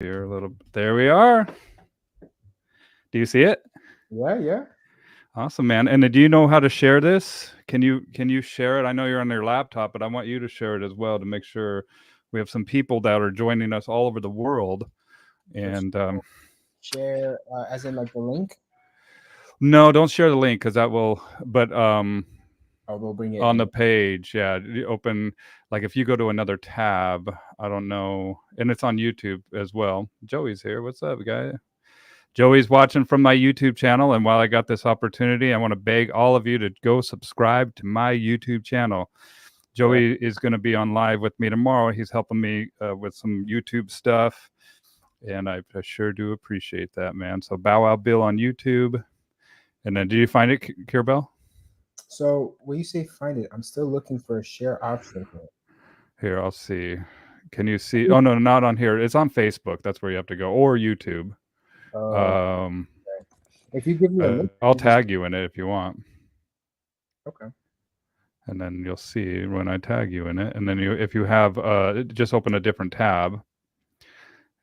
Here a little. There we are. Do you see it? Yeah. Awesome, man. And do you know how to share this? Can you share it? I know you're on your laptop, but I want you to share it as well to make sure we have some people that are joining us all over the world. For And sure. Share, as in like the link. no, don't share the link because that will. But Oh, we'll bring it on in. the page, yeah, you open like if you go to another tab. I don't know, and it's on YouTube as well. Joey's here. What's up, guy? Joey's watching from my YouTube channel. And while I got this opportunity, I want to beg all of you to go subscribe to my YouTube channel. Yeah. Joey is going to be on live with me tomorrow. He's helping me with some YouTube stuff. And I sure do appreciate that, man. So Bow Wow Bill on YouTube. And then, do you find it, Kirubell? So when you say find it, I'm still looking for a share option here. Here, I'll see. Can you see? Oh, no, not on here. It's on Facebook. That's where you have to go, or YouTube. Oh, Um, okay. If you give me a link, I'll I just tag you in it if you want. okay. And then you'll see when I tag you in it. And then if you have, just open a different tab.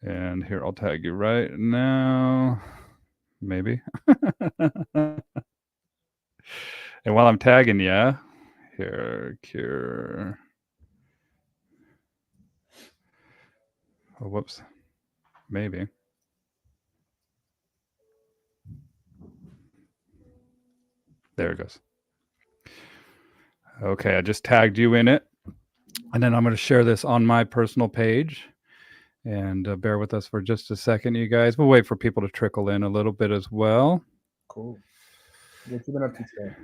And here, I'll tag you right now. Maybe. And while I'm tagging you, here, cure. Oh, whoops. Maybe. There it goes. Okay, I just tagged you in it. And then I'm going to share this on my personal page. And bear with us for just a second, you guys. We'll wait for people to trickle in a little bit as well. Cool. What you been up to today?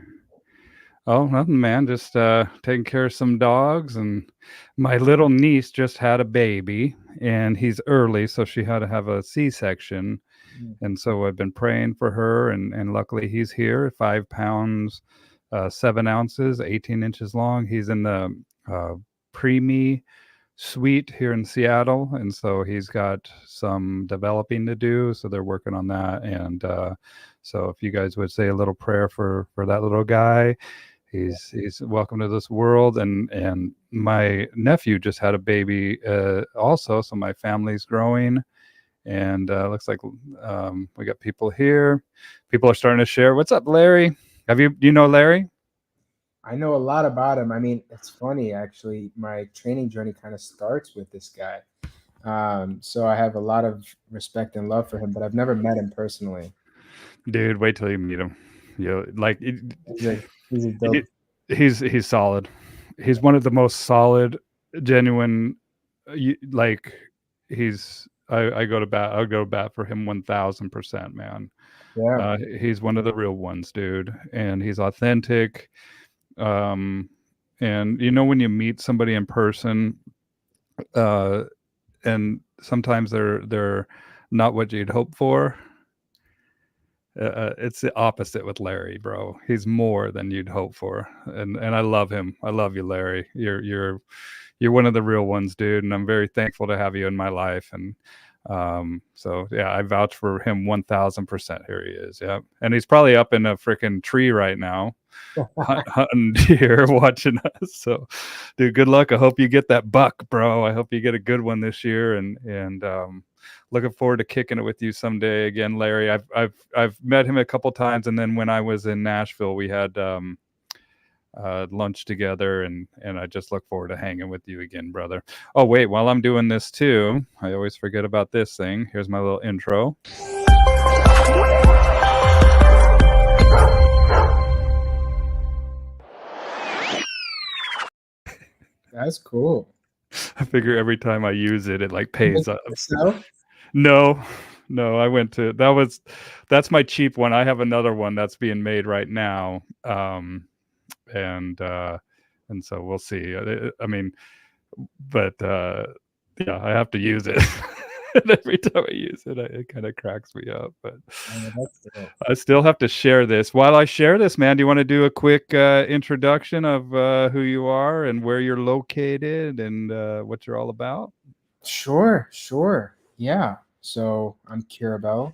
Oh, nothing, man. Just taking care of some dogs. And my little niece just had a baby, and he's early, so she had to have a C-section. Mm. And so I've been praying for her, and luckily he's here, 5 pounds, 7 ounces, 18 inches long. He's in the preemie suite here in Seattle, and so he's got some developing to do. So they're working on that, and so if you guys would say a little prayer for that little guy, he's welcome to this world. And my nephew just had a baby also, so my family's growing. And looks like we got people here. People are starting to share. What's up, Larry? Do you know Larry? I know a lot about him. I mean, it's funny actually. My training journey kind of starts with this guy. So I have a lot of respect and love for him, but I've never met him personally. Dude, wait till you meet him. Like He's a he's a dope. he's solid. He's one of the most solid, genuine. Like he's. I go to bat. I'll go to bat for him 1,000%, man. Yeah. He's one of the real ones, dude, and he's authentic. Um, and when you meet somebody in person, uh, and sometimes they're not what you'd hope for. It's the opposite with Larry, bro. He's more than you'd hope for, and I love him. I love you, Larry. You're one of the real ones, dude, and I'm very thankful to have you in my life. And so yeah, I vouch for him 1,000%. Here he is. Yeah, and he's probably up in a freaking tree right now, hunting deer, watching us. So, dude, good luck. I hope you get that buck, bro. I hope you get a good one this year, and looking forward to kicking it with you someday again, Larry. I've met him a couple times, and then when I was in Nashville, we had lunch together, and I just look forward to hanging with you again, brother. Oh wait, while I'm doing this too, I always forget about this thing. Here's my little intro. That's cool. I figure every time I use it, it like pays up. So No, I went to that's my cheap one. I have another one that's being made right now. And so we'll see. I mean, but yeah, I have to use it. And every time I use it, it kind of cracks me up. But that's dope. I still have to share this. While I share this, man, do you want to do a quick introduction of who you are and where you're located and what you're all about? Sure. Yeah. So I'm Kirubell,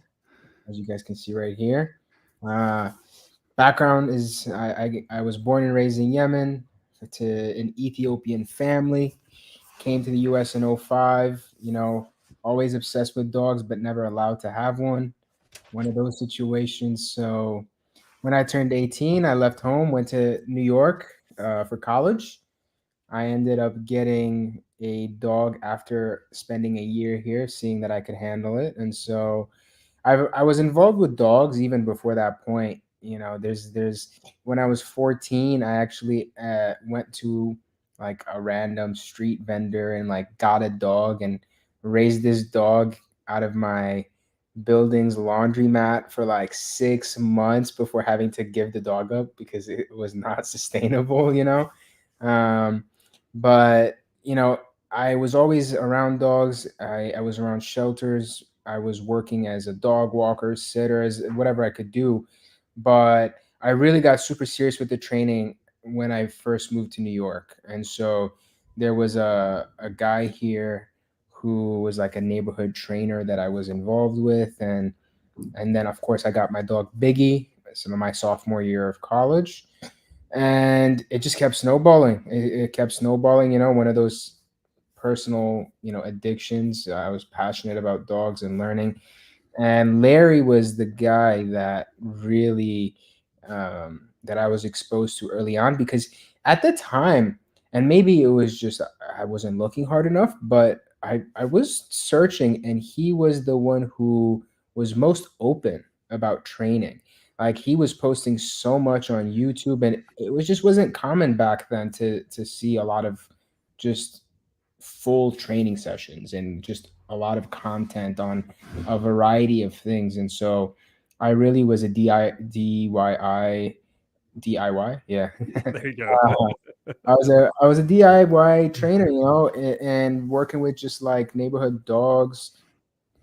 as you guys can see right here. Background is I was born and raised in Yemen to an Ethiopian family. Came to the U.S. in 05. always obsessed with dogs, but never allowed to have one of those situations. So when I turned 18, I left home, went to New York for college. I ended up getting a dog after spending a year here, seeing that I could handle it. And so I was involved with dogs even before that point. You know, there's when I was 14, I actually went to like a random street vendor and like got a dog and raised this dog out of my building's laundromat for like 6 months before having to give the dog up because it was not sustainable, you know. Um, but you know, I was always around dogs. I was around shelters. I was working as a dog walker, sitter, as whatever I could do. But I really got super serious with the training when I first moved to New York. And so there was a guy here who was like a neighborhood trainer that I was involved with. And then of course I got my dog Biggie, some of my sophomore year of college. And it just kept snowballing. It kept snowballing, you know, one of those personal, you know, addictions. I was passionate about dogs and learning, and Larry was the guy that really that I was exposed to early on because at the time, and maybe it was just I wasn't looking hard enough, but I was searching, and he was the one who was most open about training. Like he was posting so much on YouTube, and it was just wasn't common back then to see a lot of just full training sessions and just a lot of content on a variety of things. And so I really was a DIY, yeah. There you go. I was a DIY trainer, you know, and working with just like neighborhood dogs.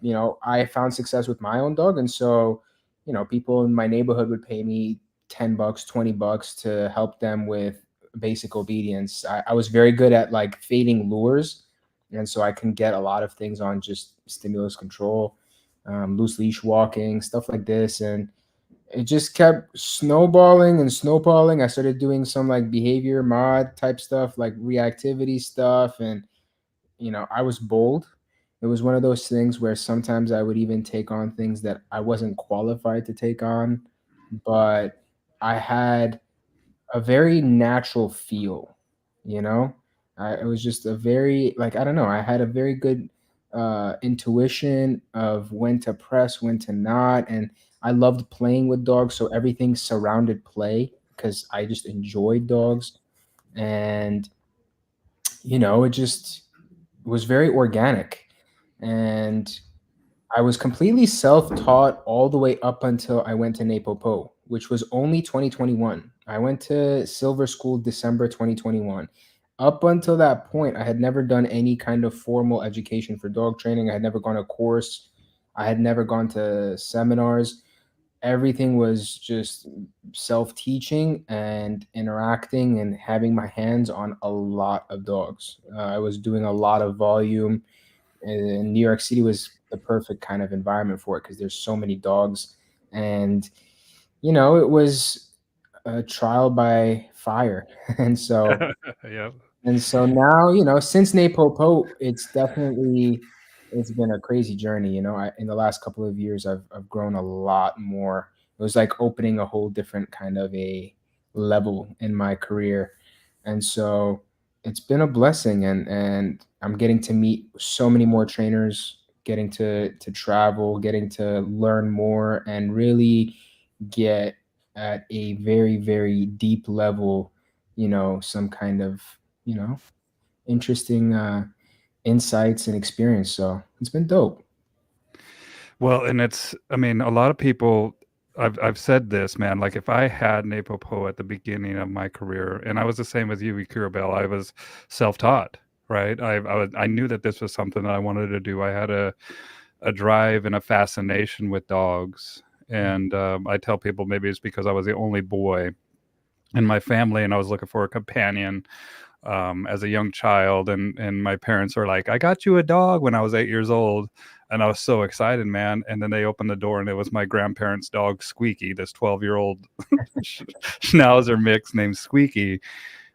You know, I found success with my own dog, and so you know, people in my neighborhood would pay me $10, $20 to help them with basic obedience. I was very good at like fading lures, and so I can get a lot of things on just stimulus control, loose leash walking, stuff like this. And it just kept snowballing and snowballing. I started doing some like behavior mod type stuff, like reactivity stuff, and you know, I was bold. It was one of those things where sometimes I would even take on things that I wasn't qualified to take on, but I had a very natural feel, you know? It was just a very, like, I don't know, I had a very good intuition of when to press, when to not. And I loved playing with dogs. So everything surrounded play because I just enjoyed dogs. And, you know, it just was very organic. And I was completely self-taught all the way up until I went to Napopo, which was only 2021. I went to Silver School December 2021. Up until that point, I had never done any kind of formal education for dog training. I had never gone to a course. I had never gone to seminars. Everything was just self-teaching and interacting and having my hands on a lot of dogs. I was doing a lot of volume, and New York City was the perfect kind of environment for it because there's so many dogs. And you know, it was a trial by fire. and so Yeah. and so now, you know, since Napopo, it's been a crazy journey. You know, in the last couple of years, I've grown a lot more. It was like opening a whole different kind of a level in my career, and so it's been a blessing. And I'm getting to meet so many more trainers, getting to travel, getting to learn more, and really get at a very very deep level. You know, some kind of you know, interesting insights and experience. So it's been dope. Well, and it's, I mean, a lot of people, I've said this, man, like if I had Napopo at the beginning of my career, and I was the same with you, Kirubell, I was self-taught, right? I knew that this was something that I wanted to do. I had a drive and a fascination with dogs. And I tell people maybe it's because I was the only boy in my family and I was looking for a companion as a young child, and my parents were like, "I got you a dog" when I was 8 years old, and I was so excited, man. And then they opened the door, and it was my grandparents' dog Squeaky, this 12-year-old Schnauzer mix named Squeaky.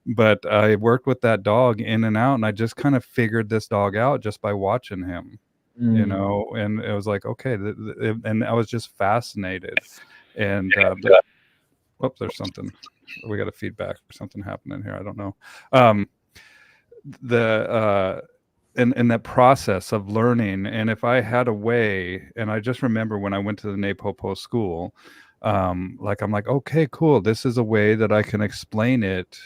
But I worked with that dog in and out, and I just kind of figured this dog out just by watching him. Mm. and it was like, okay, and I was just fascinated. And whoops, there's something. We got a feedback or something happening here. I don't know. Um, the in that process of learning, and if I had a way, and I just remember when I went to the Napopo school, like I'm like, okay, cool. This is a way that I can explain it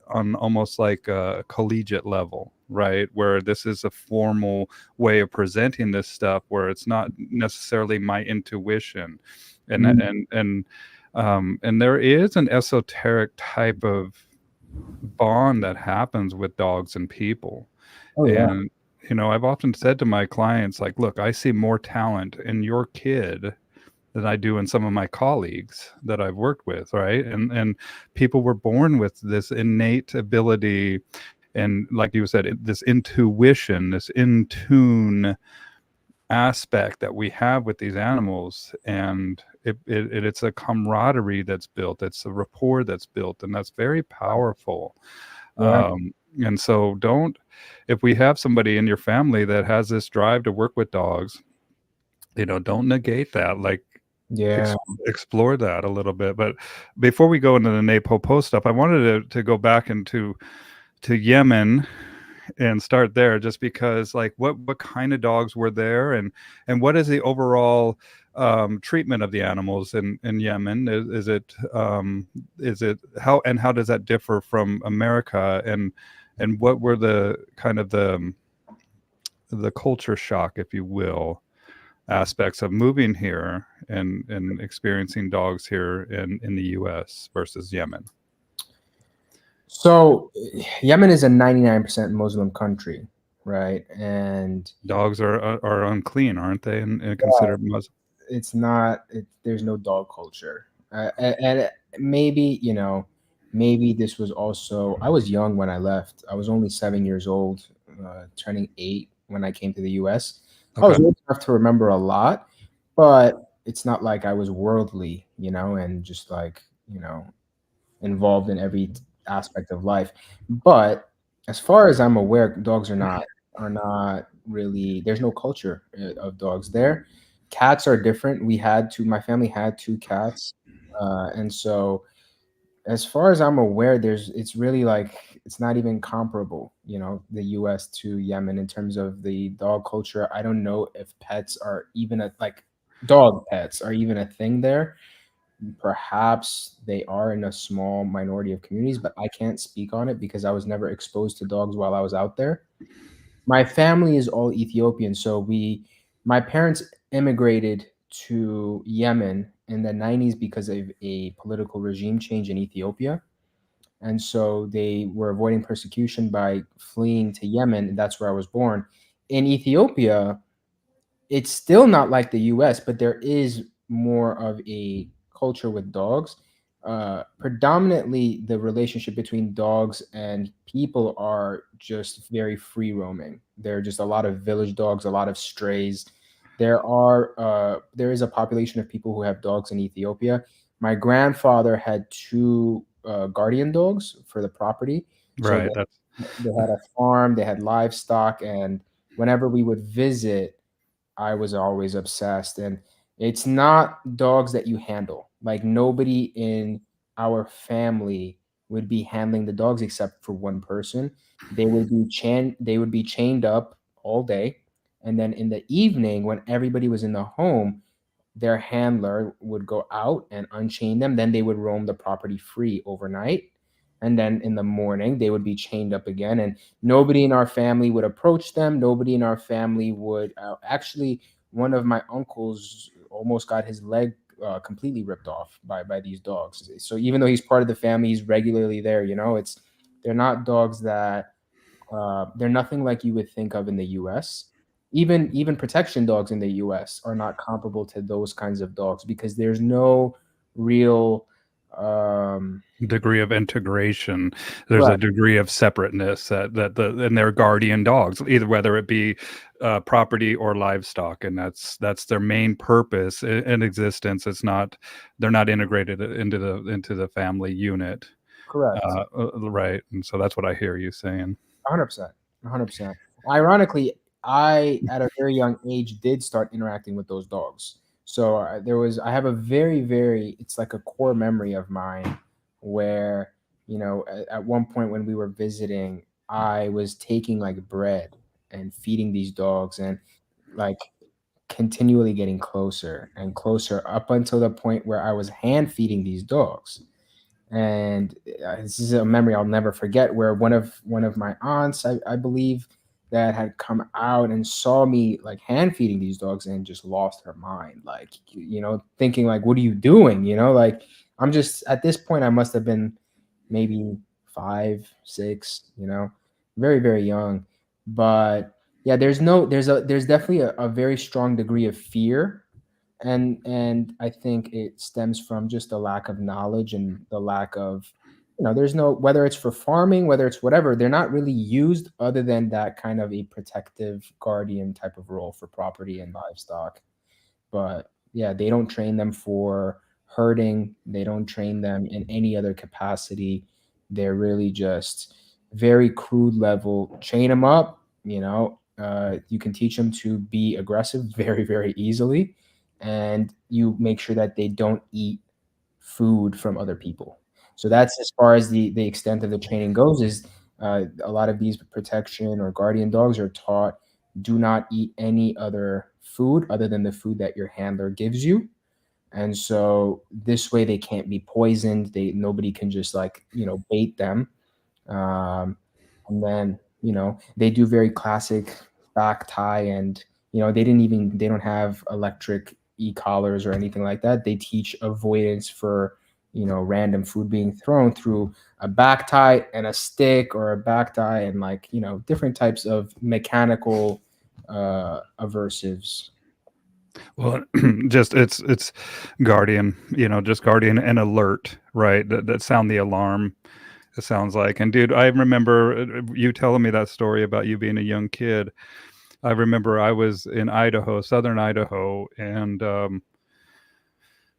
on almost like a collegiate level, right? Where this is a formal way of presenting this stuff, where it's not necessarily my intuition, and Mm. and there is an esoteric type of bond that happens with dogs and people. Oh yeah. And I've often said to my clients, like, look, I see more talent in your kid than I do in some of my colleagues that I've worked with, right? And people were born with this innate ability, and like you said, this intuition, this in tune aspect that we have with these animals. And it's a camaraderie that's built, it's a rapport that's built, and that's very powerful. Yeah. And so don't, if we have somebody in your family that has this drive to work with dogs, don't negate that. Like, Yeah. explore that a little bit. But before we go into the Napopo stuff, I wanted to go back into to Yemen and start there, just because, like, what kind of dogs were there, and what is the overall treatment of the animals in Yemen? Is it how does that differ from America, and what were the kind of the culture shock, if you will, aspects of moving here and experiencing dogs here in the US versus Yemen? So Yemen is a 99% Muslim country, right? And Dogs are unclean, aren't they, and considered Muslim? it's not there's no dog culture, and maybe maybe this was also, I was young when I left. I was only 7 years old, turning 8 when I came to the US. I was Okay. old enough to remember a lot, but it's not like I was worldly, and just like, involved in every aspect of life. But as far as I'm aware, dogs are not really, there's no culture of dogs there. Cats are different. My family had two cats, and so as far as I'm aware, it's really like it's not even comparable, the U.S. to Yemen in terms of the dog culture. I don't know if pets are even like dog pets are even a thing there. Perhaps they are in a small minority of communities, but I can't speak on it because I was never exposed to dogs while I was out there. My family is all Ethiopian, so my parents immigrated to Yemen in the 90s because of a political regime change in Ethiopia. And so they were avoiding persecution by fleeing to Yemen, and that's where I was born. In Ethiopia, it's still not like the US, but there is more of a culture with dogs. Predominantly, the relationship between dogs and people are just very free roaming. There are just a lot of village dogs, a lot of strays. There is a population of people who have dogs in Ethiopia. My grandfather had two guardian dogs for the property, so Right. That's they had a farm, they had livestock, and whenever we would visit, I was always obsessed. And it's not dogs that you handle. Like nobody in our family would be handling the dogs except for one person. They would be chained up all day. And then in the evening when everybody was in the home, their handler would go out and unchain them. Then they would roam the property free overnight. And then in the morning, they would be chained up again. And nobody in our family would approach them. Nobody in our family would actually, one of my uncles almost got his leg completely ripped off by these dogs. So even though he's part of the family, he's regularly there. They're not dogs that they're nothing like you would think of in the U.S. Even protection dogs in the U.S. are not comparable to those kinds of dogs because there's no real um, degree of integration. There's a right. degree of separateness and they're guardian dogs, either whether it be property or livestock, and that's their main purpose in existence. They're not integrated into the family unit. Correct. Right. And so that's what I hear you saying. 100%. 100%. Ironically, I, at a very young age, did start interacting with those dogs. So I have a very, it's like a core memory of mine where, at one point when we were visiting, I was taking like bread and feeding these dogs and like continually getting closer and closer up until the point where I was hand feeding these dogs. And this is a memory I'll never forget, where one of my aunts, I believe, that had come out and saw me like hand feeding these dogs and just lost her mind, like, thinking like, what are you doing, like, I'm just, at this point I must have been maybe 5, 6, very, very young. But yeah, there's definitely a very strong degree of fear, and I think it stems from just the lack of knowledge and the lack of, there's no, whether it's for farming, whether it's whatever, they're not really used other than that kind of a protective guardian type of role for property and livestock. But yeah, they don't train them for herding. They don't train them in any other capacity. They're really just very crude level. Chain them up, you can teach them to be aggressive very, very easily. And you make sure that they don't eat food from other people. So that's as far as the extent of the training goes. Is a lot of these protection or guardian dogs are taught, do not eat any other food other than the food that your handler gives you. And so this way they can't be poisoned. Nobody can just like, bait them. Um, and then, they do very classic back tie, and, they don't have electric e-collars or anything like that. They teach avoidance for, random food being thrown through a back tie and a stick, or a back tie and, like, different types of mechanical aversives. Well, just it's guardian, just guardian and alert, right? That sound the alarm. It sounds like. And dude, I remember you telling me that story about you being a young kid. I remember I was in Idaho, southern Idaho, and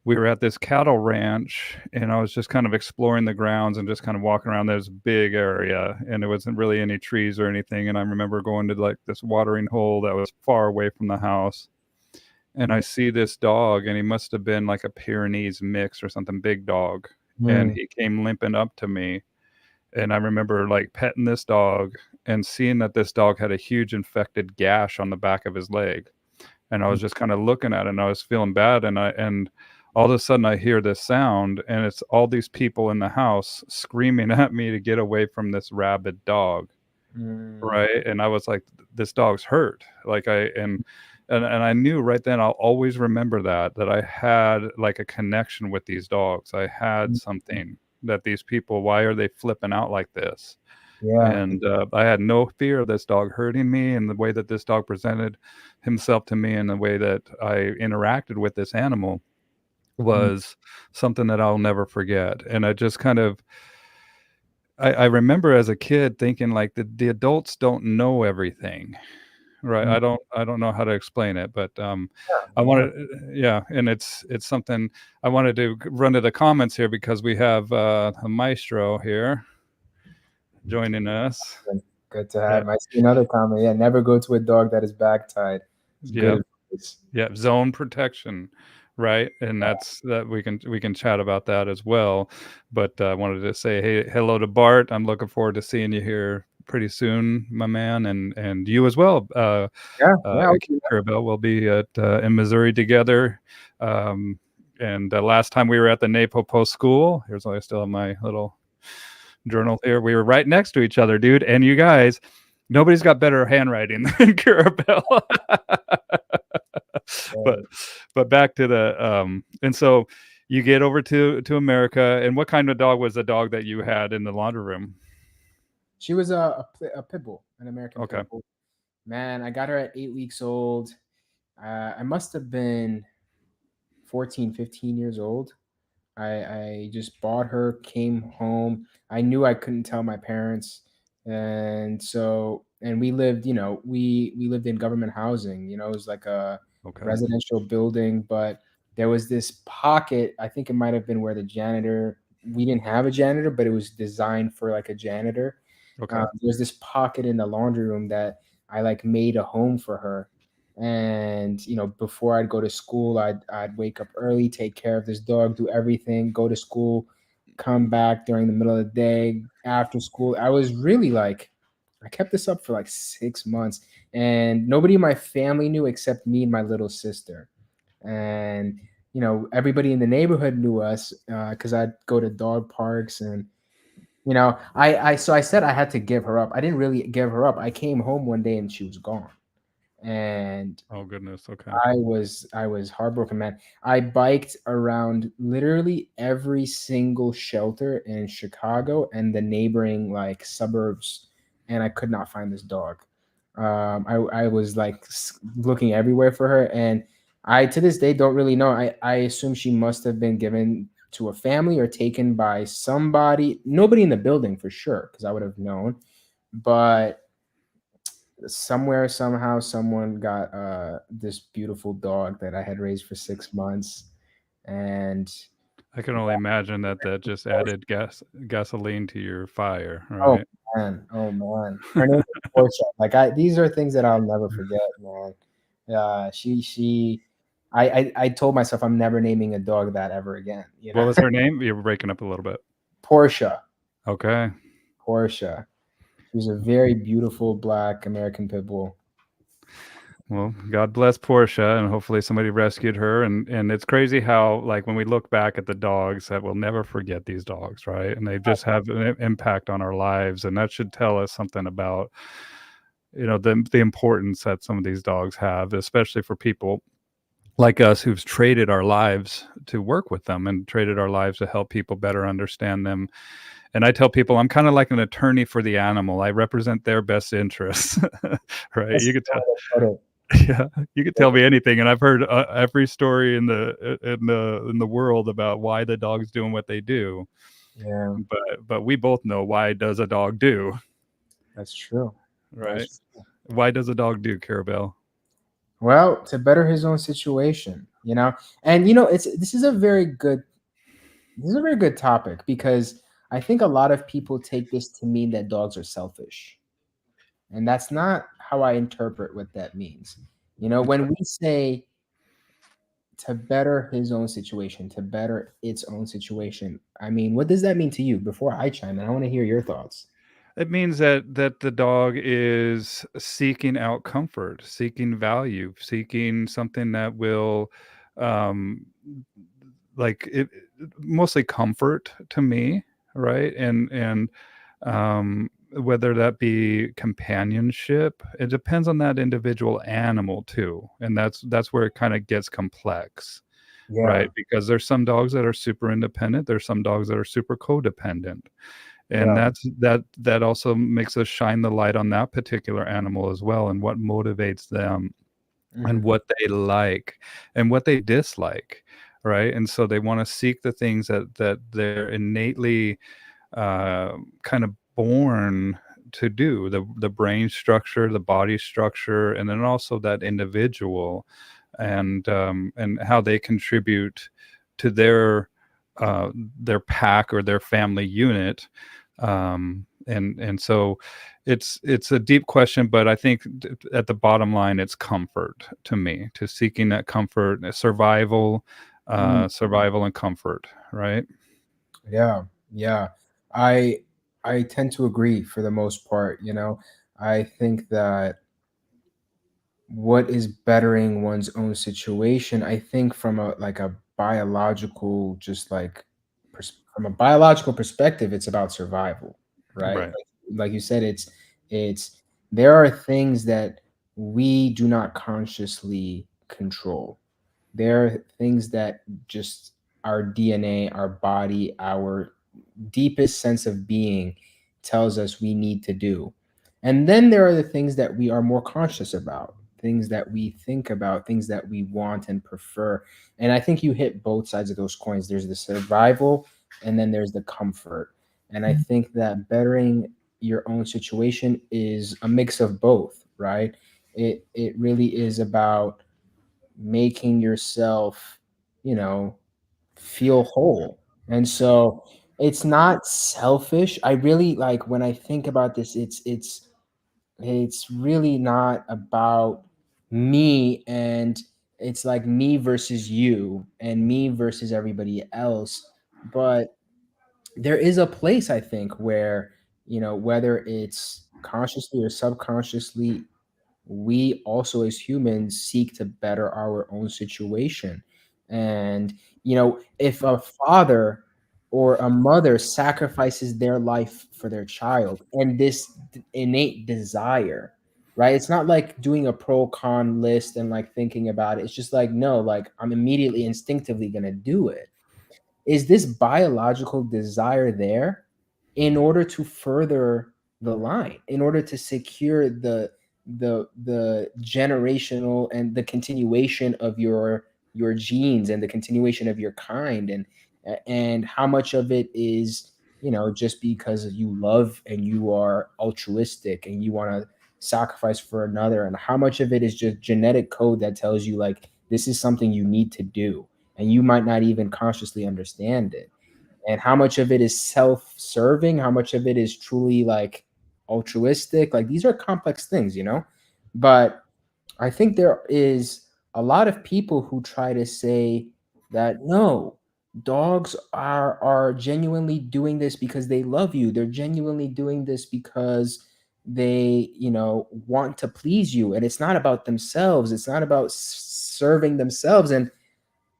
we were at this cattle ranch, and I was just kind of exploring the grounds and just kind of walking around this big area, and there wasn't really any trees or anything. And I remember going to like this watering hole that was far away from the house, and I see this dog, and he must have been like a Pyrenees mix or something, big dog. And Mm, he came limping up to me, and I remember like petting this dog and seeing that this dog had a huge infected gash on the back of his leg. And I was just kind of looking at it, and I was feeling bad. And all of a sudden I hear this sound, and it's all these people in the house screaming at me to get away from this rabid dog. mm, Right. And I was like, this dog's hurt. Like and I knew right then, I'll always remember that I had like a connection with these dogs. I had mm. something that these people, why are they flipping out like this? Yeah. And I had no fear of this dog hurting me, and the way that this dog presented himself to me and the way that I interacted with this animal Mm, was something that I'll never forget. And I just kind of, I remember as a kid thinking like the adults don't know everything. Right. mm. I don't know how to explain it, but I Yeah. wanted, yeah, and it's something I wanted to run to the comments here, because we have a maestro here joining us. Good to Yeah. have. I see another comment. Yeah, never go to a dog that is back tied. It's good Yep. advice. Yep. Zone protection. Right. And that's that we can chat about that as well. But I wanted to say, hey, hello to Bart. I'm looking forward to seeing you here pretty soon, my man, and you as well. Yeah, yeah. Okay. Kirubell will be in Missouri together. Um, and last time we were at the Napopo School, here's I still have my little journal here. We were right next to each other, dude. And you guys, nobody's got better handwriting than Kirubell. but Yeah. but back to the and so you get over to America, and what kind of dog was the dog that you had in the laundry room? She was a pit bull, an American pit Okay. bull. Man, I got her at 8 weeks old. I must have been 14, 15 years old. I just bought her, came home. I knew I couldn't tell my parents. And we lived, we lived in government housing, it was like a Okay. residential building, but there was this pocket. I think it might have been where we didn't have a janitor, but it was designed for like a janitor. Okay. There's this pocket in the laundry room that I like made a home for her. And before I'd go to school, I'd wake up early, take care of this dog, do everything, go to school, come back during the middle of the day, after school. I was really like, I kept this up for like 6 months, and nobody in my family knew except me and my little sister. And everybody in the neighborhood knew us because I'd go to dog parks. And so I said I had to give her up. I didn't really give her up. I came home one day and she was gone, and Oh goodness. Okay. I was heartbroken, man. I biked around literally every single shelter in Chicago and the neighboring like suburbs, and I could not find this dog. I was like looking everywhere for her, and I to this day don't really know. I assume she must have been given to a family or taken by somebody. Nobody in the building for sure, because I would have known. But somewhere somehow someone got this beautiful dog that I had raised for 6 months. And I can only imagine that that just added gasoline to your fire, oh right? man, her name is Portia. Like these are things that I'll never forget, man. She I told myself I'm never naming a dog that ever again, What was her name? You were breaking up a little bit. Portia. Okay. Portia. She was a very beautiful black American pit bull. Well, God bless Portia, and hopefully somebody rescued her. And it's crazy how, like, when we look back at the dogs, that we'll never forget these dogs, right? And they just have an impact on our lives, and that should tell us something about, the importance that some of these dogs have, especially for people like us who've traded our lives to work with them and traded our lives to help people better understand them. And I tell people I'm kind of like an attorney for the animal. I represent their best interests, right? That's You could the tell. way to put it. Yeah, you could tell me anything, and I've heard every story in the world about why the dog's doing what they do. Yeah, But we both know, why does a dog do, that's true. right? That's Why does a dog do, Kirubell? Well, to better his own situation, and it's this is a very good topic, because I think a lot of people take this to mean that dogs are selfish, and that's not how I interpret what that means. When we say to better his own situation, to better its own situation, I mean, what does that mean to you? Before I chime in, I want to hear your thoughts. It means that the dog is seeking out comfort, seeking value, seeking something that will, um, like it, mostly comfort to me, right? And whether that be companionship, it depends on that individual animal too, and that's where it kind of gets complex, Yeah, right? Because there's some dogs that are super independent, there's some dogs that are super codependent, and yeah, that also makes us shine the light on that particular animal as well, and what motivates them, and hmm, what they like and what they dislike, right? And so they want to seek the things that they're innately kind of born to do, the brain structure, the body structure, and then also that individual, and how they contribute to their pack or their family unit. And so it's a deep question, but I think at the bottom line, it's comfort to me, to seeking that comfort, survival, mm, survival and comfort, right? yeah, yeah. I I tend to agree for the most part. I think that what is bettering one's own situation, I think from a like a biological, just like from a biological perspective, it's about survival, right? Right. Like you said, it's there are things that we do not consciously control. There are things that just our DNA, our body, our deepest sense of being tells us we need to do. And then there are the things that we are more conscious about, things that we think about, things that we want and prefer. And I think you hit both sides of those coins. There's the survival, and then there's the comfort. And I think that bettering your own situation is a mix of both, right? It really is about making yourself, you know, feel whole. And so it's not selfish. I really like when I think about this, it's it's really not about me, and it's like me versus you and me versus everybody else. But there is a place, I think, where, whether it's consciously or subconsciously, we also as humans seek to better our own situation. And, if a father or a mother sacrifices their life for their child, and this innate desire, right? It's not like doing a pro con list and like thinking about it. It's just like, no, like I'm immediately instinctively going to do it. Is this biological desire there in order to further the line, in order to secure the generational and the continuation of your genes and the continuation of your kind? And how much of it is, just because you love and you are altruistic and you want to sacrifice for another, and how much of it is just genetic code that tells you like this is something you need to do, and you might not even consciously understand it? And how much of it is self-serving, how much of it is truly like altruistic? Like these are complex things, but I think there is a lot of people who try to say that no, dogs are genuinely doing this because they love you, they're genuinely doing this because they, want to please you, and it's not about themselves, it's not about serving themselves. And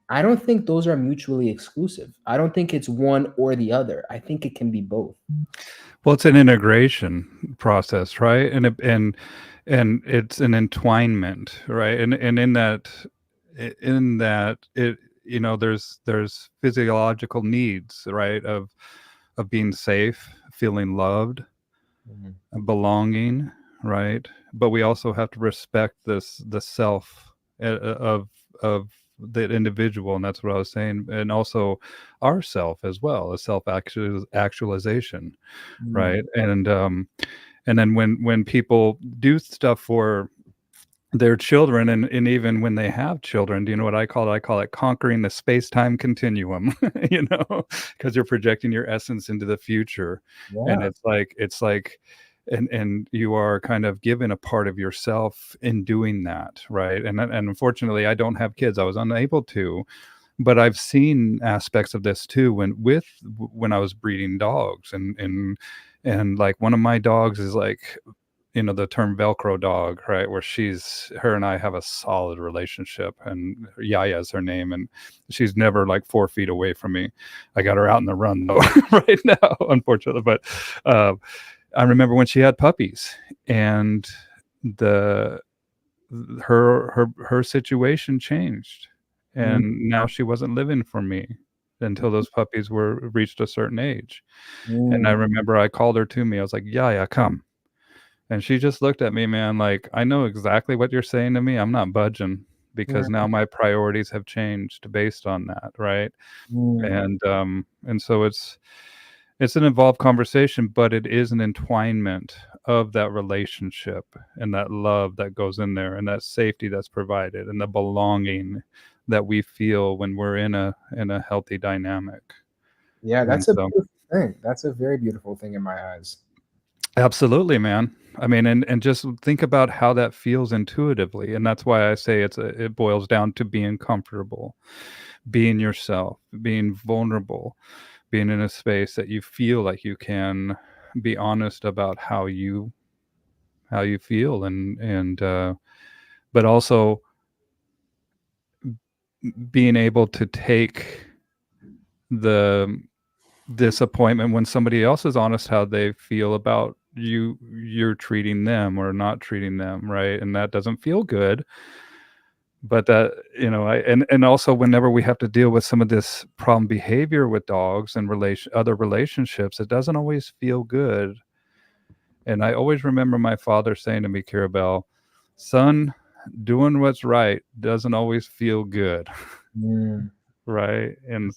I don't think those are mutually exclusive. I don't think it's one or the other. I think it can be both. Well, it's an integration process, right? And it's an entwinement, right? And in that it, there's physiological needs, right? Of being safe, feeling loved, Mhm. belonging, right? But we also have to respect the self, of the individual, and that's what I was saying, and also ourself as well, a self actualization, Mm. right? And then when people do stuff for their children, and even when they have children, do you know what I call it? I call it conquering the space-time continuum, because you're projecting your essence into the future. And Yeah. it's like and you are kind of given a part of yourself in doing that, right? And unfortunately, I don't have kids. I was unable to, but I've seen aspects of this too when I was breeding dogs, and like one of my dogs is like, the term Velcro dog, right? Where her and I have a solid relationship, and Yaya is her name, and she's never like 4 feet away from me. I got her out in the run though, right now, unfortunately. But uh, I remember when she had puppies, and the her situation changed, Mm. and now she wasn't living for me until those puppies were reached a certain age. And I Mm. remember I called her to me. I was like, Yaya, come. And she just looked at me, man, like, I know exactly what you're saying to me. I'm not budging, because Mm. now my priorities have changed based on that, right? Mm. And so it's an involved conversation, but it is an entwinement of that relationship, and that love that goes in there, and that safety that's provided, and the belonging that we feel when we're in a healthy dynamic. Yeah, And that's a so beautiful thing. That's a very beautiful thing in my eyes. absolutely, man. I mean, and just think about how that feels intuitively, and that's why I say it boils down to being comfortable, being yourself, being vulnerable, being in a space that you feel like you can be honest about how you feel, and but also being able to take the disappointment when somebody else is honest how they feel about you're treating them or not treating them right, and that doesn't feel good. But that, I and also whenever we have to deal with some of this problem behavior with dogs and other relationships, it doesn't always feel good. And I always remember my father saying to me, Kirubell, son, doing what's right doesn't always feel good. Mm. Right. And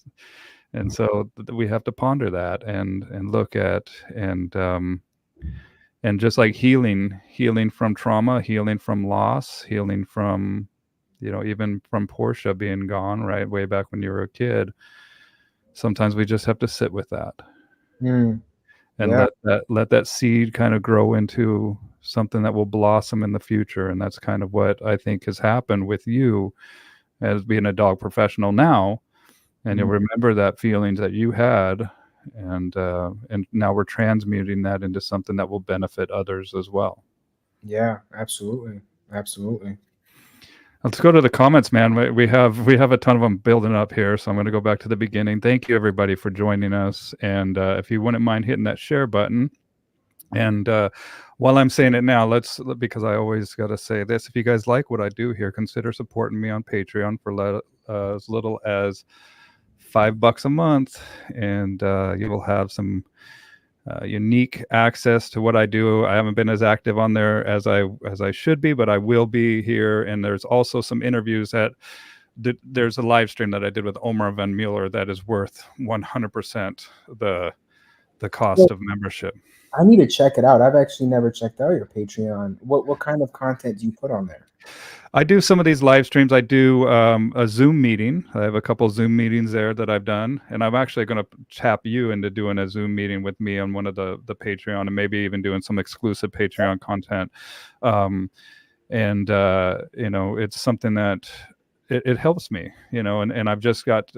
so we have to ponder that, and look at, and just like healing from trauma, healing from loss, healing from, even from Portia being gone, right, way back when you were a kid. Sometimes we just have to sit with that. Mm. and let that seed kind of grow into something that will blossom in the future. And that's kind of what I think has happened with you as being a dog professional now. And you'll remember that feelings that you had, and now we're transmuting that into something that will benefit others as well. Yeah, absolutely. Absolutely. Let's go to the comments, man. We have a ton of them building up here, so I'm going to go back to the beginning. Thank you, everybody, for joining us. And if you wouldn't mind hitting that share button, and while I'm saying it now, because I always got to say this: if you guys like what I do here, consider supporting me on Patreon for as little as $5 a month, and you will have some unique access to what I do. I haven't been as active on there as I should be, but I will be here. And there's also some interviews that there's a live stream that I did with Omar Van Mueller that is worth 100% the cost of membership. I need to check it out. I've actually never checked out your Patreon. What kind of content do you put on there? I do some of these live streams. I do a Zoom meeting. I have a couple Zoom meetings there that I've done, and I'm actually going to tap you into doing a Zoom meeting with me on one of the Patreon, and maybe even doing some exclusive Patreon content. It's something that it helps me, and I've just got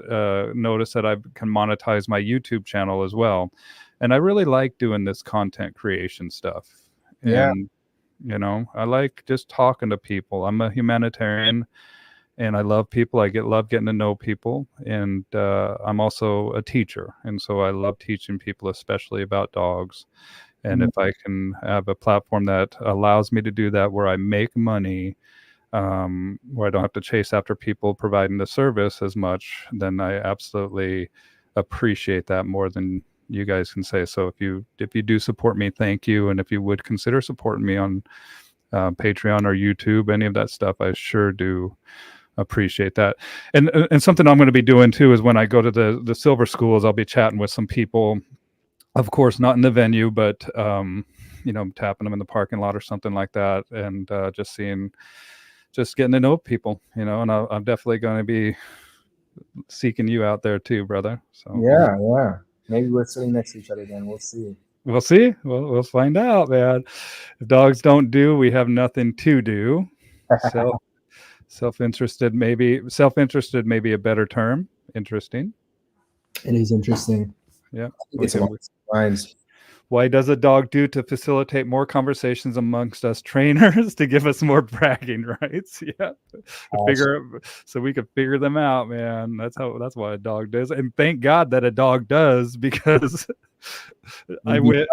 noticed that I can monetize my YouTube channel as well, and I really like doing this content creation stuff. Yeah. And I like just talking to people. I'm a humanitarian, and I love people. Love getting to know people, and I'm also a teacher, and so I love teaching people, especially about dogs. And if I can have a platform that allows me to do that, where I make money, where I don't have to chase after people providing the service as much, then I absolutely appreciate that more than you guys can say. So if you do support me, thank you. And if you would consider supporting me on Patreon or YouTube, any of that stuff, I sure do appreciate that. And something I'm going to be doing too is when I go to the silver schools, I'll be chatting with some people, of course not in the venue, but tapping them in the parking lot or something like that, and just getting to know people, and I'm definitely going to be seeking you out there too, brother. So yeah. Maybe we're sitting next to each other then. We'll see. We'll see. We'll find out, man. If dogs don't do, we have nothing to do. Self-interested, maybe a better term. Interesting. It is interesting. Yeah. It's along lines. Why does a dog do to facilitate more conversations amongst us trainers, to give us more bragging rights? Yeah. So we could figure them out, man. That's why a dog does. And thank God that a dog does, because I went,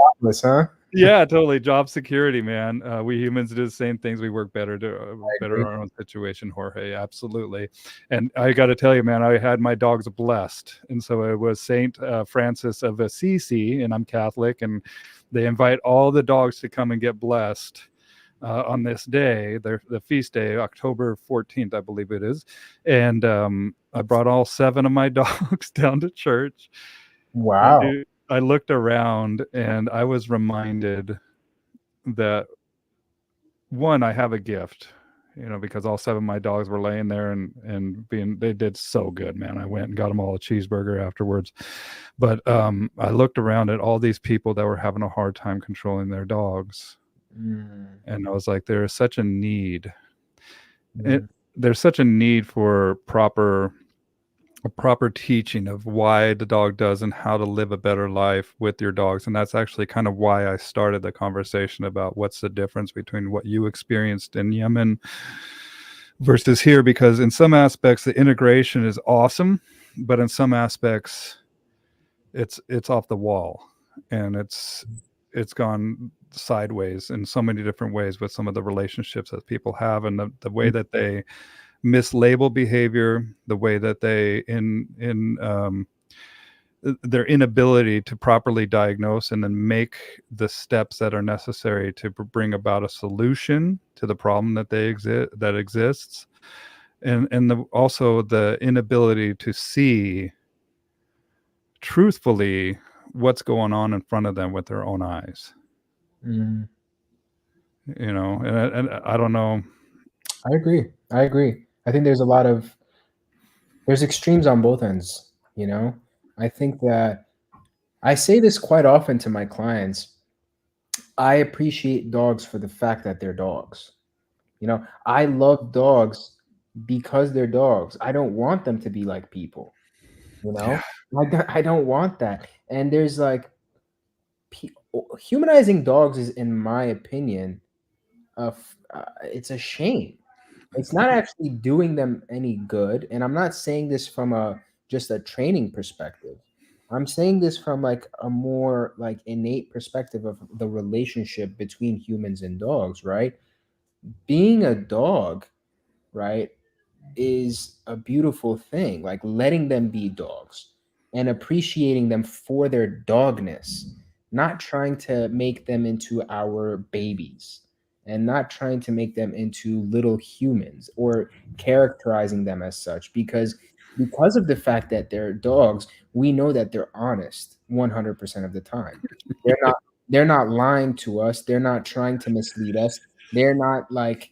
huh? Yeah, totally. Job security, man. We humans do the same things. We work better to better our own situation, Jorge. Absolutely. And I got to tell you, man, I had my dogs blessed. And so it was Saint Francis of Assisi, and I'm Catholic, and they invite all the dogs to come and get blessed on this day, the feast day, October 14th, I believe it is. And I brought all 7 of my dogs down to church. Wow. And I looked around and I was reminded that, one, I have a gift, because all 7 of my dogs were laying there and they did so good, man. I went and got them all a cheeseburger afterwards. But I looked around at all these people that were having a hard time controlling their dogs. And I was like, there is such a need. There's such a need for a proper teaching of why the dog does and how to live a better life with your dogs. And that's actually kind of why I started the conversation about what's the difference between what you experienced in Yemen versus here, because in some aspects the integration is awesome, but in some aspects it's off the wall, and it's gone sideways in so many different ways with some of the relationships that people have, and the way that they mislabel behavior, the way that they their inability to properly diagnose and then make the steps that are necessary to bring about a solution to the problem that exists, and also the inability to see truthfully what's going on in front of them with their own eyes. And I don't know. I agree. I think there's extremes on both ends. I think that I say this quite often to my clients. I appreciate dogs for the fact that they're dogs. I love dogs because they're dogs. I don't want them to be like people, you Yeah. know? I don't want that. And there's like pe humanizing dogs is, in my opinion, it's a shame. It's not actually doing them any good, and I'm not saying this from a just a training perspective. I'm saying this from like a more like innate perspective of the relationship between humans and dogs, right? Being a dog, right, is a beautiful thing. Like letting them be dogs and appreciating them for their dogness, not trying to make them into our babies and not trying to make them into little humans or characterizing them as such, because of the fact that they're dogs, we know that they're honest 100% of the time. They're not they're not lying to us. They're not trying to mislead us. They're not like,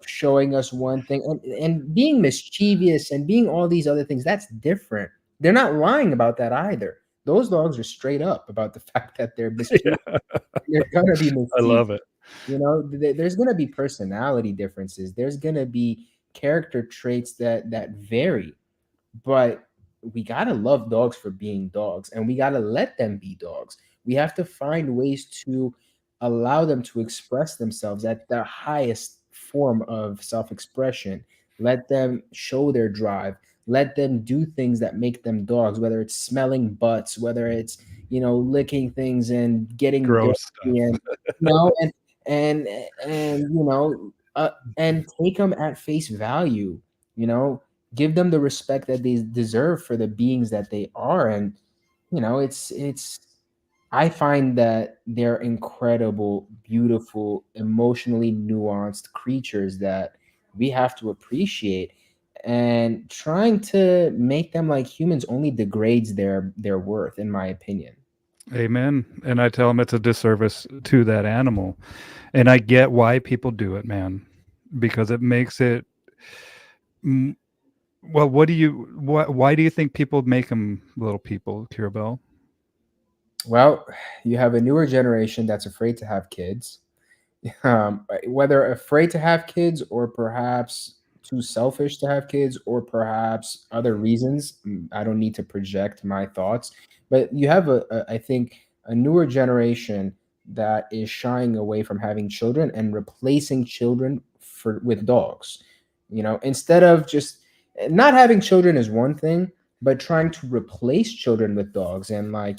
showing us one thing and being mischievous and being all these other things. That's different. They're not lying about that either. Those dogs are straight up about the fact that they're mischievous. Yeah, They're gonna be I mischievous. love it. There's gonna be personality differences. There's gonna be character traits that vary, but we gotta love dogs for being dogs, and we gotta let them be dogs. We have to find ways to allow them to express themselves at their highest form of self-expression. Let them show their drive. Let them do things that make them dogs, whether it's smelling butts, whether it's, licking things and getting dirty Gross stuff. and you know and and take them at face value. You know, give them the respect that they deserve for the beings that they are. And it's I find that they're incredible, beautiful, emotionally nuanced creatures that we have to appreciate. And trying to make them like humans only degrades their worth, in my opinion. Amen. And I tell them it's a disservice to that animal. And I get why people do it, man, because it makes it. mm, Well, why do you think people make them little people, Kirubell? Well, you have a newer generation that's afraid to have kids, whether afraid to have kids or perhaps too selfish to have kids or perhaps other reasons. I don't need to project my thoughts, but you have I think a newer generation that is shying away from having children and replacing children for with dogs. Instead of just not having children is one thing, but trying to replace children with dogs and like,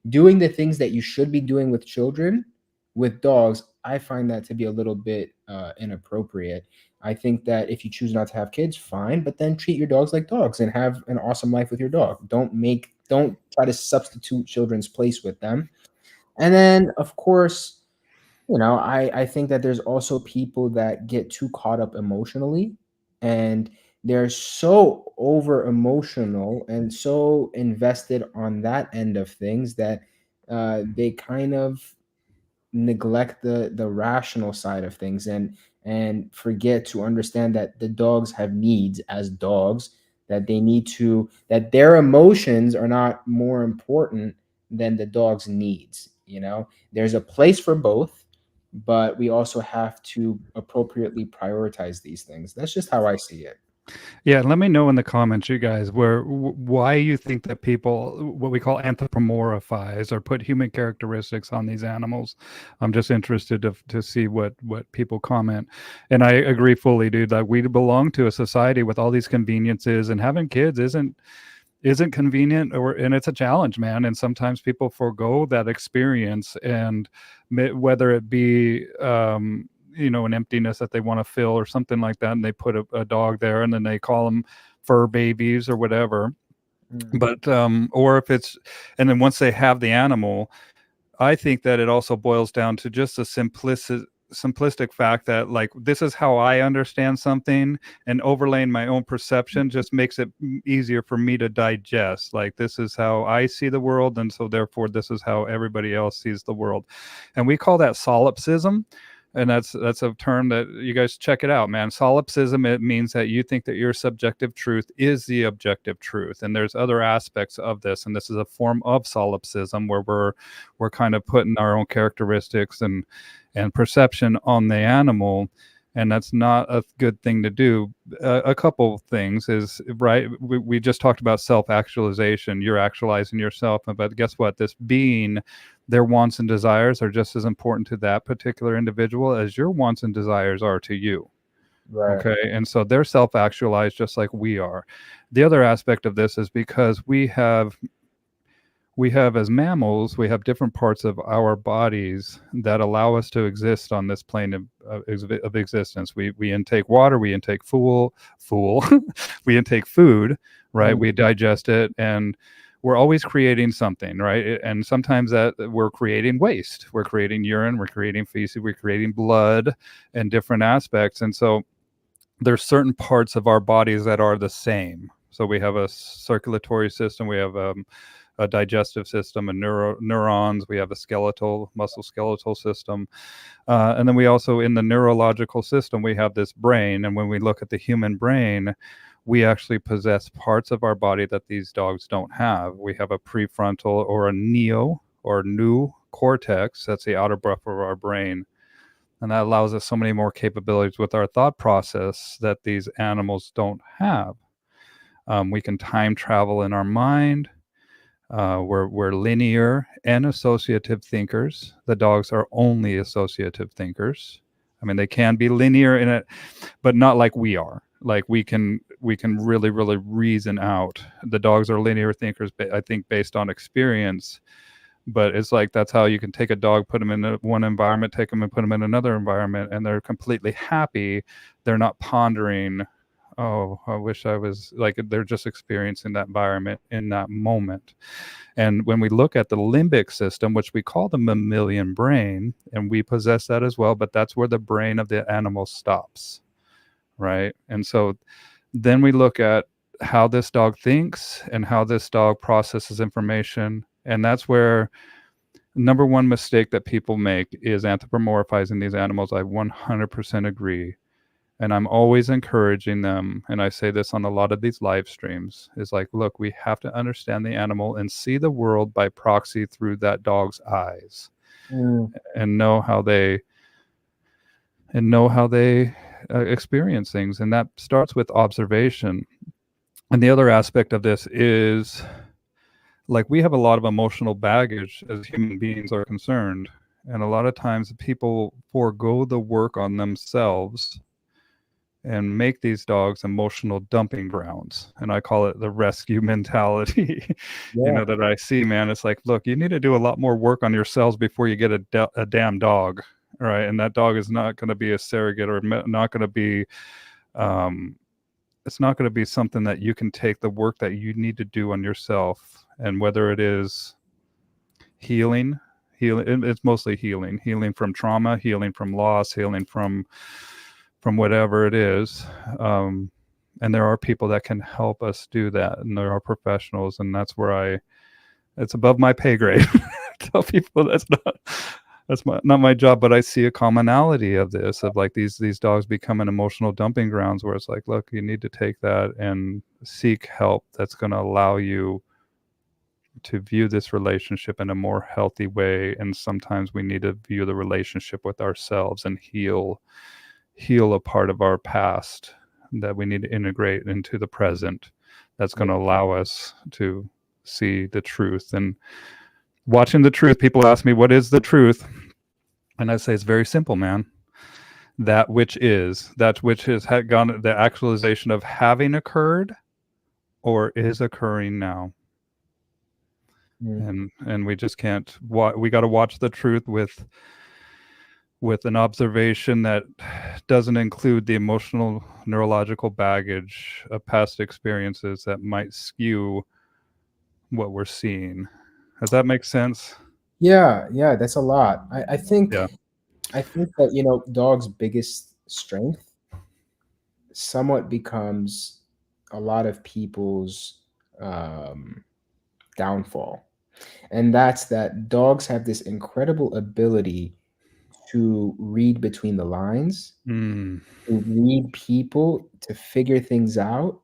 doing the things that you should be doing with children with dogs, I find that to be a little bit inappropriate. I think that if you choose not to have kids, fine, but then treat your dogs like dogs and have an awesome life with your dog. Don't try to substitute children's place with them. And then, of course, I think that there's also people that get too caught up emotionally, and they're so over emotional and so invested on that end of things that they kind of neglect the rational side of things and forget to understand that the dogs have needs as dogs, that that their emotions are not more important than the dog's needs. There's a place for both, but we also have to appropriately prioritize these things. That's just how I see it. Yeah, let me know in the comments, you guys, why you think that people what we call anthropomorphize or put human characteristics on these animals. I'm just interested to see what people comment, and I agree fully, dude. That we belong to a society with all these conveniences, and having kids isn't convenient, and it's a challenge, man. And sometimes people forego that experience, and whether it be an emptiness that they want to fill or something like that, and they put a dog there, and then they call them fur babies or whatever. Mm. But or if it's, and then once they have the animal, I think that it also boils down to just a simplistic fact that, like, this is how I understand something, and overlaying my own perception just makes it easier for me to digest. Like, this is how I see the world, and so therefore this is how everybody else sees the world. And we call that solipsism. And that's a term that you guys check it out, man. Solipsism, it means that you think that your subjective truth is the objective truth, and there's other aspects of this, and this is a form of solipsism where we're kind of putting our own characteristics and perception on the animal, and that's not a good thing to do. A couple of things is, right, we just talked about self-actualization. You're actualizing yourself, but guess what? This being, their wants and desires are just as important to that particular individual as your wants and desires are to you. Right. Okay. And so they're self actualized just like we are. The other aspect of this is because we have as mammals, we have different parts of our bodies that allow us to exist on this plane of existence. We intake water, we intake we intake food, right? Mm. We digest it, and we're always creating something, right? And sometimes that we're creating waste, we're creating urine, we're creating feces, we're creating blood and different aspects. And so there's certain parts of our bodies that are the same. So we have a circulatory system, we have a digestive system, and neurons. We have a muscle skeletal system. And then we also, in the neurological system, we have this brain. And when we look at the human brain, we actually possess parts of our body that these dogs don't have. We have a prefrontal or a neo or new cortex. That's the outer buffer of our brain. And that allows us so many more capabilities with our thought process that these animals don't have. We can time travel in our mind. We're linear and associative thinkers. The dogs are only associative thinkers. I mean, they can be linear in it, but not like we are. Like we can really reason out. The dogs are linear thinkers, I think, based on experience. But it's like that's how you can take a dog, put them in one environment, take them and put them in another environment, and they're completely happy. They're not pondering, oh, I wish I was like, they're just experiencing that environment in that moment. And when we look at the limbic system, which we call the mammalian brain, and we possess that as well, but that's where the brain of the animal stops, right? And so then we look at how this dog thinks and how this dog processes information. And that's where number one mistake that people make is anthropomorphizing these animals. I 100% agree. And I'm always encouraging them, and I say this on a lot of these live streams, is like, look, we have to understand the animal and see the world by proxy through that dog's eyes. Mm. and know how they experience things. And that starts with observation. And the other aspect of this is, like, we have a lot of emotional baggage as human beings are concerned. And a lot of times people forego the work on themselves and make these dogs emotional dumping grounds. And I call it the rescue mentality, Yeah. that I see, man. It's like, look, you need to do a lot more work on yourselves before you get a damn dog, right? And that dog is not going to be a surrogate, or not going to be, it's not going to be something that you can take the work that you need to do on yourself. And whether it is healing, it's mostly healing from trauma, healing from loss, healing from whatever it is. And there are people that can help us do that, and there are professionals, and that's where it's above my pay grade. Tell people that's not my job, but I see a commonality of this, of like these dogs becoming emotional dumping grounds, where it's like, look, you need to take that and seek help that's going to allow you to view this relationship in a more healthy way. And sometimes we need to view the relationship with ourselves and heal a part of our past that we need to integrate into the present, that's going to allow us to see the truth. And watching the truth, people ask me, what is the truth? And I say, it's very simple, man. That which has gone, the actualization of having occurred or is occurring now. Mm. And we just can't, we got to watch the truth with an observation that doesn't include the emotional neurological baggage of past experiences that might skew what we're seeing. Does that make sense? Yeah, that's a lot. I think Yeah. that dog's biggest strength somewhat becomes a lot of people's downfall. And that's that dogs have this incredible ability to read between the lines, Mm. to read people, to figure things out.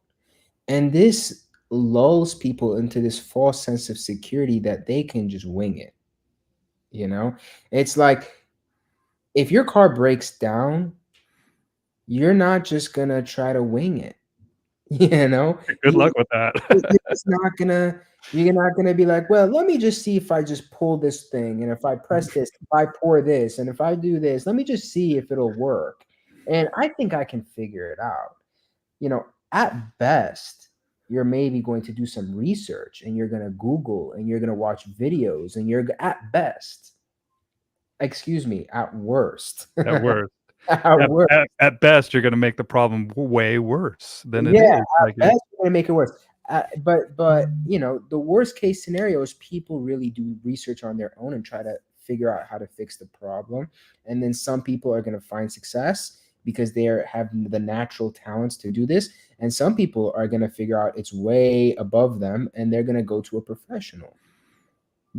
And this lulls people into this false sense of security that they can just wing it. You know, it's like if your car breaks down, you're not just gonna try to wing it. You know, Good luck with that. you're just not gonna you're not gonna be like, well, let me just see if I just pull this thing, and if I press this, if I pour this, and if I do this, let me just see if it'll work. And I think I can figure it out. You know, at best, you're maybe going to do some research and you're gonna Google and you're gonna watch videos and you're at best, excuse me, at worst, At worst. at worst. At best, you're gonna make the problem way worse than it Yeah, is. at Like, best, you're gonna make it worse. But you know, the worst case scenario is people really do research on their own and try to figure out how to fix the problem. And then some people are gonna find success because they have the natural talents to do this. And some people are gonna figure out it's way above them and they're gonna go to a professional.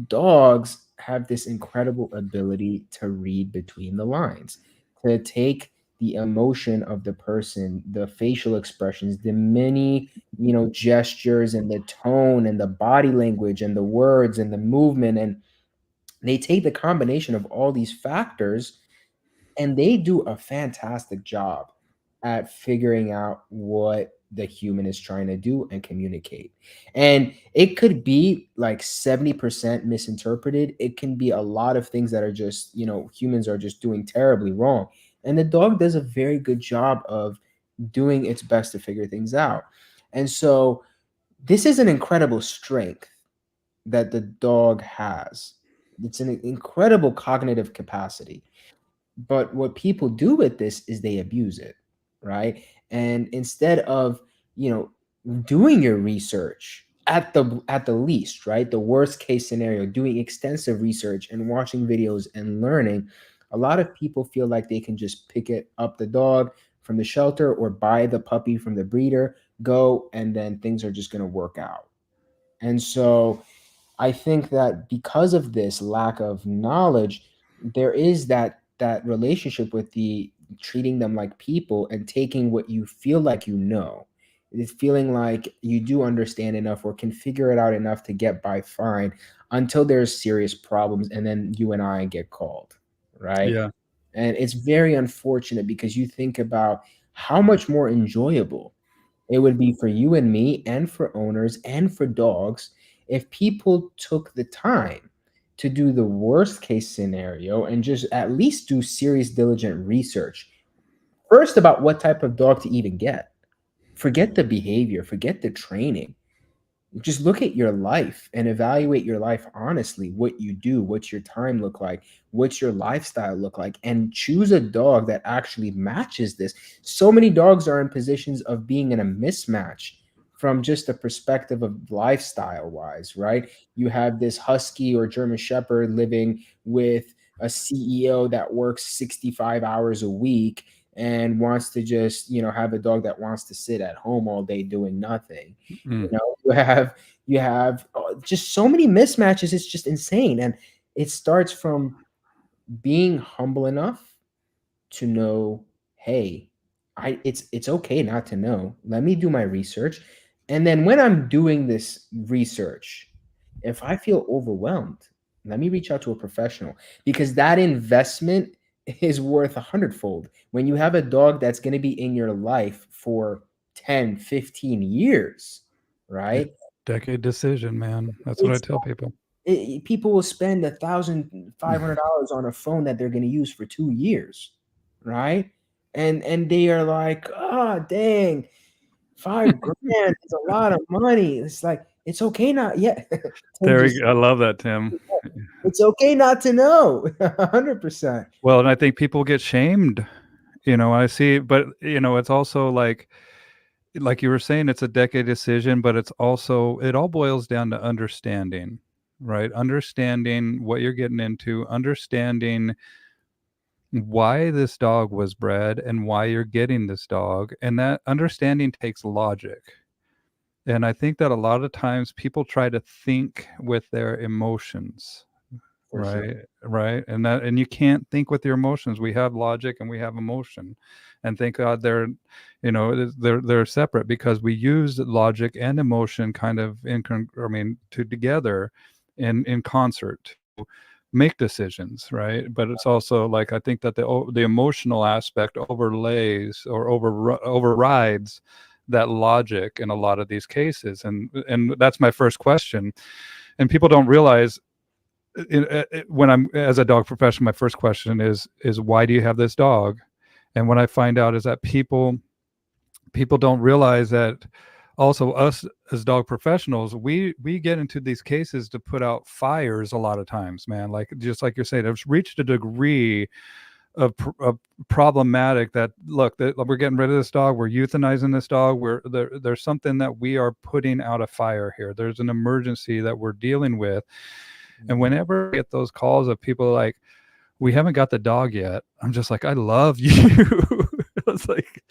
Dogs have this incredible ability to read between the lines, to take the emotion of the person, the facial expressions, the many, gestures and the tone and the body language and the words and the movement. And they take the combination of all these factors and they do a fantastic job at figuring out what the human is trying to do and communicate. And it could be like 70% misinterpreted. It can be a lot of things that are just, humans are just doing terribly wrong. And the dog does a very good job of doing its best to figure things out. And so this is an incredible strength that the dog has. It's an incredible cognitive capacity. But what people do with this is they abuse it, right? And instead of, you know, doing your research at the least, right? The worst case scenario, doing extensive research and watching videos and learning, a lot of people feel like they can just pick it up the dog from the shelter or buy the puppy from the breeder, go, and then things are just going to work out. And so I think that because of this lack of knowledge, there is that relationship with the treating them like people and taking what you feel like it's feeling like you do understand enough or can figure it out enough to get by fine until there's serious problems and then you and I get called, right? yeah. And it's very unfortunate because you think about how much more enjoyable it would be for you and me and for owners and for dogs if people took the time to do the worst case scenario and just at least do serious, diligent research. First, about what type of dog to even get. Forget the behavior, forget the training. Just look at your life and evaluate your life honestly. What you do, what's your time look like, what's your lifestyle look like, and choose a dog that actually matches this. So many dogs are in positions of being in a mismatch from just a perspective of lifestyle wise, right? You have this husky or German shepherd living with a CEO that works 65 hours a week and wants to just, have a dog that wants to sit at home all day doing nothing. Mm. You have just so many mismatches. It's just insane. And it starts from being humble enough to know, hey, it's okay not to know. Let me do my research. And then when I'm doing this research, if I feel overwhelmed, let me reach out to a professional because that investment is worth 100-fold. When you have a dog that's going to be in your life for 10, 15 years, right? Decade decision, man. That's what I It's tell people. people will spend $1,500 on a phone that they're going to use for 2 years, right? And they are like, oh dang, 5 grand is a lot of money. It's like it's okay not yet. I love that, Tim. It's okay not to know. 100%. Well, and I think people get shamed. I see, but it's also like you were saying, it's a decade decision, but it all boils down to understanding, right? Understanding what you're getting into, understanding why this dog was bred and why you're getting this dog. And that understanding takes logic. And I think that a lot of times people try to think with their emotions, for sure. Right, and you can't think with your emotions. We have logic and we have emotion, and thank God they're, they're separate, because we use logic and emotion kind of together in concert to make decisions, right? But it's also like, I think that the emotional aspect overlays or overrides that logic in a lot of these cases, and that's my first question. And people don't realize, when I'm as a dog professional, my first question is why do you have this dog? And what I find out is that people don't realize that also us as dog professionals, we get into these cases to put out fires a lot of times, man. Like, just like you're saying, it's reached a degree of problematic that, look, that we're getting rid of this dog, we're euthanizing this dog, there's something that we are putting out a fire here, there's an emergency that we're dealing with. And whenever I get those calls of people like, we haven't got the dog yet, I'm just like, I love you. It's like,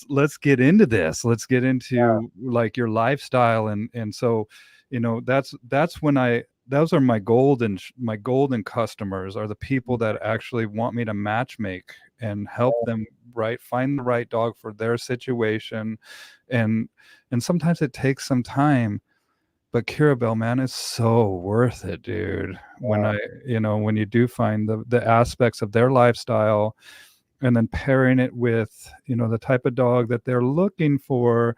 let's get into this. Let's get Yeah, into like your lifestyle. And so, that's when those are my golden customers, are the people that actually want me to match make and help them, right, find the right dog for their situation. And sometimes it takes some time, but Kirubell, man, is so worth it, dude. When yeah, when you do find the aspects of their lifestyle, and then pairing it with, the type of dog that they're looking for.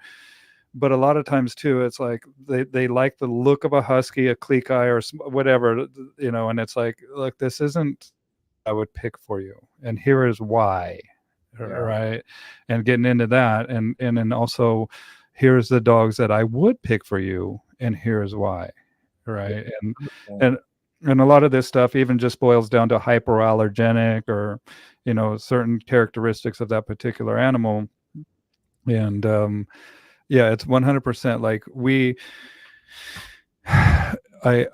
But a lot of times too, it's like they like the look of a husky, a clique eye, or whatever, and it's like, look, this isn't I would pick for you, and here is why, yeah, right? And getting into that, and then also, here's the dogs that I would pick for you, and here's why, yeah. right? and 100%. and and a lot of this stuff even just boils down to hyperallergenic, or certain characteristics of that particular animal. And yeah, it's 100% like I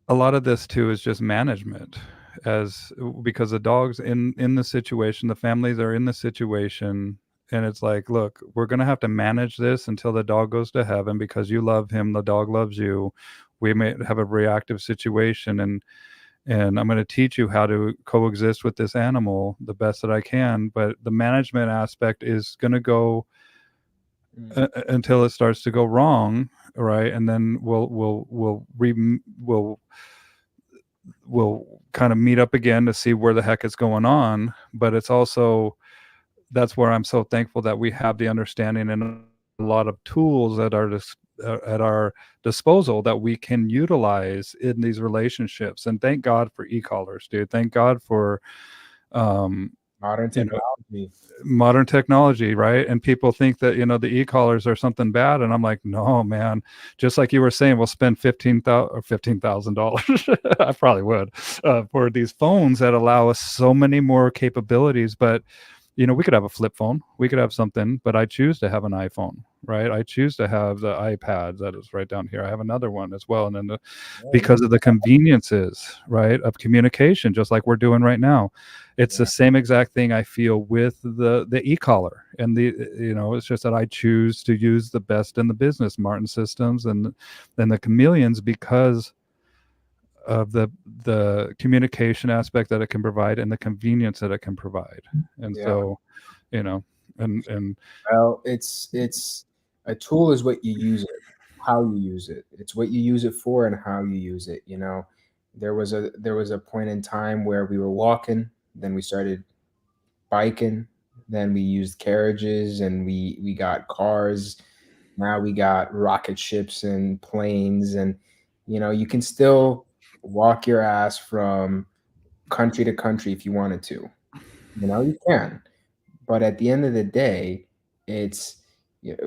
a lot of this too is just management, as because the dogs in the situation, the families are in the situation, and it's like, look, we're going to have to manage this until the dog goes to heaven, because you love him, the dog loves you. We may have a reactive situation, and I'm going to teach you how to coexist with this animal the best that I can. But the management aspect is going to go until it starts to go wrong, right? And then we'll kind of meet up again to see where the heck is going on. But it's also, that's where I'm so thankful that we have the understanding and a lot of tools at our disposal that we can utilize in these relationships. And thank God for e-collars, dude. Thank God for um, Modern you know technology. modern technology, right? And people think that the e-collars are something bad, and I'm like, no, man. Just like you were saying, we'll spend $15,000. I probably would, for these phones that allow us so many more capabilities. But we could have a flip phone, we could have something, but I choose to have an iPhone, right? I choose to have the iPad that is right down here. I have another one as well, and then Yeah, because of the conveniences, right, of communication, just like we're doing right now. It's yeah, the same exact thing I feel with the e-collar, and it's just that I choose to use the best in the business, Martin Systems, and the Chameleons, because of the communication aspect that it can provide and the convenience that it can provide. And yeah. so, you know, and Well, it's a tool is what you use it, how you use it. It's what you use it for and how you use it. There was a point in time where we were walking, then we started biking, then we used carriages, and we got cars. Now we got rocket ships and planes, and you can still walk your ass from country to country if you wanted to. You can. But at the end of the day, it's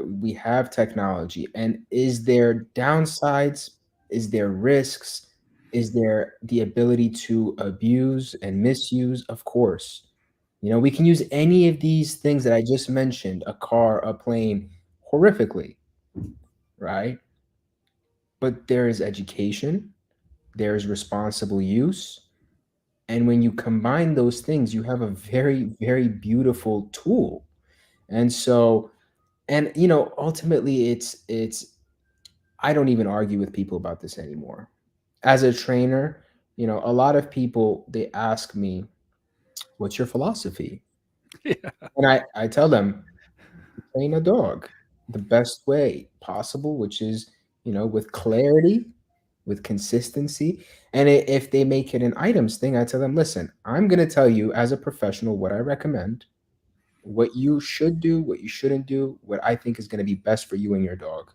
we have technology, and is there downsides? Is there risks? Is there the ability to abuse and misuse? Of course. We can use any of these things that I just mentioned, a car, a plane, horrifically, right? But there is education, there is responsible use, and when you combine those things, you have a very, very beautiful tool. And so, and ultimately, it's I don't even argue with people about this anymore. as a trainer, a lot of people, they ask me, what's your philosophy? Yeah. And I tell them, train a dog the best way possible, which is, with clarity, with consistency. And if they make it an items thing, I tell them, listen, I'm going to tell you as a professional what I recommend, what you should do, what you shouldn't do, what I think is going to be best for you and your dog.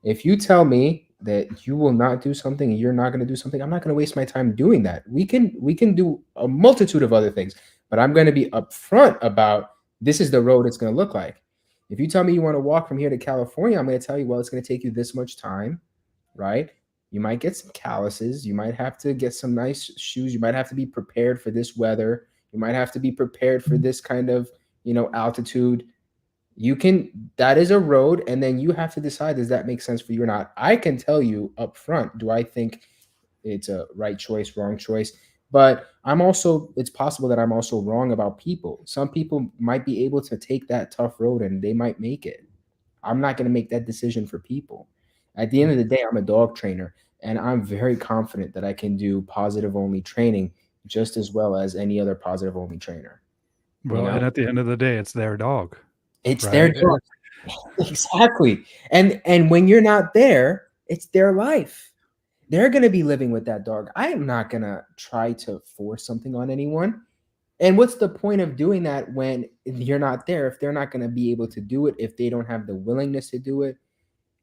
If you tell me that you will not do something and you're not going to do something, I'm not going to waste my time doing that. We can do a multitude of other things, but I'm going to be upfront about this is the road it's going to look like. If you tell me you want to walk from here to California, I'm going to tell you, well, it's going to take you this much time, right? You might get some calluses. You might have to get some nice shoes. You might have to be prepared for this weather. You might have to be prepared for this kind of, altitude. You can, that is a road, and then you have to decide, does that make sense for you or not? I can tell you up front, do I think it's a right choice, wrong choice? But it's possible that I'm also wrong about people. Some people might be able to take that tough road and they might make it. I'm not going to make that decision for people. At the end of the day, I'm a dog trainer, and I'm very confident that I can do positive only training just as well as any other positive only trainer. You Well, know, and at the end of the day, it's their dog, it's their right? dog. Exactly. And when you're not there, it's their life. They're going to be living with that dog. I am not going to try to force something on anyone. And what's the point of doing that when you're not there, if they're not going to be able to do it, if they don't have the willingness to do it?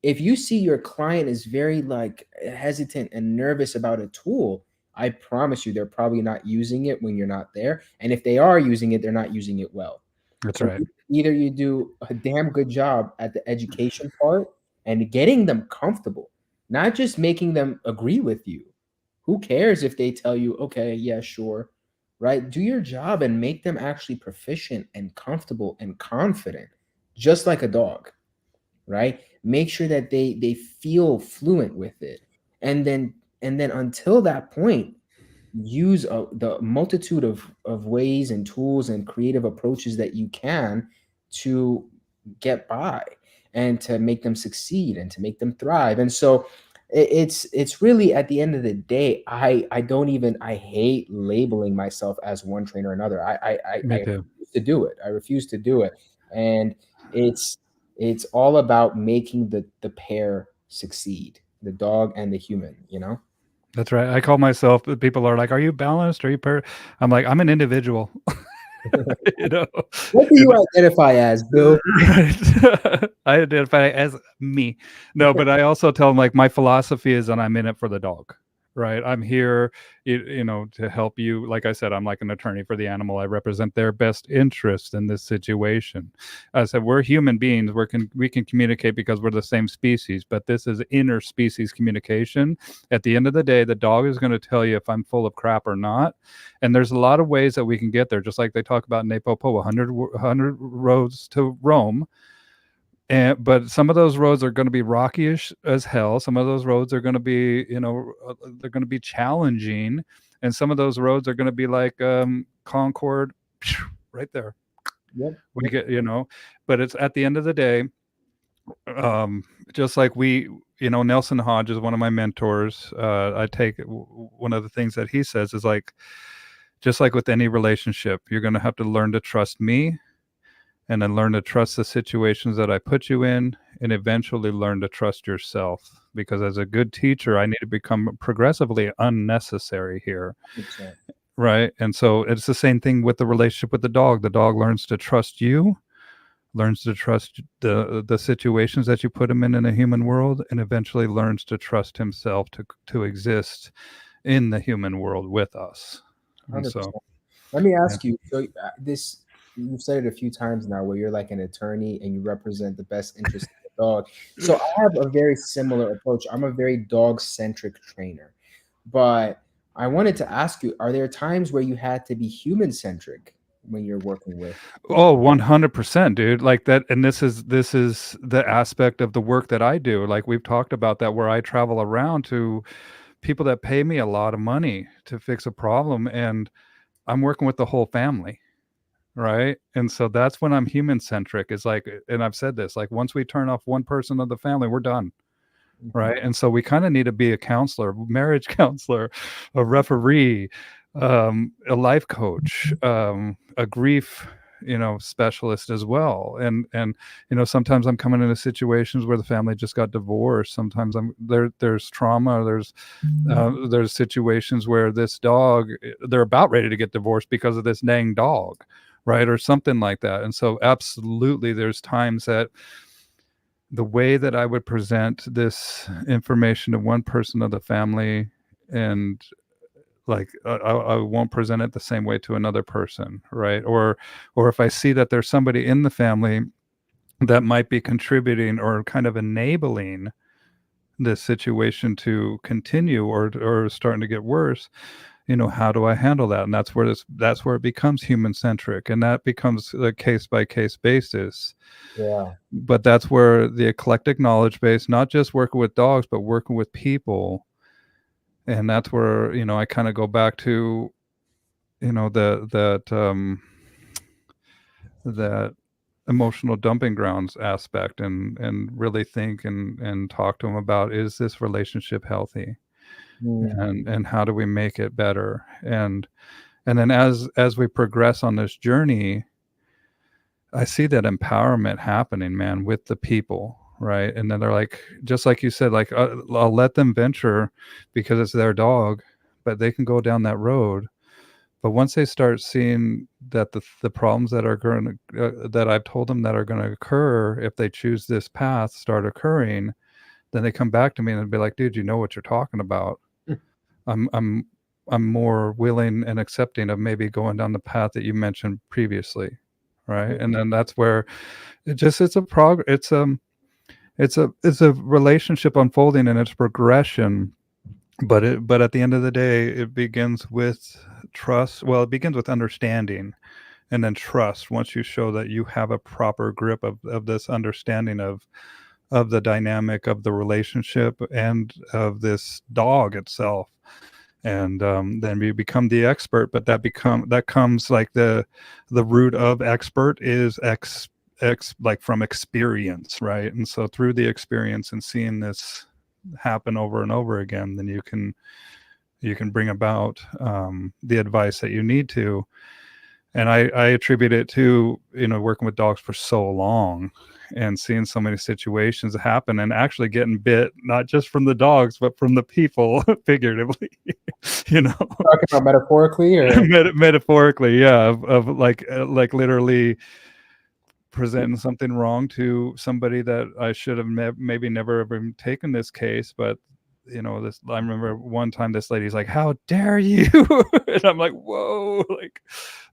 If you see your client is very like hesitant and nervous about a tool, I promise you they're probably not using it when you're not there. And if they are using it, they're not using it well. That's So right. either you do a damn good job at the education part and getting them comfortable, not just making them agree with you. Who cares if they tell you, okay, yeah, sure, right? Do your job and make them actually proficient and comfortable and confident, just like a dog, right? Make sure that they feel fluent with it. And then until that point, use the multitude of ways and tools and creative approaches that you can to get by and to make them succeed and to make them thrive. And so it's really, at the end of the day, I don't even, I hate labeling myself as one trainer or another. I Me too. refuse to do it. I refuse to do it. And it's it's all about making the pair succeed, the dog and the human. That's right. I call myself. People are like, "Are you balanced? Are you I'm like, I'm an individual. you know, What do and you identify as, Bill? right. I identify as me. No, but I also tell them like my philosophy is that I'm in it for the dog. Right. I'm here, to help you. Like I said, I'm like an attorney for the animal. I represent their best interest in this situation. I said, we're human beings. We can communicate because we're the same species, but this is interspecies communication. At the end of the day, the dog is going to tell you if I'm full of crap or not. And there's a lot of ways that we can get there, just like they talk about in Napopo, 100 roads to Rome. But some of those roads are going to be rocky as hell. Some of those roads are going to be, they're going to be challenging. And some of those roads are going to be like Concord, right there. Yep. We get, but it's at the end of the day, um, just like Nelson Hodge is one of my mentors. I take one of the things that he says is like, just like with any relationship, you're going to have to learn to trust me and then learn to trust the situations that I put you in and eventually learn to trust yourself. Because as a good teacher, I need to become progressively unnecessary here. 100%. Right. And so it's the same thing with the relationship with the dog. The dog learns to trust you, learns to trust the situations that you put him in a human world, and eventually learns to trust himself to exist in the human world with us. And so, 100%. Let me yeah. ask you, so this, you've said it a few times now, where you're like an attorney and you represent the best interest of the dog. So I have a very similar approach. I'm a very dog-centric trainer. But I wanted to ask you, are there times where you had to be human-centric when you're working with? Oh, 100%, dude. Like that. And this is the aspect of the work that I do. Like we've talked about that, where I travel around to people that pay me a lot of money to fix a problem. And I'm working with the whole family. Right. And so that's when I'm human centric. Is like, and I've said this, like once we turn off one person of the family, we're done. Mhm. right? And so we kind of need to be a counselor, marriage counselor, a referee, a life coach, a grief, specialist as well. And sometimes I'm coming into situations where the family just got divorced. Sometimes there's trauma. There's situations where this dog, they're about ready to get divorced because of this dang dog, right, or something like that. And so absolutely, there's times that the way that I would present this information to one person of the family, and like I won't present it the same way to another person, right? Or if I see that there's somebody in the family that might be contributing or kind of enabling this situation to continue, or starting to get worse, how do I handle that? And that's where it becomes human centric, and that becomes a case by case basis. Yeah. But that's where the eclectic knowledge base, not just working with dogs, but working with people. And that's where, I kind of go back to, that emotional dumping grounds aspect, and really think and talk to them about, is this relationship healthy? Mm. And how do we make it better? And then as we progress on this journey, I see that empowerment happening, man, with the people, right? And then they're like, just like you said, like, I'll let them venture because it's their dog, but they can go down that road. But once they start seeing that the problems that are going to, that I've told them that are going to occur if they choose this path start occurring, then they come back to me and be like, dude, you know what you're talking about. I'm I'm I'm more willing and accepting of maybe going down the path that you mentioned previously, right? Yeah. And then that's where it's a it's a relationship unfolding and its progression. But at the end of the day, it begins with trust. Well, it begins with understanding, and then trust. Once you show that you have a proper grip of this understanding of the dynamic of the relationship and of this dog itself, and then we become the expert. But that comes like the root of expert is like from experience, right? And so through the experience and seeing this happen over and over again, then you can bring about the advice that you need to. And I attribute it to, working with dogs for so long and seeing so many situations happen, and actually getting bit, not just from the dogs, but from the people, figuratively, you know, Talking about metaphorically, or metaphorically, yeah, of like literally presenting something wrong to somebody that I should have maybe never ever taken this case. But this, I remember one time this lady's like, how dare you? And I'm like, whoa, like,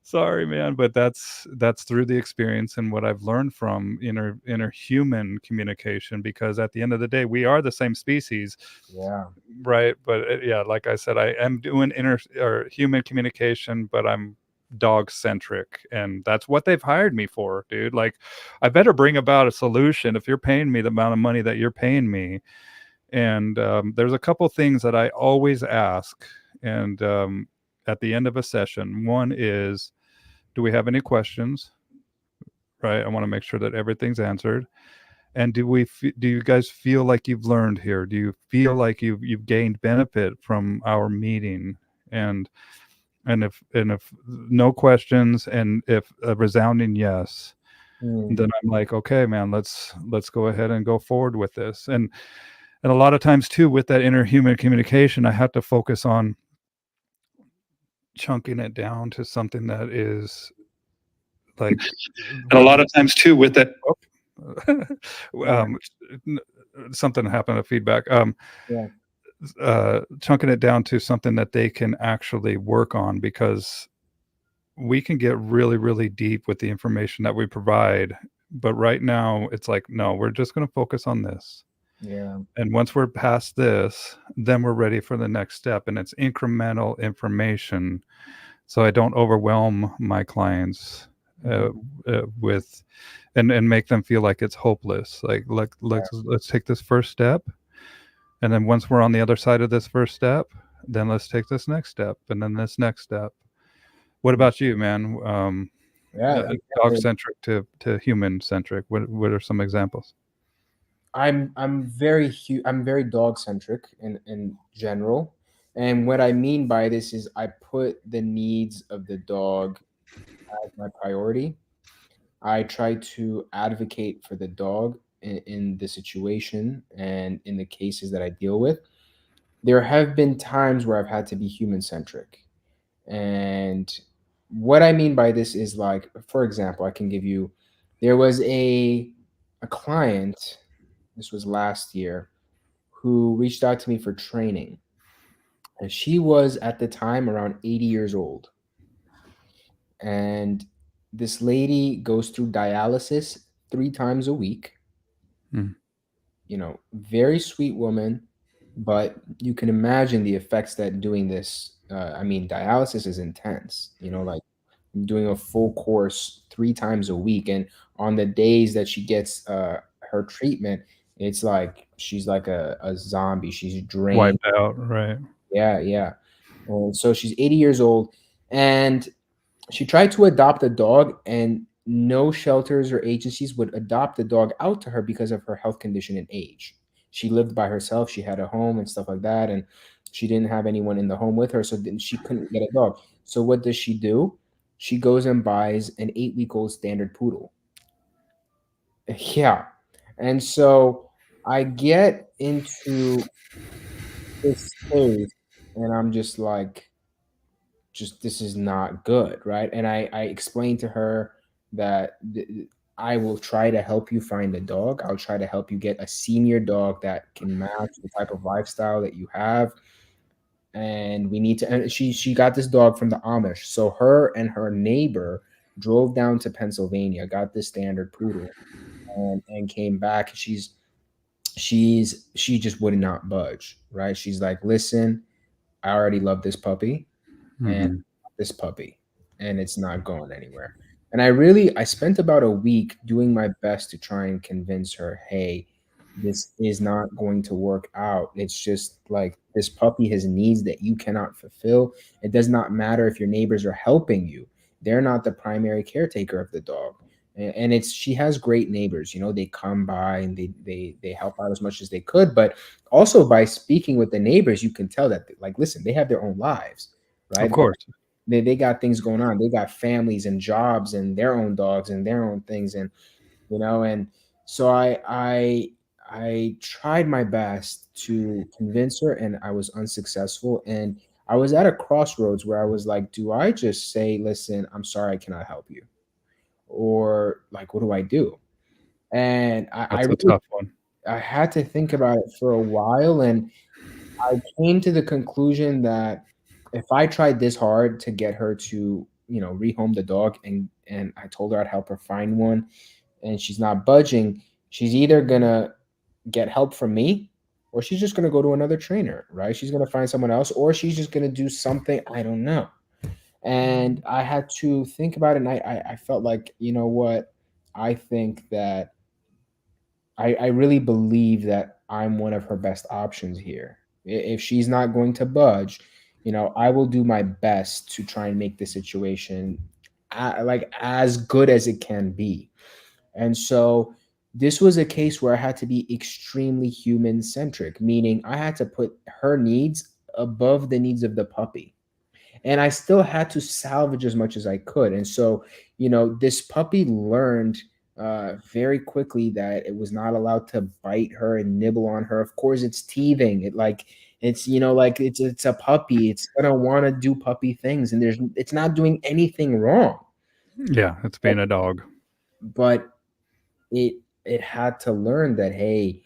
sorry, man. But that's through the experience and what I've learned from interhuman communication, because at the end of the day, we are the same species, yeah. right? But yeah, like I said, I am doing inter or human communication, but I'm dog centric, and that's what they've hired me for, dude. Like, I better bring about a solution if you're paying me the amount of money that you're paying me. And there's a couple things that I always ask, and at the end of a session. One is, do we have any questions? Right, I want to make sure that everything's answered. And do you guys feel like you've learned here? Do you feel like you've gained benefit from our meeting? And if no questions, and if a resounding yes, Mm. then I'm like, okay, man, let's go ahead and go forward with this. And a lot of times too, with that interhuman communication, I have to focus on chunking it down to something that is like, And a lot of times too, with that. Sorry. um, something happened to feedback. Yeah. Chunking it down to something that they can actually work on, because we can get really, really deep with the information that we provide. But right now, it's like, no, we're just going to focus on this. Yeah. And once we're past this, then we're ready for the next step. And it's incremental information, so I don't overwhelm my clients uh, Mhm. with and make them feel like it's hopeless. Like Yeah. let's take this first step, and then once we're on the other side of this first step, then let's take this next step, and then this next step. What about you, man? Yeah. Dog centric to human centric. What are some examples? I'm very dog centric in general. And what I mean by this is I put the needs of the dog as my priority. I try to advocate for the dog in the situation and in the cases that I deal with. There have been times where I've had to be human centric. And what I mean by this is, like, for example, I can give you, there was a client, this was last year, who reached out to me for training. And she was at the time around 80 years old. And this lady goes through dialysis 3 times a week. Mm. Very sweet woman, but you can imagine the effects that doing this. I mean, dialysis is intense. Like doing a full course 3 times a week, and on the days that she gets her treatment, it's like she's like a zombie. She's drained. Wiped out, right? Yeah, yeah. And so she's 80 years old, and she tried to adopt a dog, and no shelters or agencies would adopt the dog out to her because of her health condition and age. She lived by herself, she had a home and stuff like that, and she didn't have anyone in the home with her, so then she couldn't get a dog. So what does she do? She goes and buys an 8-week-old standard poodle. Yeah. And so I get into this space, and I'm just like, just this is not good, right? And I explained to her that I will try to help you find a dog. I'll try to help you get a senior dog that can match the type of lifestyle that you have. And we need to. And she got this dog from the Amish. So her and her neighbor drove down to Pennsylvania, got this standard poodle, and came back. She just would not budge, right? She's like, listen, I already love this puppy, and Hmm. this puppy, and it's not going anywhere. And I spent about a week doing my best to try and convince her, hey, this is not going to work out. It's just like this puppy has needs that you cannot fulfill. It does not matter if your neighbors are helping you, they're not the primary caretaker of the dog. And it's she has great neighbors, they come by and they help out as much as they could. But also by speaking with the neighbors, you can tell that, like, listen, they have their own lives, Of right? course. They got things going on. They got families and jobs and their own dogs and their own things, and so I tried my best to convince her, and I was unsuccessful. And I was at a crossroads where I was like, do I just say, listen, I'm sorry, I cannot help you, or like, what do I do? And I That's a really tough one. I had to think about it for a while, and I came to the conclusion that if I tried this hard to get her to, rehome the dog, and I told her I'd help her find one, and she's not budging, she's either gonna get help from me, or she's just gonna go to another trainer, right? She's gonna find someone else, or she's just gonna do something, I don't know. And I had to think about it, and I felt like, you know what? I think that I really believe that I'm one of her best options here. If she's not going to budge, I will do my best to try and make the situation like as good as it can be. And so this was a case where I had to be extremely human centric, meaning I had to put her needs above the needs of the puppy, and I still had to salvage as much as I could. And so, this puppy learned very quickly that it was not allowed to bite her and nibble on her. Of course, it's teething. Like it's a puppy. It's gonna want to do puppy things, and it's not doing anything wrong. Yeah, it's being a dog. But it had to learn that, hey,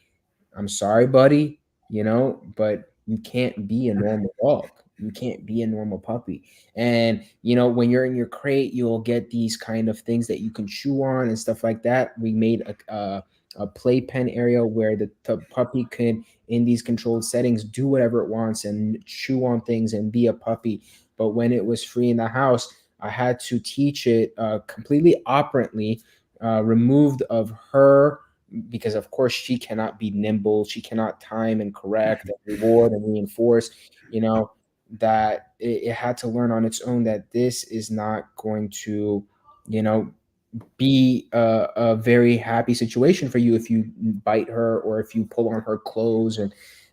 I'm sorry, buddy, but you can't be a normal dog. You can't be a normal puppy. And, when you're in your crate, you'll get these kind of things that you can chew on and stuff like that. We made a playpen area where the puppy can, in these controlled settings, do whatever it wants and chew on things and be a puppy. But when it was free in the house, I had to teach it completely operantly, removed of her, because of course she cannot be nimble, she cannot time and correct and reward and reinforce, that it had to learn on its own that this is not going to, you know be a very happy situation for you if you bite her or if you pull on her clothes.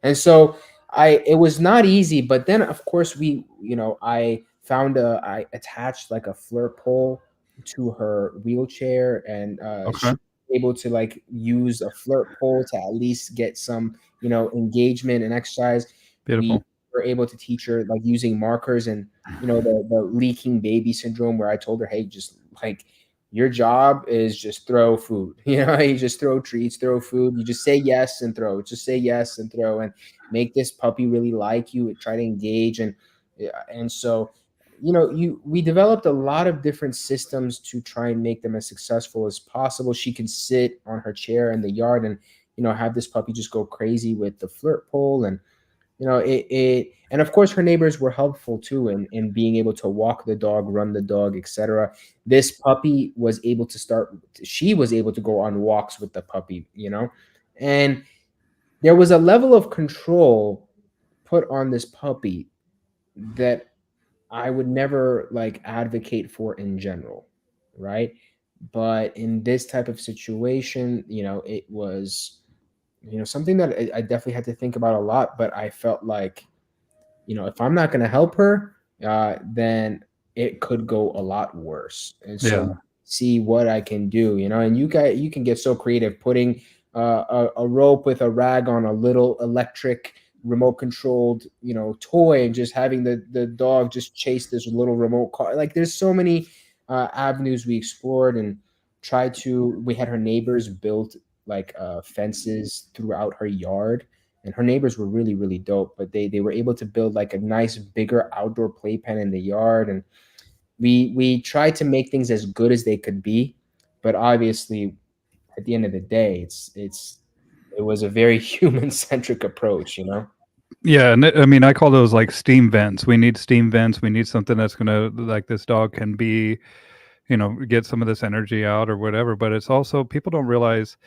And so it was not easy, but then of course I attached like a flirt pole to her wheelchair, and she Okay. was able to like use a flirt pole to at least get some engagement and exercise. We Beautiful. were able to teach her like using markers, and the leaking baby syndrome, where I told her, hey, just like your job is just throw food. You just throw treats, throw food. You just say yes and throw. Just say yes and throw, and make this puppy really like you. Try to engage, and yeah, and so we developed a lot of different systems to try and make them as successful as possible. She can sit on her chair in the yard and have this puppy just go crazy with the flirt pole, and and of course her neighbors were helpful too in being able to walk the dog, run the dog, etc. This puppy was able to she was able to go on walks with the puppy, and there was a level of control put on this puppy that I would never like advocate for in general, right? But in this type of situation, it was something that I definitely had to think about a lot. But I felt like if I'm not going to help her, then it could go a lot worse. And so Yeah. see what I can do, and you can get so creative, putting a rope with a rag on a little electric remote controlled, toy, and just having the dog just chase this little remote car. Like there's so many avenues we explored, and we had her neighbors build like fences throughout her yard, and her neighbors were really really dope, but they were able to build like a nice bigger outdoor playpen in the yard, and we tried to make things as good as they could be. But obviously at the end of the day, it was a very human centric approach. Yeah, and I mean, I call those like steam vents. We need steam vents. We need something that's gonna like this dog can be, get some of this energy out or whatever. But it's also people don't realize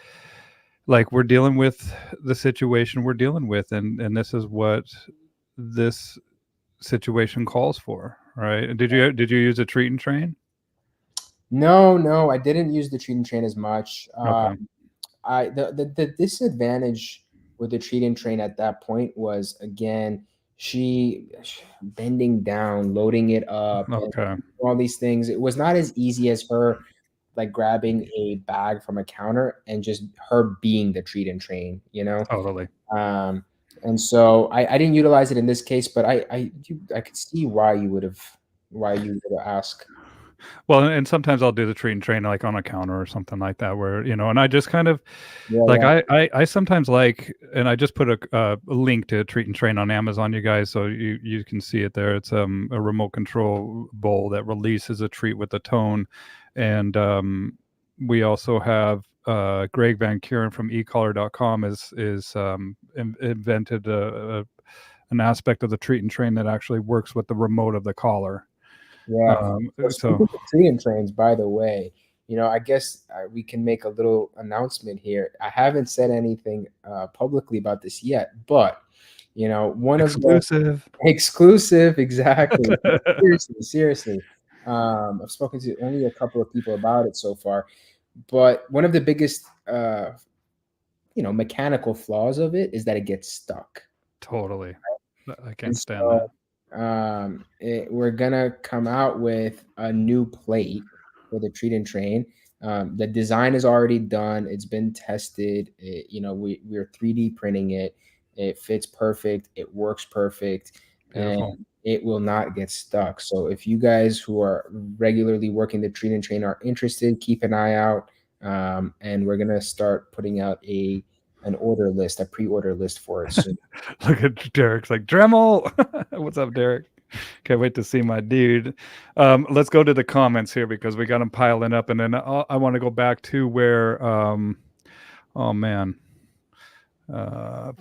like we're dealing with the situation we're dealing with, and this is what this situation calls for, right? Did you use a treat and train? No, I didn't use the treat and train as much. Okay. I the disadvantage with the treat and train at that point was, again, she bending down, loading it up, and Okay. all these things. It was not as easy as her like grabbing a bag from a counter and just her being the treat and train. Totally. Um, and so I didn't utilize it in this case, but I could see why you would ask. Well, and sometimes I'll do the treat and train like on a counter or something like that, where and I just kind of Yeah, like yeah, I sometimes like, and I just put a link to treat and train on Amazon, you guys, so you can see it there. It's a remote control bowl that releases a treat with a tone, and we also have Greg Van Kuren from ecollar.com is invented an aspect of the treat and train that actually works with the remote of the collar. yeah. So So speaking of treat and trains, by the way, I guess we can make a little announcement here. I haven't said anything publicly about this yet, but one of the exclusive. exclusive, exactly. Seriously, seriously. I've spoken to only a couple of people about it so far, but one of the biggest, mechanical flaws of it is that it gets stuck. Totally. I And can't stand so that. we're gonna come out with a new plate for the treat and train. The design is already done. It's been tested. We're 3D printing it. It fits perfect. It works perfect, and Beautiful. it will not get stuck. So if you guys who are regularly working the treat and train are interested, keep an eye out. And we're gonna start putting out an order list, a pre-order list for it soon. Look at Derek's like Dremel. What's up, Derek? Can't wait to see my dude. Let's go to the comments here because we got them piling up, and then I want to go back to where. Oh man.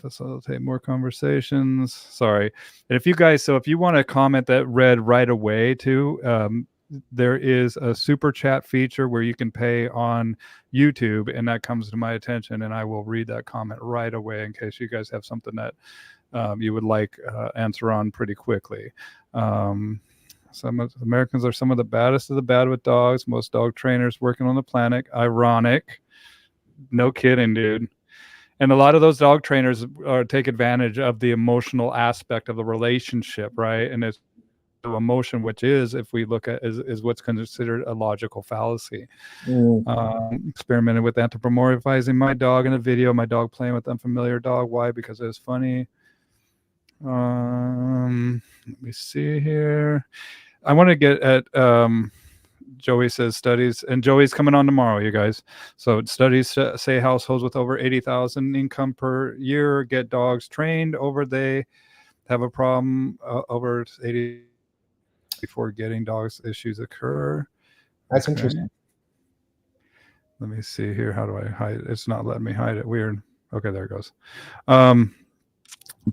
Facilitate more conversations. Sorry. And if you want to comment that read right away too, there is a super chat feature where you can pay on YouTube, and that comes to my attention, and I will read that comment right away in case you guys have something that you would like answer on pretty quickly. Americans are some of the baddest of the bad with dogs. Most dog trainers working on the planet. Ironic. No kidding, dude. And a lot of those dog trainers take advantage of the emotional aspect of the relationship, right? And it's emotion, which is, if we look at, is what's considered a logical fallacy. Mm. Experimented with anthropomorphizing my dog in a video. My dog playing with unfamiliar dog. Why? Because it was funny. Let me see here. I want to get at Joey says studies, and Joey's coming on tomorrow, you guys. So studies say households with over 80,000 income per year get dogs trained over they have a problem over 80 before getting dogs issues occur. That's interesting. Let me see here. How do I hide it? It's not letting me hide it. Weird. Okay, there it goes.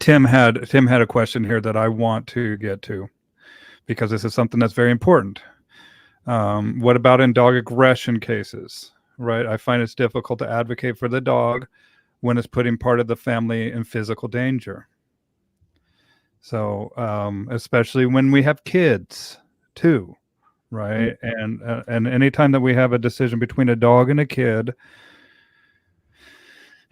Tim had a question here that I want to get to because this is something that's very important. What about in dog aggression cases? Right, I find it's difficult to advocate for the dog when it's putting part of the family in physical danger. So, especially when we have kids too, right? And anytime that we have a decision between a dog and a kid,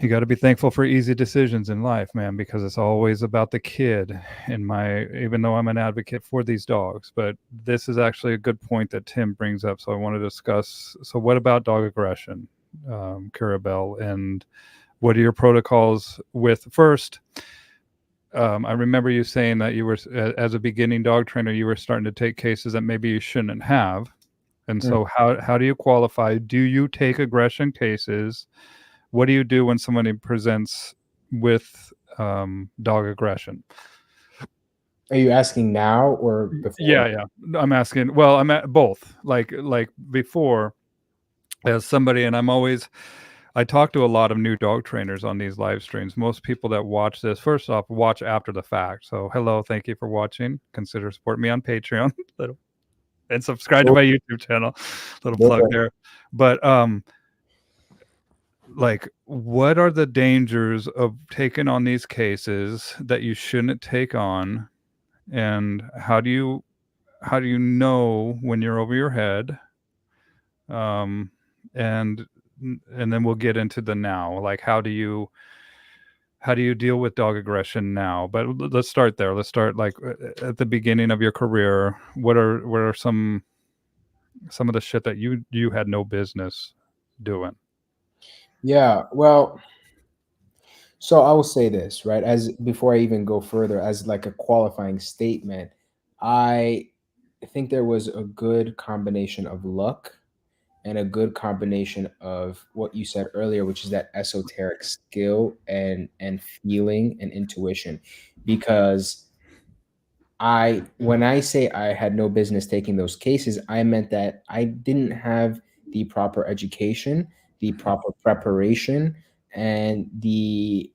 you got to be thankful for easy decisions in life, man, because it's always about the kid. Even though I'm an advocate for these dogs, but this is actually a good point that Tim brings up. So I want to discuss. So what about dog aggression, Kirubell, and what are your protocols with first? I remember you saying that you were, as a beginning dog trainer, you were starting to take cases that maybe you shouldn't have. And so how do you qualify? Do you take aggression cases? What do you do when somebody presents with dog aggression? Are you asking now or before? Yeah. I'm asking. Well, I'm at both. Like before, as somebody, and I talk to a lot of new dog trainers on these live streams. Most people that watch this, first off, watch after the fact. So hello, thank you for watching. Consider supporting me on Patreon. And subscribe to my YouTube channel. Little plug there. But like, what are the dangers of taking on these cases that you shouldn't take on, and how do you know when you're over your head? And then we'll get into the now, like how do you deal with dog aggression now? But let's start there. Let's start like at the beginning of your career. What are some of the shit that you had no business doing? Yeah, well, so I will say this, right? As before I even go further, as like a qualifying statement, I think there was a good combination of luck and a good combination of what you said earlier, which is that esoteric skill and feeling and intuition. Because when I say I had no business taking those cases, I meant that I didn't have the proper education, the proper preparation, and the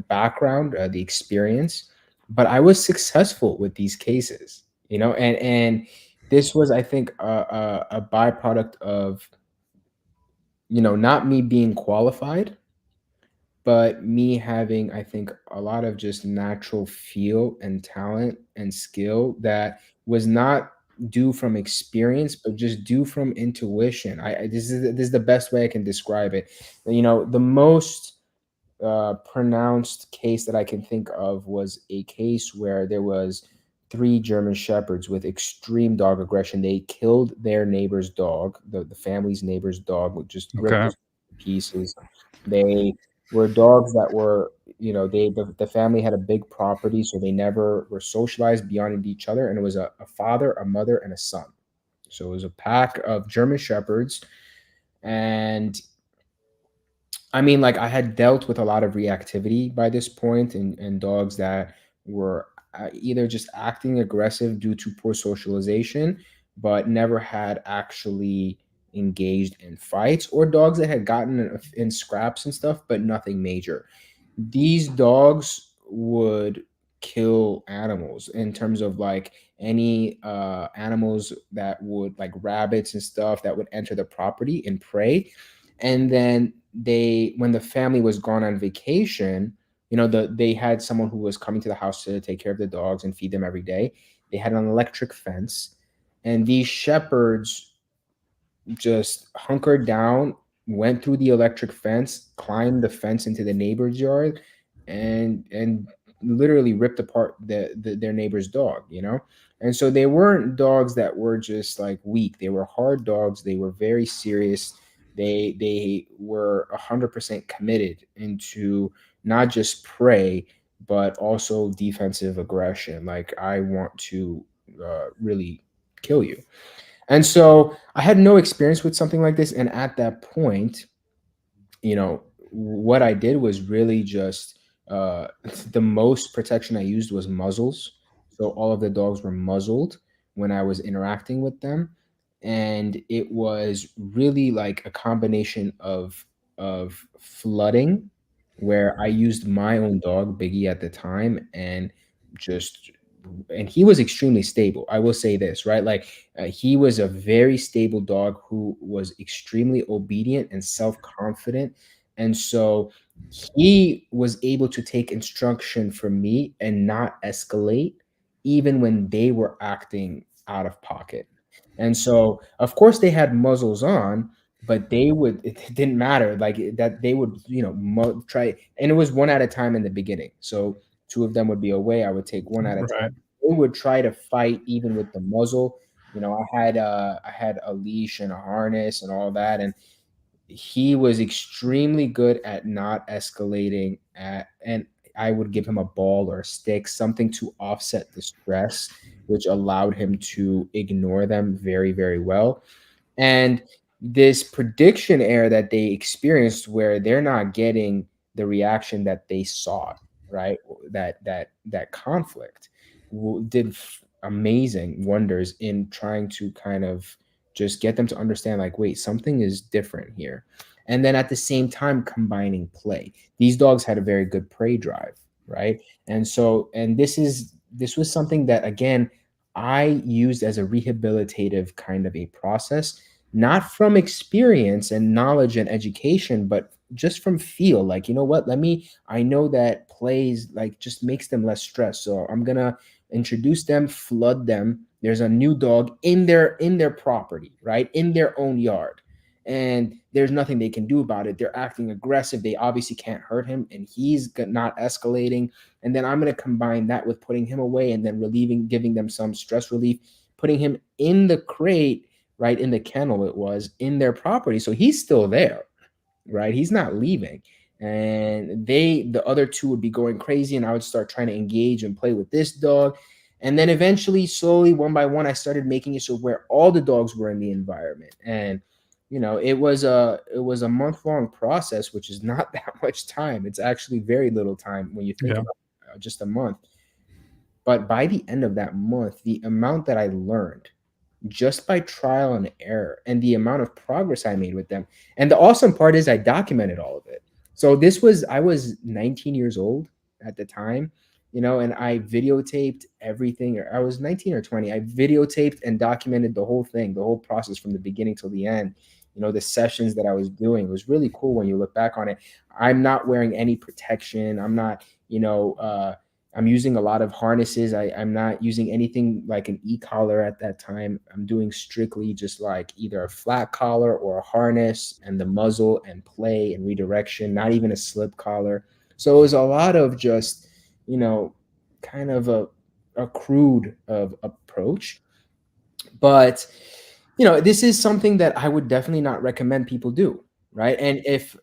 background, the experience. But I was successful with these cases, and this was, I think, a byproduct of not me being qualified, but me having, I think, a lot of just natural feel and talent and skill that was not due from experience, but just due from intuition. This is the best way I can describe it. The most pronounced case that I can think of was a case where there was three German shepherds with extreme dog aggression. They killed their neighbor's dog, the family's neighbor's dog, with just ripped it to pieces. They were dogs that were, the family had a big property, so they never were socialized beyond each other. And it was a father, a mother, and a son. So it was a pack of German shepherds. And I mean, like, I had dealt with a lot of reactivity by this point, and dogs that were either just acting aggressive due to poor socialization, but never had actually engaged in fights, or dogs that had gotten in scraps and stuff, but nothing major. These dogs would kill animals, in terms of like any animals that would, like rabbits and stuff, that would enter the property and prey. And then when the family was gone on vacation, they had someone who was coming to the house to take care of the dogs and feed them every day. They had an electric fence, and these shepherds just hunkered down, went through the electric fence, climbed the fence into the neighbor's yard, and literally ripped apart their neighbor's dog, you know? And so they weren't dogs that were just like weak. They were hard dogs. They were very serious. They were 100% committed into not just prey, but also defensive aggression. Like, I want to really kill you. And so I had no experience with something like this. And at that point, you know, what I did was really just uh, the most protection I used was muzzles. So all of the dogs were muzzled when I was interacting with them. And it was really like a combination of flooding, where I used my own dog, Biggie, at the time, and just and he was extremely stable. I will say this, right? Like, he was a very stable dog who was extremely obedient and self-confident. And so he was able to take instruction from me and not escalate, even when they were acting out of pocket. And so, of course, they had muzzles on, but it didn't matter, like that they would, try. And it was one at a time in the beginning. So two of them would be away. I would take one at a time. Right. They would try to fight even with the muzzle. I had a leash and a harness and all that, and he was extremely good at not escalating and I would give him a ball or a stick, something to offset the stress, which allowed him to ignore them very, very well. And this prediction error that they experienced, where they're not getting the reaction that they sought, right? That conflict did amazing wonders in trying to kind of just get them to understand, like, wait, something is different here. And then at the same time, combining play. These dogs had a very good prey drive, right? And this was something that, again, I used as a rehabilitative kind of a process, not from experience and knowledge and education, but just from feel. Like, you know what, I know that plays like just makes them less stressed, so I'm gonna introduce them, flood them. There's a new dog in their property, right, in their own yard, and there's nothing they can do about it. They're acting aggressive. They obviously can't hurt him, and he's not escalating. And then I'm going to combine that with putting him away and then giving them some stress relief, putting him in the crate, right, in the kennel, it was in their property. So he's still there, right? He's not leaving. And the other two would be going crazy, and I would start trying to engage and play with this dog. And then eventually, slowly, one by one, I started making it so where all the dogs were in the environment. And it was a month-long process, which is not that much time. It's actually very little time when you think Yeah. about just a month. But by the end of that month, the amount that I learned just by trial and error, and the amount of progress I made with them. And the awesome part is I documented all of it. So I was 19 years old at the time, and I videotaped everything. Or I was 19 or 20. I videotaped and documented the whole thing, the whole process from the beginning till the end. The sessions that I was doing. It was really cool when you look back on it. I'm not wearing any protection. I'm not, I'm using a lot of harnesses. I'm not using anything like an e-collar at that time. I'm doing strictly just like either a flat collar or a harness and the muzzle and play and redirection, not even a slip collar. So it was a lot of just, you know, kind of a crude of approach. But this is something that I would definitely not recommend people do, right? And if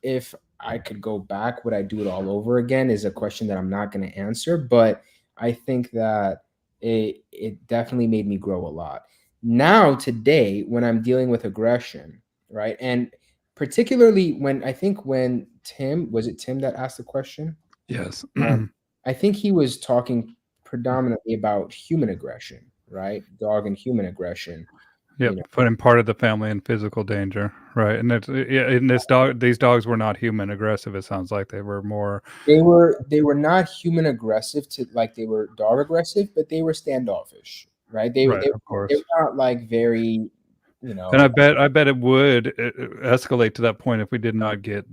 I could go back, would I do it all over again, is a question that I'm not going to answer. But I think that it definitely made me grow a lot. Now today, when I'm dealing with aggression, right? And particularly when Tim, was it Tim that asked the question? Yes. Um, I think he was talking predominantly about human aggression, right? Dog and human aggression. Yep, You know, putting part of the family in physical danger, right? And it's yeah, and these dogs were not human aggressive. It sounds like they were more they were not human aggressive to like they were dog aggressive, but they were standoffish, right? They right, they of they're course. not like very you know. And I bet it would escalate to that point if we did not get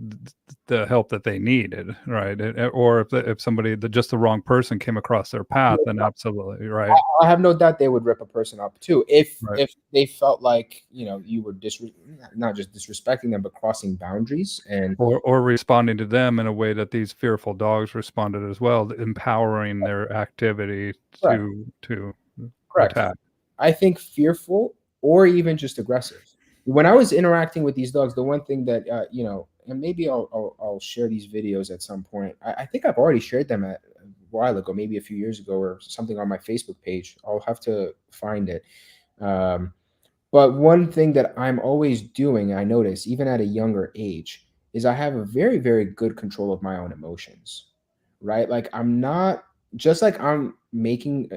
the help that they needed, right? Or if somebody, just the wrong person came across their path, then absolutely, right, I have no doubt they would rip a person up too right. if they felt like, you know, you were not just disrespecting them but crossing boundaries. And Or responding to them in a way that these fearful dogs responded as well, empowering their activity correct, to correct. attack. I think fearful or even just aggressive. When I was interacting with these dogs, the one thing that you know, and maybe I'll share these videos at some point. I think I've already shared them a while ago, maybe a few years ago, or something on my Facebook page. I'll have to find it. Um, but one thing that I'm always doing, I notice, even at a younger age, is I have a very, very good control of my own emotions, right? Like I'm not just like I'm making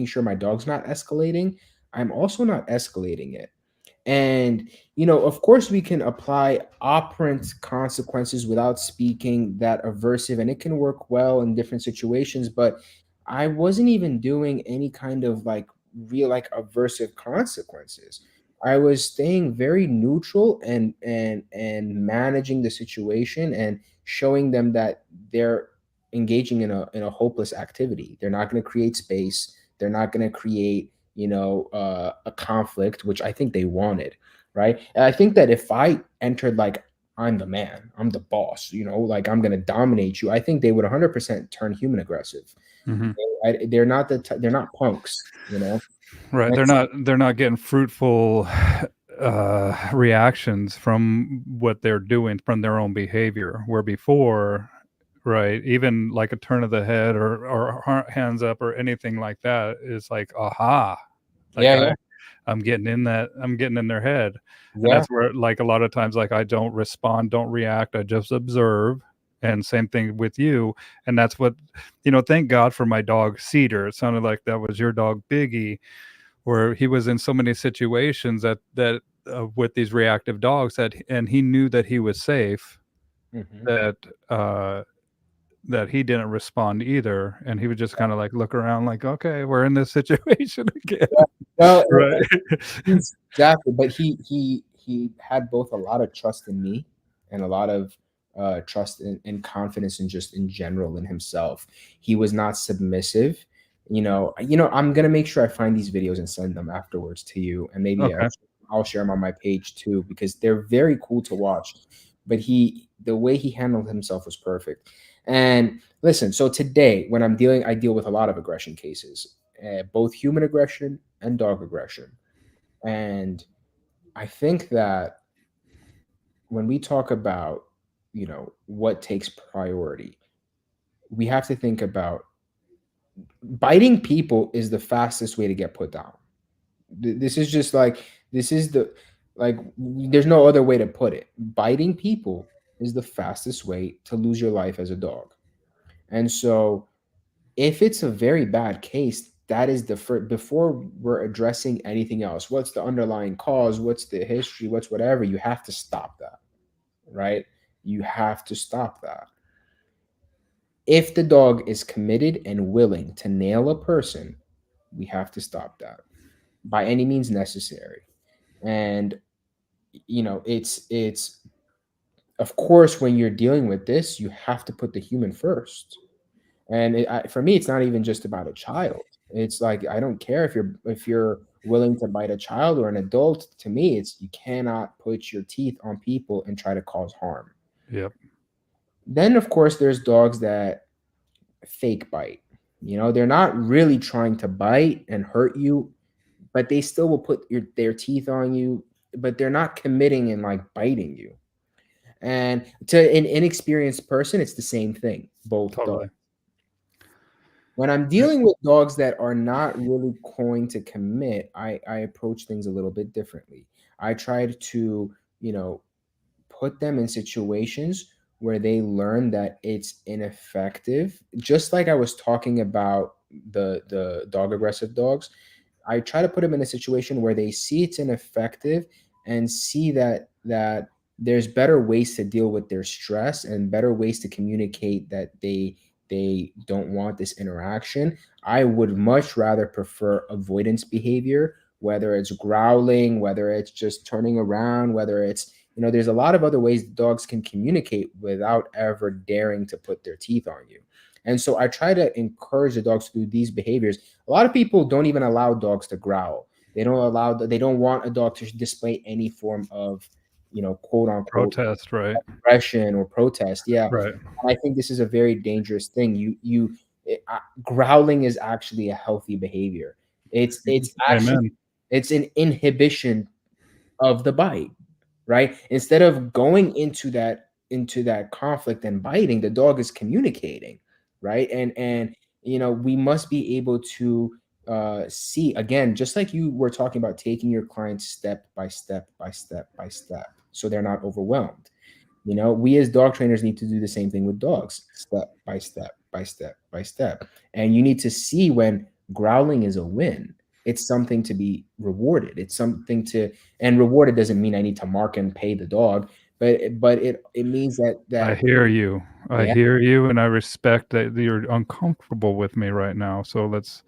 sure my dog's not escalating. I'm also not escalating it. And, you know, of course, we can apply operant consequences without speaking that aversive, and it can work well in different situations. But I wasn't even doing any kind of like real, like aversive consequences. I was staying very neutral and managing the situation and showing them that they're engaging in a hopeless activity. They're not going to create space. They're not going to create, you know, a conflict, which I think they wanted, right? And I think that if I entered like I'm the man, I'm the boss, you know, like I'm gonna dominate you, I think they would 100% turn human aggressive. Hmm. They're not they're not punks, you know. Right. And They're not getting fruitful reactions from what they're doing from their own behavior. Where before, right, even like a turn of the head or hands up or anything like that is like, aha, like yeah, yeah, I'm getting in their head. And yeah. that's where, like, a lot of times, like, I don't respond, don't react, I just observe. And same thing with you. And that's what, thank God for my dog Cedar. It sounded like that was your dog Biggie, where he was in so many situations with these reactive dogs, and he knew that he was safe, Hmm. that uh that he didn't respond either, and he would just kind of like look around like, okay, we're in this situation again. Well, Right. exactly. But he had both a lot of trust in me and a lot of trust and confidence in just in general in himself. He was not submissive. I'm gonna make sure I find these videos and send them afterwards to you, and maybe Okay. I'll share them on my page too because they're very cool to watch. But the way he handled himself was perfect. And listen, so today when I deal with a lot of aggression cases, both human aggression and dog aggression. And I think that when we talk about, what takes priority, we have to think about biting people is the fastest way to get put down. This is just like, this is there's no other way to put it. Biting people is the fastest way to lose your life as a dog. And so if it's a very bad case, that is the first, before we're addressing anything else. What's the underlying cause? What's the history? What's whatever? You have to stop that, right? You have to stop that. If the dog is committed and willing to nail a person, we have to stop that by any means necessary. And it's of course when you're dealing with this, you have to put the human first. And for me, it's not even just about a child. It's like I don't care if you're willing to bite a child or an adult. To me, it's you cannot put your teeth on people and try to cause harm. Yep. Then, of course, there's dogs that fake bite. They're not really trying to bite and hurt you, but they still will put their teeth on you, but they're not committing and like biting you. And to an inexperienced person, it's the same thing. Both dogs. Totally. When I'm Yep. dealing with dogs that are not really going to commit, I approach things a little bit differently. I try to, put them in situations where they learn that it's ineffective. Just like I was talking about the dog aggressive dogs, I try to put them in a situation where they see it's ineffective and see that there's better ways to deal with their stress and better ways to communicate that they don't want this interaction. I would much rather prefer avoidance behavior whether it's growling, whether it's just turning around, whether it's, there's a lot of other ways dogs can communicate without ever daring to put their teeth on you. And so I try to encourage the dogs to do these behaviors. A lot of people don't even allow dogs to growl. They don't want a dog to display any form of, quote unquote Protest, right? aggression or protest. Yeah. Right. And I think this is a very dangerous thing. Growling is actually a healthy behavior. It's actually, Amen. it's an inhibition of the bite, right? Instead of going into that conflict and biting, the dog is communicating, right? And we must be able to see, again, just like you were talking about, taking your clients step by step by step by step, so they're not overwhelmed. We as dog trainers need to do the same thing with dogs, step by step by step by step. And you need to see when growling is a win. It's something to be rewarded. It's something to, and rewarded doesn't mean I need to mark and pay the dog, but it means I that hear you. I yeah, hear you, and I respect that you're uncomfortable with me right now. So let's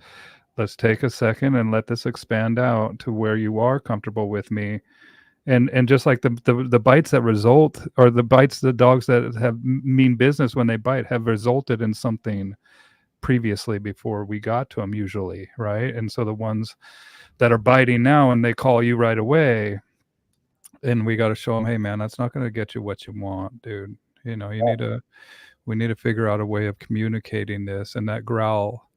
take a second and let this expand out to where you are comfortable with me. And just like the bites that result, or the bites, the dogs that have mean business when they bite have resulted in something previously before we got to them usually, right? And so the ones that are biting now and they call you right away, and we got to show them, hey man, that's not going to get you what you want, dude. We need to figure out a way of communicating this, and that growl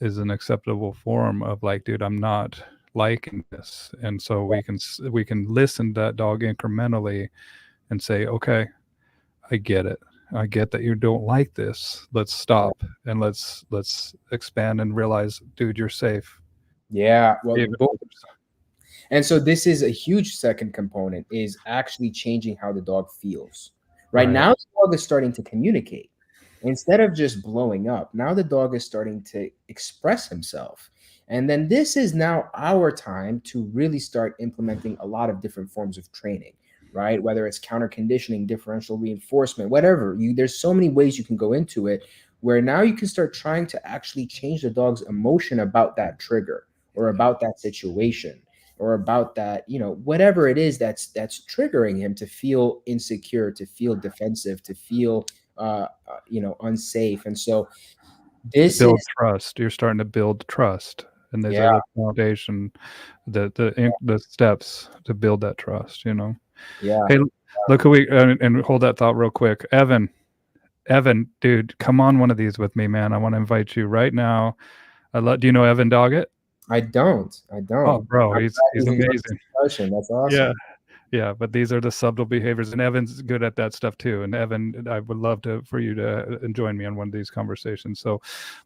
is an acceptable form of like, dude, I'm not liking this. And so we can listen to that dog incrementally and say, okay, I get it. I get that you don't like this. Let's stop and let's expand and realize, dude, you're safe. yeah. Well, Even both. And so this is a huge second component, is actually changing how the dog feels. Right right. now, the dog is starting to communicate. Instead of just blowing up, now the dog is starting to express himself. And then this is now our time to really start implementing a lot of different forms of training, right? Whether it's counter conditioning, differential reinforcement, whatever. There's so many ways you can go into it, where now you can start trying to actually change the dog's emotion about that trigger or about that situation, or about that, whatever it is that's triggering him to feel insecure, to feel defensive, to feel unsafe. And so this Build is, trust. You're starting to build trust. And these yeah, are the foundation, the steps to build that trust. yeah, Hey, look who and hold that thought real quick. Evan, dude, come on one of these with me, man. I want to invite you right now. Do you know Evan Doggett? I Oh, don't. bro, I'm he's glad he's he's enjoying this amazing. discussion. That's Yeah, awesome. yeah. But these are the subtle behaviors, and Evan's good at that stuff too. And Evan, I would love for you to join me on one of these conversations. So,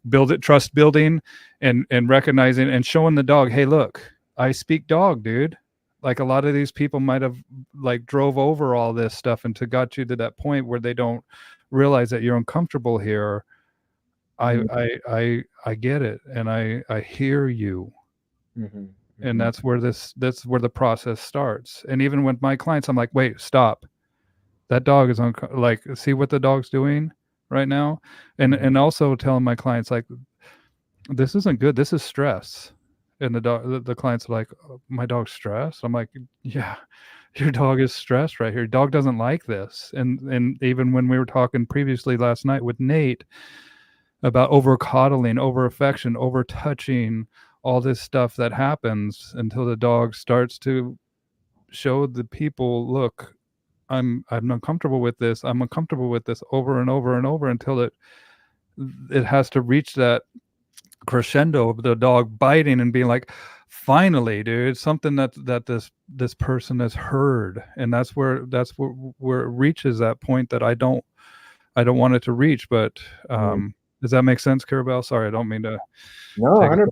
build it, trust building, and recognizing and showing the dog, hey, look, I speak dog, dude. Like a lot of these people might have like drove over all this stuff and got you to that point where they don't realize that you're uncomfortable here. I Mhm, I I get it, and I hear you, mhm, and mhm, that's where the process starts. And even with my clients, I'm like, wait, stop. That dog is like, see what the dog's doing right now, mhm, and also telling my clients like, this isn't good. This is stress. And the clients are like, "Oh, my dog's stressed." I'm like, yeah, your dog is stressed right here. Your dog doesn't like this. And even when we were talking previously last night with Nate about over coddling, over affection, over touching, all this stuff that happens until the dog starts to show the people, look, I'm uncomfortable with this. I'm uncomfortable with this over and over and over until it has to reach that crescendo of the dog biting and being like, finally, dude, something that this person has heard. And that's where it reaches that point that I don't want it to reach. But mhm. does that make sense, Kirubell? Sorry, I don't mean to No, take it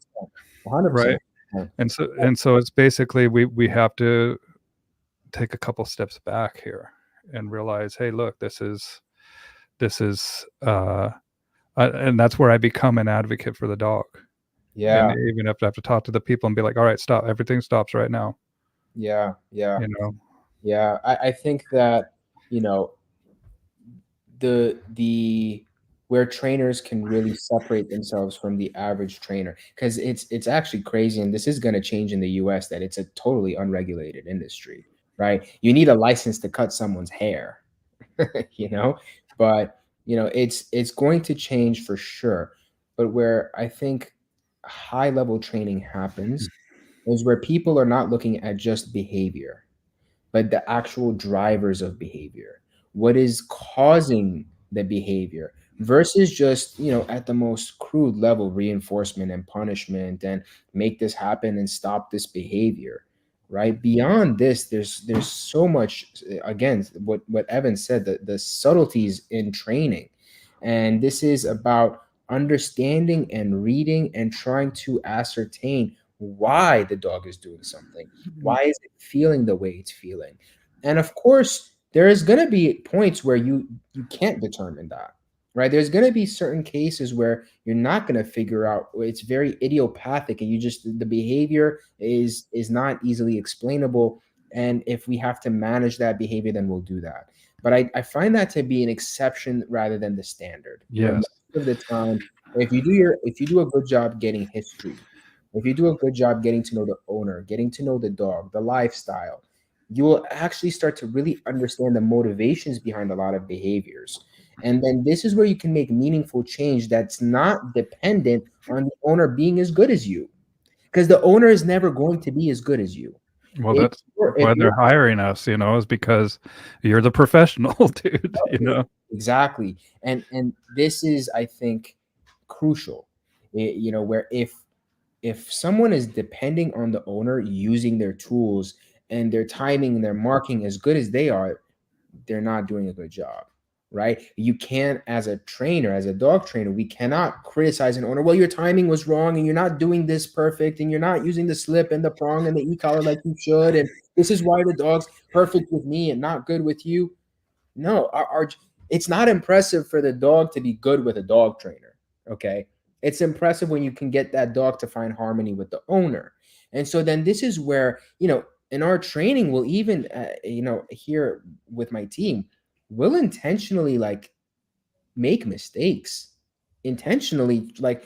100%. right. 100%. Yeah. And so it's basically we have to take a couple steps back here and realize, hey, look, this is and that's where I become an advocate for the dog. And Yeah. even if I have to talk to the people and be like, all right, stop, everything stops right now. Yeah. Yeah. You know, Yeah. I think that, you know, the where trainers can really separate themselves from the average trainer, because it's actually crazy, and this is going to change in the US, that it's a totally unregulated industry, right? You need a license to cut someone's hair, you know, but it's going to change for sure. But where I think high level training happens is where people are not looking at just behavior, but the actual drivers of behavior. What is causing the behavior versus just, at the most crude level, reinforcement and punishment and make this happen and stop this behavior. Right. Beyond this, there's so much, again, what Evan said, the subtleties in training. And this is about understanding and reading and trying to ascertain why the dog is doing something. Why is it feeling the way it's feeling? And of course, there is going to be points where you can't determine that, right? There's going to be certain cases where you're not going to figure out. It's very idiopathic, and the behavior is not easily explainable. And if we have to manage that behavior, then we'll do that. But I find that to be an exception rather than the standard. Where Yes. most of the time, if you do a good job getting history, if you do a good job getting to know the owner, getting to know the dog, the lifestyle, you will actually start to really understand the motivations behind a lot of behaviors. And then this is where you can make meaningful change that's not dependent on the owner being as good as you, because the owner is never going to be as good as you. Well, If that's you're, if why you're they're hiring us, is because you're the professional, dude, Exactly. And this is, I think, crucial. Where if someone is depending on the owner using their tools and their timing and their marking as good as they are, they're not doing a good job, right? You can't, as a trainer, as a dog trainer, we cannot criticize an owner. Well, your timing was wrong, and you're not doing this perfect, and you're not using the slip and the prong and the e-collar like you should, and this is why the dog's perfect with me and not good with you. No, it's not impressive for the dog to be good with a dog trainer. Okay. It's impressive when you can get that dog to find harmony with the owner. And so then this is where, in our training, we'll even, here with my team, we'll intentionally like make mistakes intentionally. Like,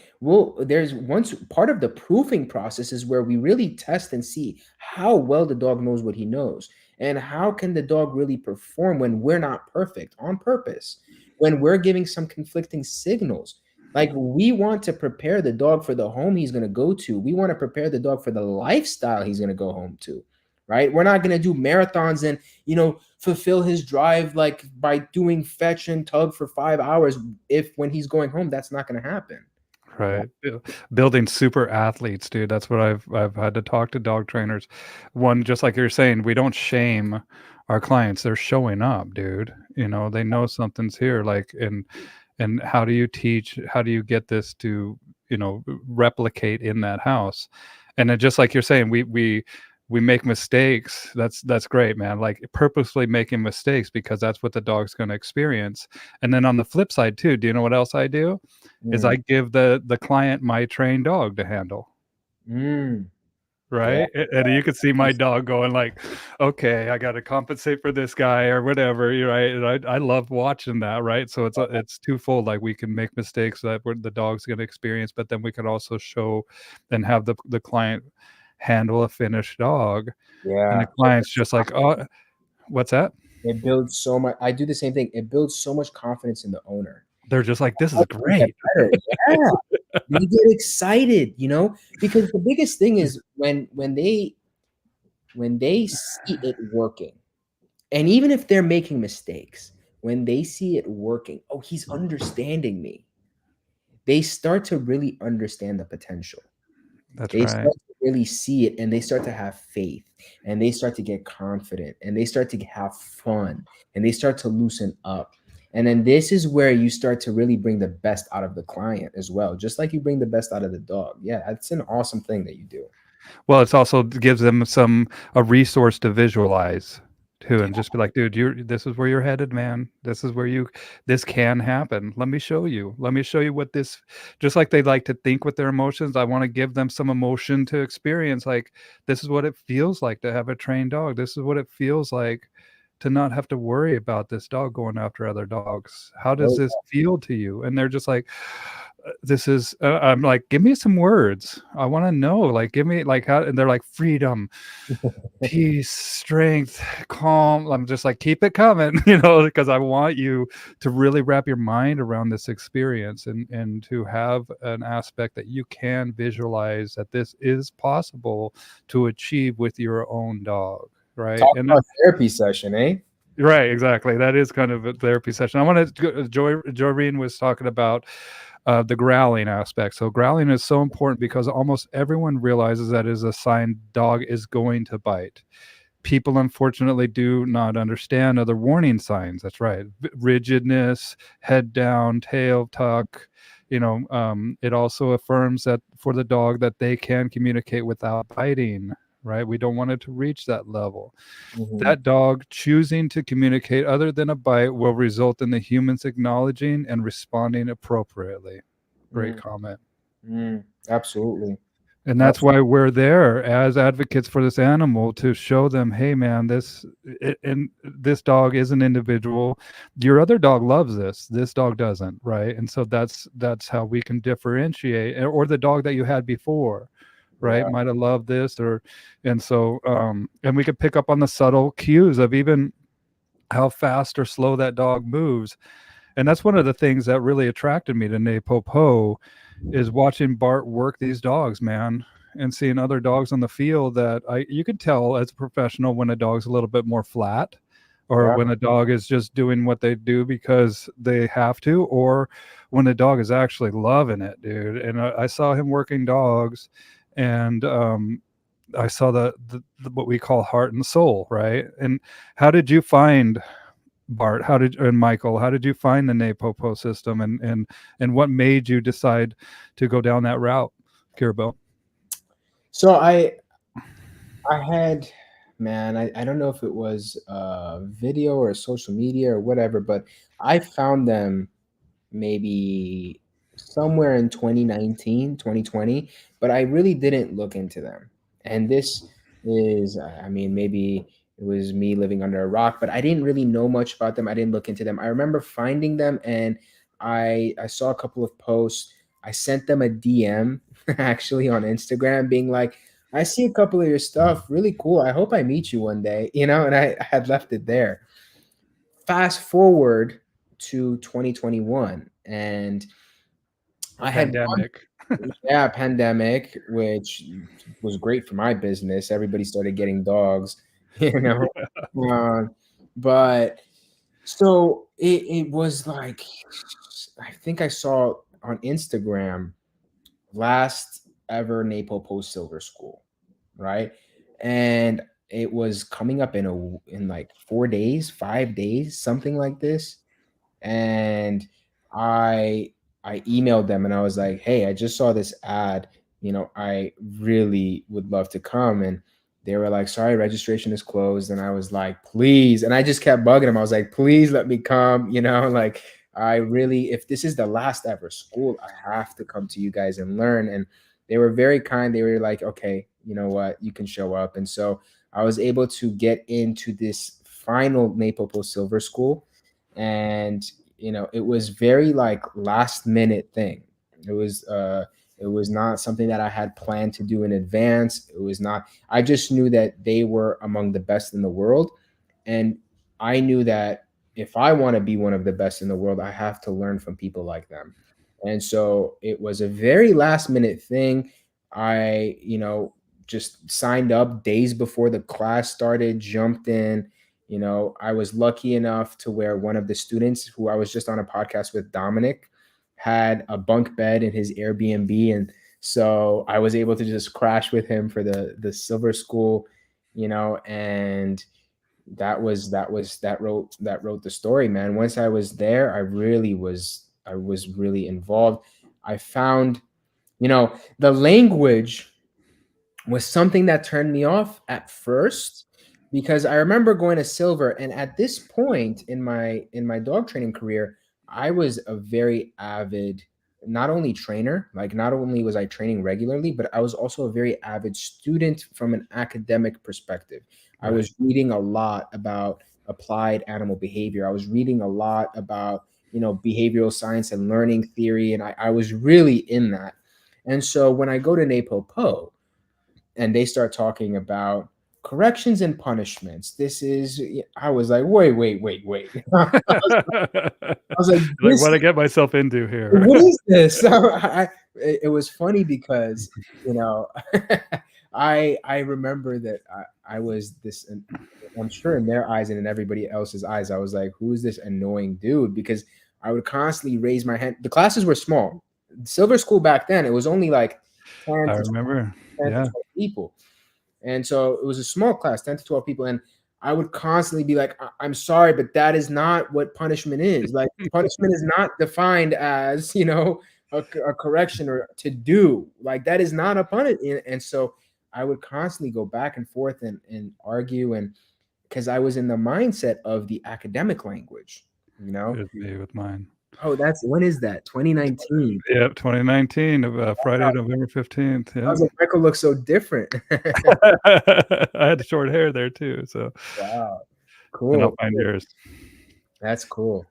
there's once part of the proofing process is where we really test and see how well the dog knows what he knows, and how can the dog really perform when we're not perfect on purpose, when we're giving some conflicting signals. Like, we want to prepare the dog for the home he's going to go to. We want to prepare the dog for the lifestyle he's going to go home to, right? We're not going to do marathons and, fulfill his drive like by doing fetch and tug for 5 hours if when he's going home, that's not going to happen. right? Building super athletes, dude. That's what I've had to talk to dog trainers. One, just like you're saying, we don't shame our clients. They're showing up, dude. They know something's here. Like, and how do you teach? How do you get this to replicate in that house? And then, just like you're saying, we make mistakes. That's great, man. Like, purposely making mistakes because that's what the dog's going to experience. And then on the flip side too, do you know what else I do? Is I give the client my trained dog to handle. Mm. Yeah. Right. And you could see my dog going like, okay, I got to compensate for this guy or whatever. Right. And I love watching that. Right. So it's twofold. Like, we can make mistakes that the dog's going to experience, but then we can also show and have the client handle a finished dog. And the Yeah. client's just like, oh, what's that? It builds so much. I do the same thing. It builds so much confidence in the owner. They're just like, this is Help them get great. better. Yeah. They get excited, because the biggest thing is when they see it working, and even if they're making mistakes, when they see it working, oh, he's understanding me. They start to really understand the potential. That's They right. start to really see it, and they start to have faith, and they start to get confident, and they start to have fun, and they start to loosen up. And then this is where you start to really bring the best out of the client as well, just like you bring the best out of the dog. Yeah, that's an awesome thing that you do. Well, it's also gives them a resource to visualize too, Yeah. and just be like, dude, this is where you're headed, man. This can happen. Let me show you. Let me show you what this. Just like they like to think with their emotions, I want to give them some emotion to experience. Like, this is what it feels like to have a trained dog. This is what it feels like to not have to worry about this dog going after other dogs? How does Oh, this feel to you?" And they're just like, "This is," I'm like, "Give me some words. I want to know. Like, give me like how." And they're like, "Freedom, peace, strength, calm." I'm just like, "Keep it coming," because I want you to really wrap your mind around this experience, and to have an aspect that you can visualize that this is possible to achieve with your own dog, right? talk And about therapy session, eh? right, exactly. That is kind of a therapy session. I want to. Joreen was talking about the growling aspect. So growling is so important because almost everyone realizes that is a sign dog is going to bite. People unfortunately do not understand other warning signs. That's right. Rigidness, head down, tail tuck. It also affirms that for the dog that they can communicate without biting. Right. We don't want it to reach that level. Mm-hmm. That dog choosing to communicate other than a bite will result in the humans acknowledging and responding appropriately. Great Mm, comment. absolutely. And that's Absolutely. why we're there as advocates for this animal to show them, hey man, and this dog is an individual. Your other dog loves this. This dog doesn't, right? And so that's how we can differentiate. Or the dog that you had before, right, Yeah. might have loved this, or and so and we could pick up on the subtle cues of even how fast or slow that dog moves. And that's one of the things that really attracted me to Napopo is watching Bart work these dogs, man, and seeing other dogs on the field that you could tell as a professional when a dog's a little bit more flat, or Yeah. when a dog is just doing what they do because they have to, or when the dog is actually loving it, dude. And I saw him working dogs, and I saw the what we call heart and soul, right? And how did you find Bart? And Michael, how did you find the Napopo system, and what made you decide to go down that route, Kirubell? So I had, man, I don't know if it was a video or social media or whatever, but I found them maybe somewhere in 2019, 2020, but I really didn't look into them. And this is, I mean, maybe it was me living under a rock, but I didn't really know much about them. I didn't look into them. I remember finding them, and I saw a couple of posts. I sent them a DM actually on Instagram being like, I see a couple of your stuff, really cool. I hope I meet you one day, and I had left it there. Fast forward to 2021, and The I had pandemic. yeah, pandemic, which was great for my business. Everybody started getting dogs, you know. Uh, but so it was like, I think I saw on Instagram last ever Napopo Silver School, right? And it was coming up in like 4 days, 5 days, something like this. And I I emailed them and I was like, "Hey, I just saw this ad. I really would love to come." And they were like, "Sorry, registration is closed." And I was like, "Please." And I just kept bugging them. I was like, "Please let me come." Like I really, if this is the last ever school, I have to come to you guys and learn. And they were very kind. They were like, "Okay, you know what? You can show up." And so I was able to get into this final Napopo Silver School, and it was very like last minute thing. It was not something that I had planned to do in advance. It was not. I just knew that they were among the best in the world, and I knew that if I want to be one of the best in the world, I have to learn from people like them. And so it was a very last minute thing. I just signed up days before the class started, jumped in. I was lucky enough to where one of the students who I was just on a podcast with, Dominic, had a bunk bed in his Airbnb. And so I was able to just crash with him for the silver school, and that wrote the story, man. Once I was there, I was really involved. I found, the language was something that turned me off at first, because I remember going to silver, and at this point in my dog training career, I was a very avid, not only trainer, like not only was I training regularly, but I was also a very avid student from an academic perspective. I Right. was reading a lot about applied animal behavior. I was reading a lot about, behavioral science and learning theory, and I was really in that. And so when I go to NAPOPO and they start talking about corrections and punishments, I was like, wait. I was like, Like, this what I get myself into here. what is this? It was funny because you know I remember that I was this, and I'm sure in their eyes and in everybody else's eyes, I was like, who is this annoying dude? Because I would constantly raise my hand. The classes were small. Silver school back then, it was only like 10 I to 12, remember. 10 to Yeah. 12 people. And so it was a small class, 10 to 12 people. And I would constantly be like, I'm sorry, but that is not what punishment is. Like, punishment is not defined as, a correction or to do. Like, that is not a punishment. And so I would constantly go back and forth and argue. And because I was in the mindset of the academic language, It's me with mine. Oh, when is that? 2019. Yep, 2019, Friday, November 15th. I Yeah. was like, Michael looks so different. I had short hair there too, so Wow. and I'll Cool. find yours. That's cool.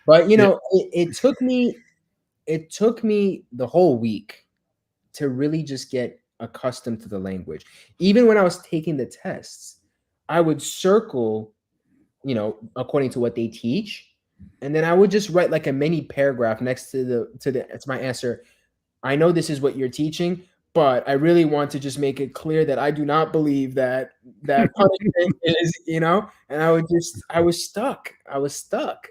But Yeah. it took me the whole week to really just get accustomed to the language. Even when I was taking the tests, I would circle, according to what they teach, and then I would just write like a mini paragraph next to my answer. I know this is what you're teaching, but I really want to just make it clear that I do not believe that punishment is, and I was stuck. I was stuck.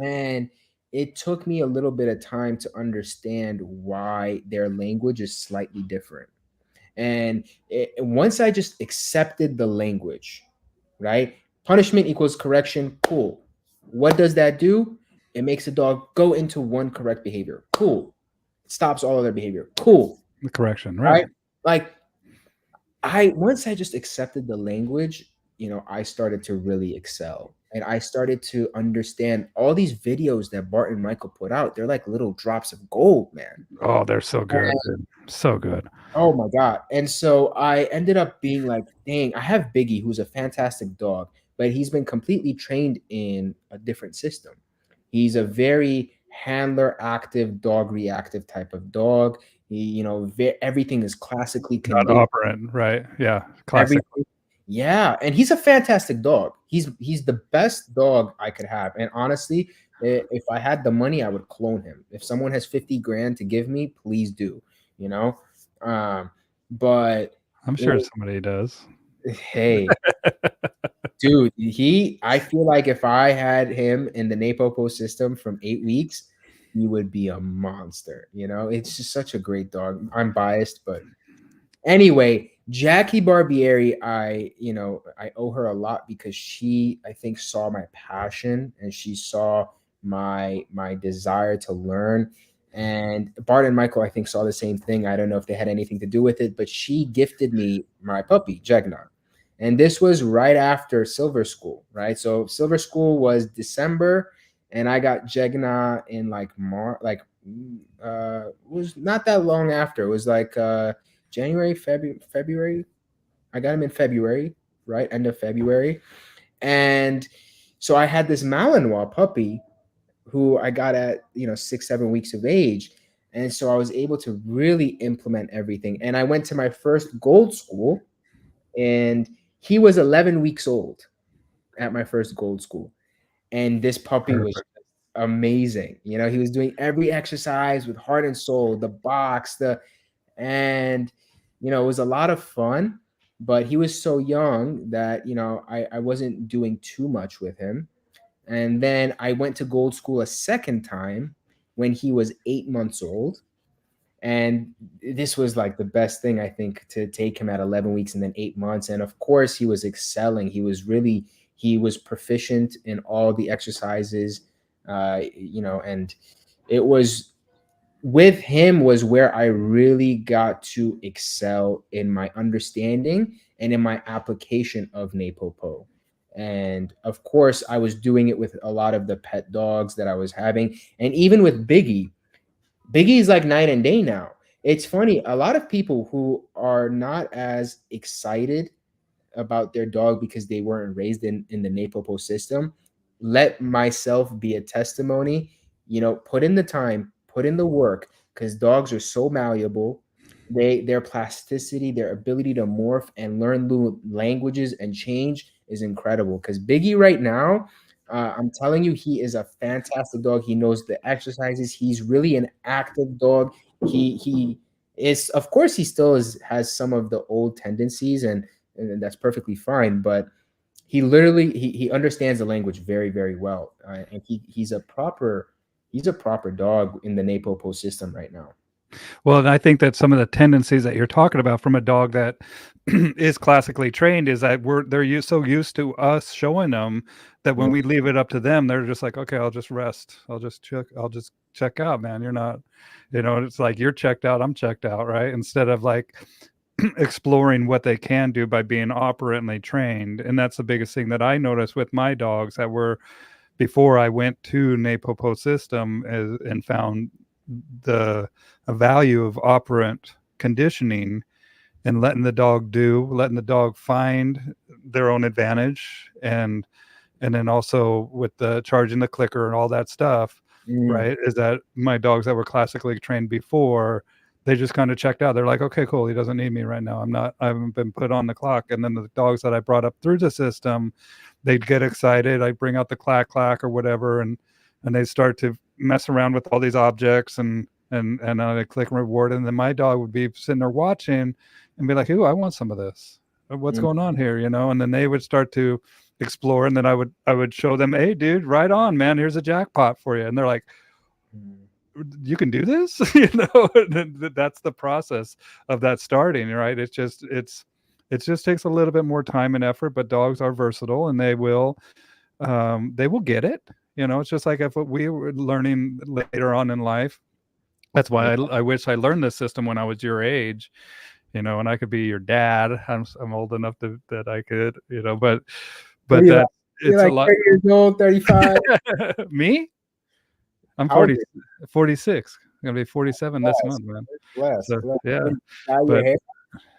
And it took me a little bit of time to understand why their language is slightly different. And once I just accepted the language, right? Punishment equals correction. Cool. What does that do? It makes the dog go into one correct behavior. Cool. It stops all other behavior. Cool. The correction, Right? right? Like, once I just accepted the language, I started to really excel. And I started to understand all these videos that Bart and Michael put out. They're like little drops of gold, man. Oh, they're so good, dude. So good. Oh my God. And so I ended up being like, dang, I have Biggie, who's a fantastic dog, but he's been completely trained in a different system. He's a very handler active, dog reactive type of dog. Everything is classically Not conditioned. operant, right? Yeah, classic. Everything. Yeah. And he's a fantastic dog. He's the best dog I could have. And honestly, if I had the money, I would clone him. If someone has 50 grand to give me, please do, you know? But I'm sure somebody does. hey, dude, I feel like if I had him in the Napopo system from 8 weeks, he would be a monster. It's just such a great dog. I'm biased, but anyway, Jackie Barbieri, I owe her a lot because she, I think, saw my passion and she saw my desire to learn. And Bart and Michael, I think, saw the same thing. I don't know if they had anything to do with it, but she gifted me my puppy, Jegna. And this was right after Silver School, right? So Silver School was December, and I got Jegna in like March, it was not that long after. It was like January, February. I got him in February, right? End of February. And so I had this Malinois puppy who I got at, 6, 7 weeks of age. And so I was able to really implement everything. And I went to my first gold school, and he was 11 weeks old at my first gold school. And this puppy was amazing. He was doing every exercise with heart and soul, the box, and it was a lot of fun, but he was so young that I wasn't doing too much with him. And then I went to gold school a second time when he was 8 months old, and this was like the best thing, I think, to take him at 11 weeks and then 8 months. And of course he was excelling. He was proficient in all the exercises, and it was with him was where I really got to excel in my understanding and in my application of Napopo. And of course, I was doing it with a lot of the pet dogs that I was having. And even with Biggie, Biggie's like night and day now. It's funny, a lot of people who are not as excited about their dog because they weren't raised in the Napopo system, let myself be a testimony. Put in the time, put in the work, because dogs are so malleable. Their plasticity, their ability to morph and learn new languages and change is incredible. Because Biggie right now, I'm telling you, he is a fantastic dog. He knows the exercises. He's really an active dog. He is, of course, he still has some of the old tendencies, and that's perfectly fine. But he literally he understands the language very, very well, and he's a proper dog in the Napopo system right now. Well, and I think that some of the tendencies that you're talking about from a dog that is classically trained is that they're so used to us showing them that when Yeah. we leave it up to them, they're just like, okay, I'll just rest. I'll just check out, man. You're not, it's like you're checked out, I'm checked out, right? Instead of like exploring what they can do by being operantly trained. And that's the biggest thing that I noticed with my dogs that were before I went to Napopo system and found the value of operant conditioning and letting the dog find their own advantage, and then also with the charging the clicker and all that stuff, Mm, right? Is that my dogs that were classically trained before, they just kind of checked out. They're like, okay, cool. He doesn't need me right now. I haven't been put on the clock. And then the dogs that I brought up through the system, they'd get excited. I'd bring out the clack clack or whatever, and they start to mess around with all these objects and I'd click reward. And then my dog would be sitting there watching and be like, ooh, I want some of this. What's mm, going on here? And then they would start to explore, and then I would show them, hey dude, right on, man, here's a jackpot for you. And they're like, mm, you can do this. That's the process of that starting, right? It just takes a little bit more time and effort, but dogs are versatile and they will get it. It's just like if we were learning later on in life. That's yeah. why I wish I learned this system when I was your age, and I could be your dad. I'm old enough that I could, but What are but you like? that You're it's a like lot. 30 years old, 35? Me? I'm How old are 40, you? 46. I'm gonna be 47 this Blessed, month, man. blessed, So blessed. yeah, Did you dye your but hair?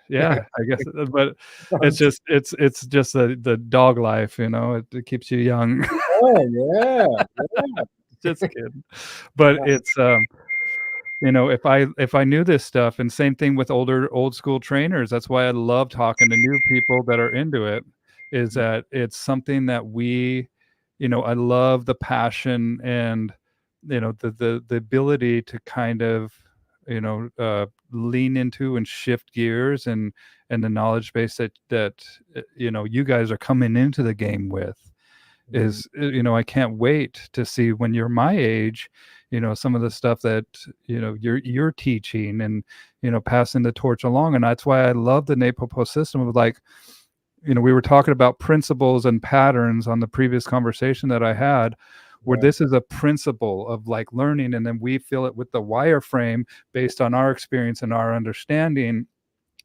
yeah, I guess. But it's just the dog life, it keeps you young. Oh, yeah, yeah. Just kidding. But it's if I knew this stuff, and same thing with old school trainers, that's why I love talking to new people that are into it, is that it's something that I love the passion and the ability to kind of lean into and shift gears and the knowledge base that you guys are coming into the game with Mm, is I can't wait to see when you're my age, some of the stuff that you're teaching and passing the torch along. And that's why I love the Napopo system of like, we were talking about principles and patterns on the previous conversation that I had, where yeah, this is a principle of like learning, and then we fill it with the wireframe based on our experience and our understanding.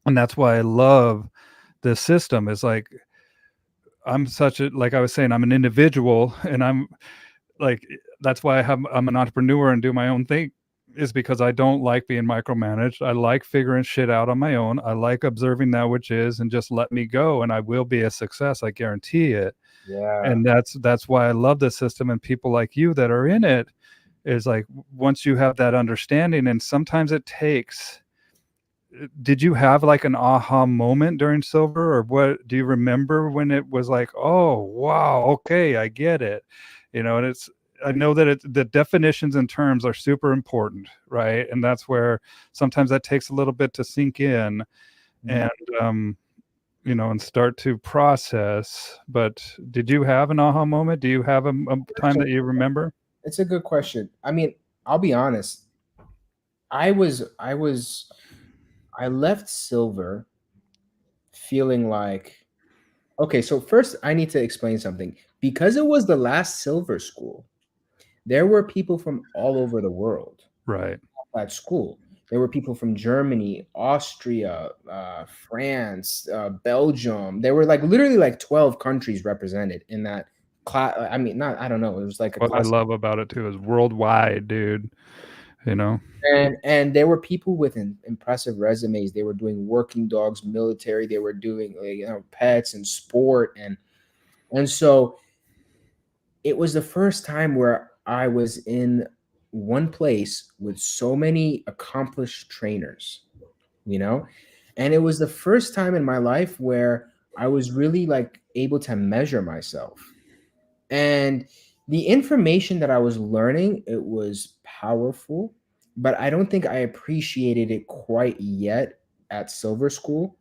And that's why I love this system. Is like, like I was saying, I'm an individual, and I'm like, that's why I'm an entrepreneur and do my own thing, is because I don't like being micromanaged. I like figuring shit out on my own. I like observing that which is and just let me go, and I will be a success. I guarantee it. yeah. And that's why I love the system, and people like you that are in it, is like, once you have that understanding, and sometimes it takes, did you have like an aha moment during silver, or what? Do you remember when it was like, oh wow, okay, I get it? And I know that the definitions and terms are super important, right? And that's where sometimes that takes a little bit to sink in, Mm. and and start to process. But did you have an aha moment? Do you have a time Question. that you remember? It's a good question. I mean, I'll be honest. I left Silver feeling like, okay, so first I need to explain something. Because it was the last Silver school, there were people from all over the world Right. at school. There were people from Germany, Austria, France, Belgium. There were like literally like 12 countries represented in that class. I mean, not, I don't know. It was like a What I class. love about it too is worldwide, dude. you know. And there were people with impressive resumes. They were doing working dogs, military. They were doing pets and sport, and so it was the first time where I was in one place with so many accomplished trainers, you know, and it was the first time in my life where I was really like able to measure myself. And the information that I was learning, it was powerful, but I don't think I appreciated it quite yet at Silver School.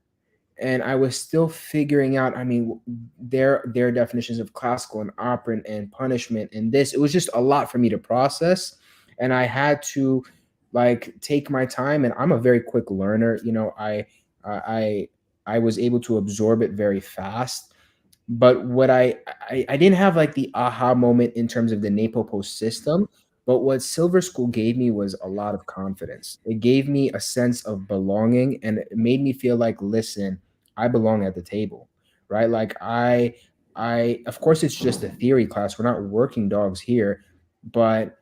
And I was still figuring out, I mean, their definitions of classical and operant and punishment and this, it was just a lot for me to process. And I had to like take my time, and I'm a very quick learner. I I was able to absorb it very fast. But what I didn't have like the aha moment in terms of the Napopo system, but what Silver School gave me was a lot of confidence. It gave me a sense of belonging, and it made me feel like, listen, I belong at the table, right? Like I of course it's just a theory class. We're not working dogs here, but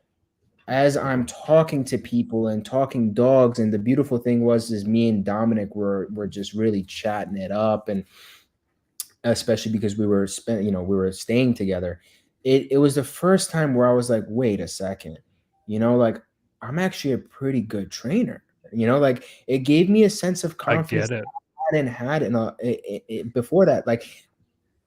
as I'm talking to people and talking dogs, and the beautiful thing was is me and Dominic were just really chatting it up, and especially because we were staying together. It was the first time where I was like, wait a second, like I'm actually a pretty good trainer. Like it gave me a sense of I confidence get that it. I hadn't had before that. Like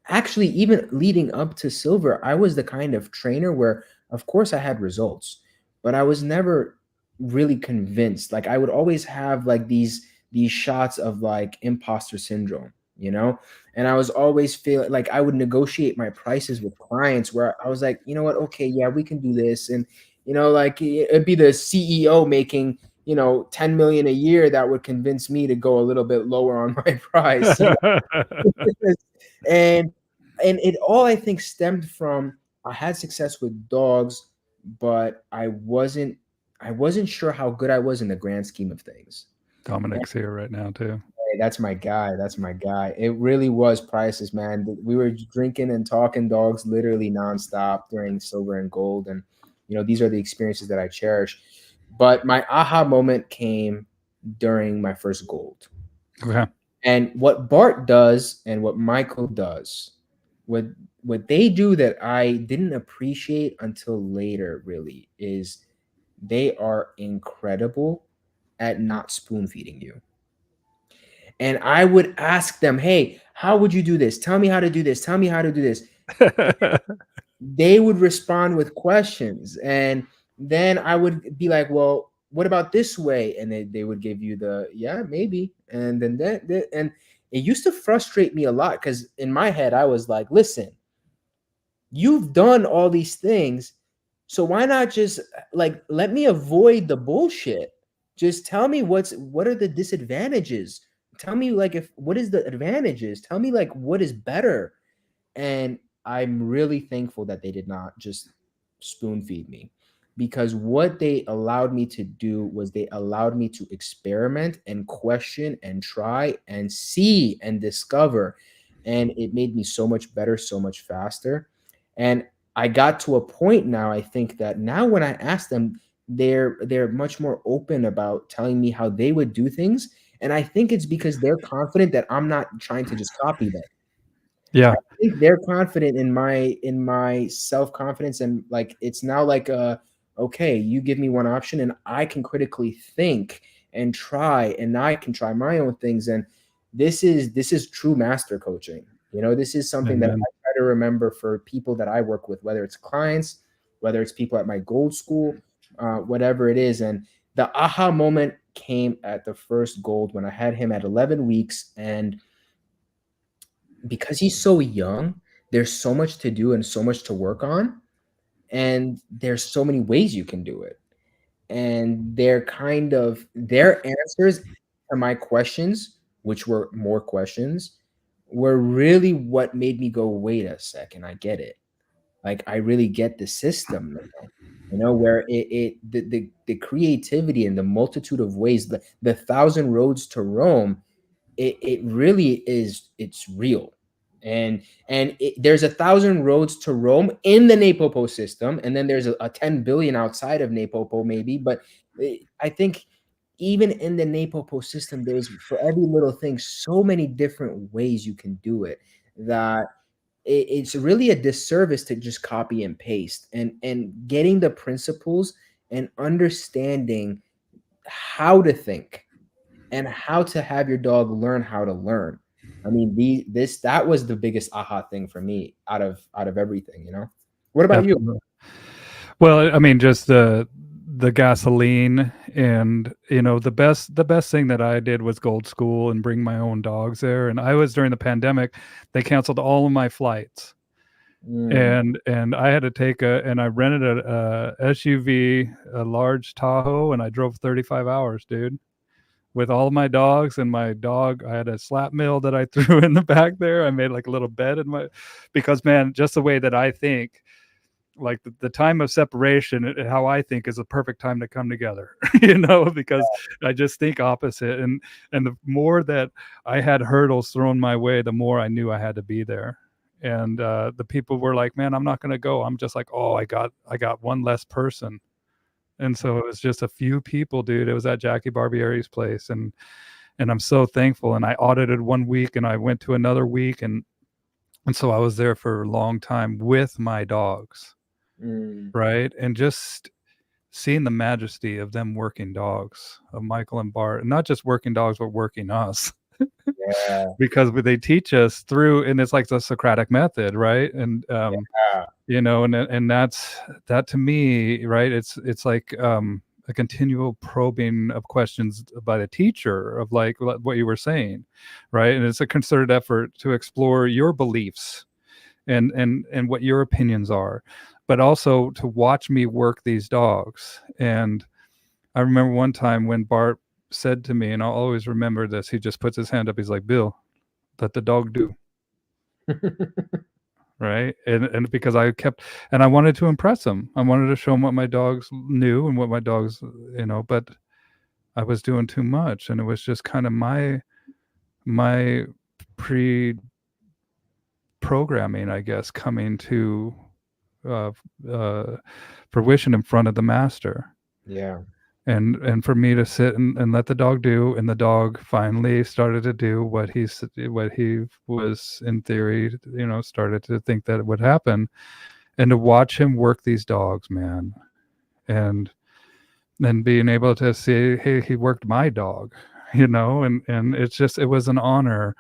actually, even leading up to silver, I was the kind of trainer where of course I had results, but I was never really convinced. Like I would always have like these shots of like imposter syndrome. And I was always feeling like I would negotiate my prices with clients where I was like, you know what, okay, yeah, we can do this. And like it'd be the CEO making 10 million a year that would convince me to go a little bit lower on my price. and and it all, I think, stemmed from I had success with dogs, but I wasn't sure how good I was in the grand scheme of things. Dominic's here right now too. Hey, that's my guy. That's my guy. It really was priceless, man. We were drinking and talking dogs literally nonstop during silver and gold, and these are the experiences that I cherish. But my aha moment came during my first gold. Okay. And what Bart does and what Michael does, what what they do that I didn't appreciate until later really is they are incredible at not spoon feeding you. And I would ask them, "Hey, how would you do this? Tell me how to do this. Tell me how to do this." They would respond with questions, and then I would be like, "Well, what about this way?" And they would give you the, "Yeah, maybe." And then and it used to frustrate me a lot because in my head I was like, "Listen, you've done all these things, so why not just like let me avoid the bullshit? Just tell me what are the disadvantages? Tell me like if what is the advantages? Tell me like what is better." And I'm really thankful that they did not just spoon feed me, because what they allowed me to do was they allowed me to experiment and question and try and see and discover. And it made me so much better, so much faster. And I got to a point now, I think that now when I ask them, they're much more open about telling me how they would do things. And I think it's because they're confident that I'm not trying to just copy them. I Yeah. think they're confident in my self-confidence, and like it's now like okay, you give me one option and I can critically think and try, and I can try my own things. And this is true master coaching. This is something that I Amen. try to remember for people that I work with, whether it's clients, whether it's people at my gold school, whatever it is. And the aha moment came at the first gold when I had him at 11 weeks. And because he's so young, there's so much to do and so much to work on, and there's so many ways you can do it. And their answers to my questions, which were more questions, were really what made me go, wait a second, I get it. Like I really get the system now. Where the creativity and the multitude of ways, the thousand roads to Rome, it really is, it's real. And there's a thousand roads to Rome in the Napopo system, and then there's a 10 billion outside of Napopo maybe, but I think even in the Napopo system, there's for every little thing so many different ways you can do it that it's really a disservice to just copy and paste, and getting the principles and understanding how to think and how to have your dog learn how to learn. I mean, that was the biggest aha thing for me out of everything, you know. What about you? Absolutely. Well, I mean, just the gasoline, and the best thing that I did was Gold School and bring my own dogs there. And I was during the pandemic, they canceled all of my flights, Mm, and I had to and I rented a SUV, a large Tahoe, and I drove 35 hours, dude, with all of my dogs and my dog. I had a slap mill that I threw in the back there. I made like a little bed in my, because man, just the way that I think, like the time of separation, how I think is a perfect time to come together, because I just think opposite. And the more that I had hurdles thrown my way, the more I knew I had to be there. And the people were like, man, I'm not going to go. I'm just like, oh, I got one less person. And so it was just a few people, dude. It was at Jackie Barbieri's place. And I'm so thankful. And I audited 1 week and I went to another week. And so I was there for a long time with my dogs. mm, Right. And just seeing the majesty of them working dogs, of Michael and Bart, and not just working dogs, but working us, yeah, because they teach us through, and it's like the Socratic method, right? And yeah, and that to me, right? It's like a continual probing of questions by the teacher of like what you were saying, right? And it's a concerted effort to explore your beliefs and what your opinions are, but also to watch me work these dogs. And I remember one time when Bart said to me, and I'll always remember this, he just puts his hand up, he's like, Bill, let the dog do. Right. And because I kept, and I wanted to impress him, I wanted to show him what my dogs knew and what my dogs, but I was doing too much, and it was just kind of my pre programming, I guess, coming to uh, uh, fruition in front of the master. yeah, And for me to sit and let the dog do, and the dog finally started to do what he was in theory, started to think that it would happen. And to watch him work these dogs, man, and then being able to see, hey, he worked my dog, and it was an honor.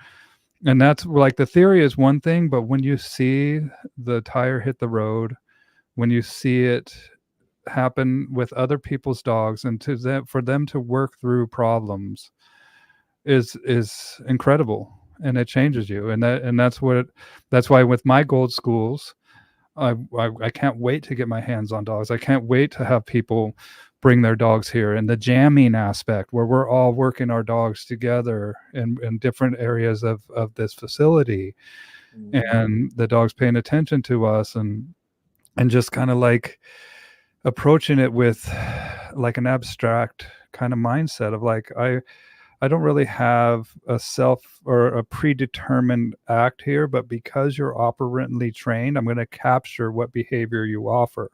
And that's like, the theory is one thing, but when you see the tire hit the road, when you see it happen with other people's dogs, and for them to work through problems is incredible, and it changes you. That's why with my Gold Schools, I can't wait to get my hands on dogs. I can't wait to have people bring their dogs here, and the jamming aspect where we're all working our dogs together in different areas of this facility, mm, and the dogs paying attention to us, and just kind of like approaching it with like an abstract kind of mindset of like, I don't really have a self or a predetermined act here, but because you're operantly trained, I'm going to capture what behavior you offer.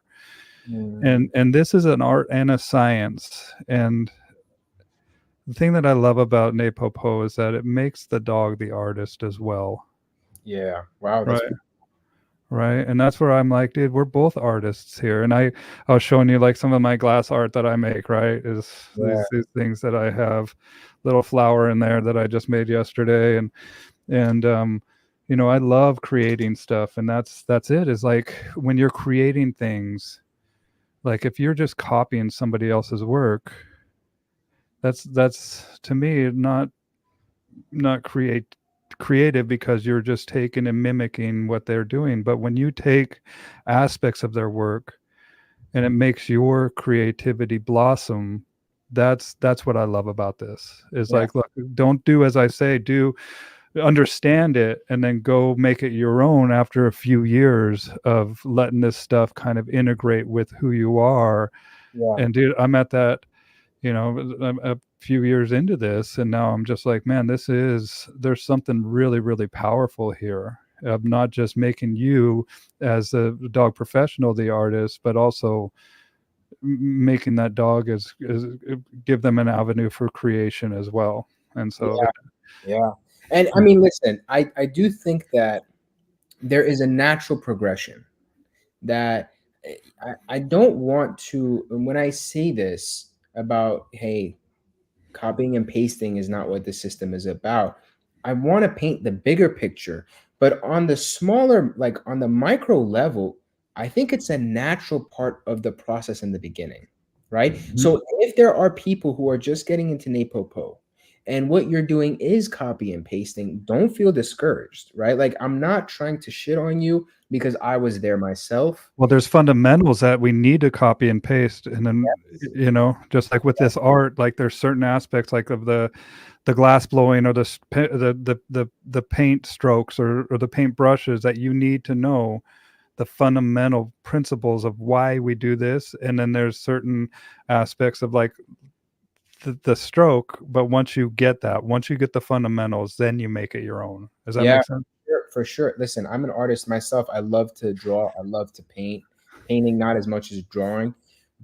mm, And this is an art and a science. And the thing that I love about Napopo is that it makes the dog the artist as well. yeah. Wow, that's Right. Right. And that's where I'm like, dude, we're both artists here. And I was showing you like some of my glass art that I make, right? Is yeah, these things that I have, little flower in there that I just made yesterday. And I love creating stuff. And that's it, is like when you're creating things, like if you're just copying somebody else's work, that's to me not creative, because you're just taking and mimicking what they're doing. But when you take aspects of their work and it makes your creativity blossom, that's what I love about this, is yeah, like, look, don't do as I say, do understand it, and then go make it your own after a few years of letting this stuff kind of integrate with who you are. yeah, And dude, I'm at that, I'm a few years into this, and now I'm just like, man, there's something really, really powerful here, of not just making you as a dog professional the artist, but also making that dog is give them an avenue for creation as well. And so Yeah, yeah. And I mean, listen, I do think that there is a natural progression that I don't want to, and when I say this about, hey, copying and pasting is not what the system is about. I want to paint the bigger picture, but on the smaller, like on the micro level, I think it's a natural part of the process in the beginning, right? Mhm. So if there are people who are just getting into Napopo and what you're doing is copy and pasting, don't feel discouraged, right? Like I'm not trying to shit on you because I was there myself. Well, there's fundamentals that we need to copy and paste, and then, you know, just like with this art, like there's certain aspects like of the glass blowing or the paint strokes or the paint brushes that you need to know the fundamental principles of why we do this. And then there's certain aspects of like the stroke, but once you get that, once you get the fundamentals, then you make it your own. Does that Yeah, make sense? sure, for sure. Listen, I'm an artist myself. I love to draw. I love to paint. Painting not as much as drawing,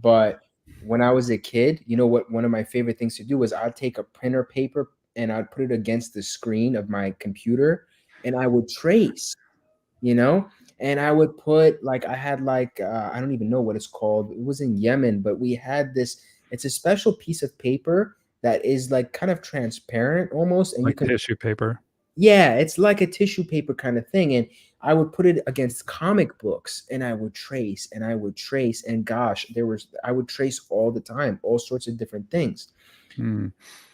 but when I was a kid, you know what? One of my favorite things to do was I'd take a printer paper and I'd put it against the screen of my computer, and I would trace. You know, and I would put like I had like I don't even know what it's called. It was in Yemen, but we had this. It's a special piece of paper that is like kind of transparent almost, and you Like can, tissue paper. yeah, it's like a tissue paper kind of thing. And I would put it against comic books and I would trace and I would trace. And gosh, I would trace all the time, all sorts of different things. Mm.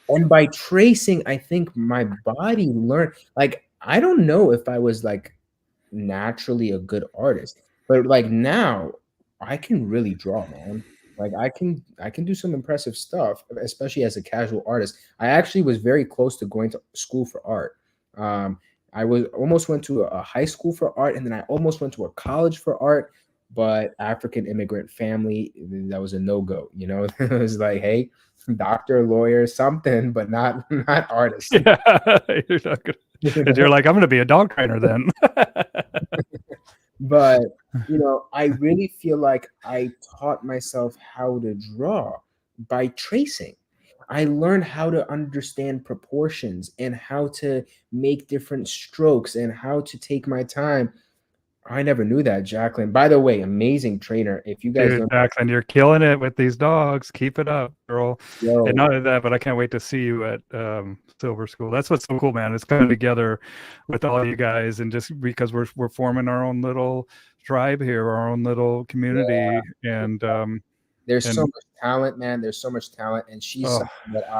And by tracing, I think my body learned, like, I don't know if I was like naturally a good artist, but like now I can really draw, man. Like I can do some impressive stuff, especially as a casual artist. I actually was very close to going to school for art. Um, I was almost went to a high school for art, and then I almost went to a college for art. But African immigrant family, that was a no go. You know, it was like, hey, doctor, lawyer, something, but not artist. Yeah, you're not gonna, You and know? you're like, I'm gonna be a dog trainer then. But, I really feel like I taught myself how to draw by tracing. I learned how to understand proportions and how to make different strokes and how to take my time. I never knew that, Jacqueline. By the way, amazing trainer. If you guys Dude, don't Jacqueline, you're killing it with these dogs. Keep it up, girl. And know, not only that, but I can't wait to see you at Silver School. That's what's so cool, man. It's coming together with all you guys, and just because we're forming our own little tribe here, our own little yeah, community, there's so and much talent, man. There's so much talent, and she's oh, something that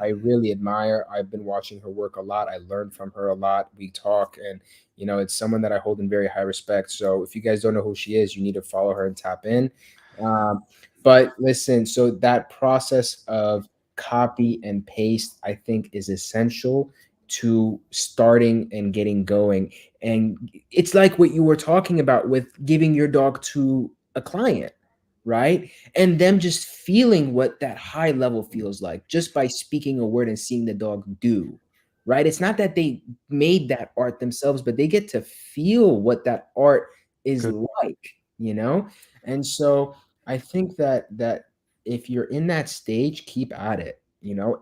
I really admire. I've been watching her work a lot. I learned from her a lot. We talk, and it's someone that I hold in very high respect. So if you guys don't know who she is, you need to follow her and tap in. Um, but listen, so that process of copy and paste, I think, is essential to starting and getting going. And it's like what you were talking about with giving your dog to a client, right? And them just feeling what that high level feels like just by speaking a word and seeing the dog do, right? It's not that they made that art themselves, but they get to feel what that art is good. like. And so I think that if you're in that stage, keep at it.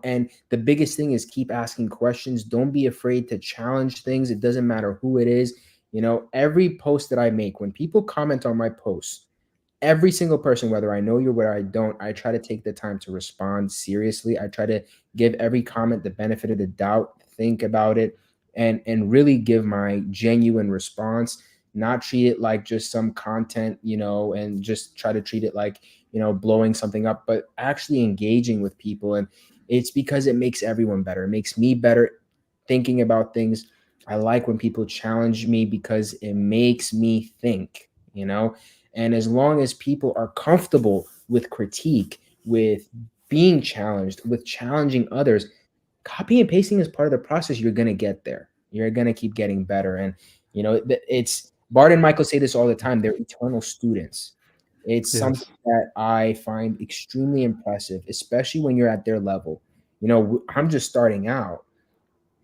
And the biggest thing is keep asking questions. Don't be afraid to challenge things. It doesn't matter who it is. Every post that I make, when people comment on my posts, every single person, whether I know you or whether I don't, I try to take the time to respond seriously. I try to give every comment the benefit of the doubt, think about it, and really give my genuine response, not treat it like just some content, and just try to treat it like, blowing something up, but actually engaging with people. And it's because it makes everyone better. It makes me better thinking about things. I like when people challenge me because it makes me think. And as long as people are comfortable with critique, with being challenged, with challenging others, copy and pasting is part of the process. You're going to get there. You're going to keep getting better. And, it's Bart and Michael say this all the time. They're eternal students. It's something Yes. that I find extremely impressive, especially when you're at their level. I'm just starting out,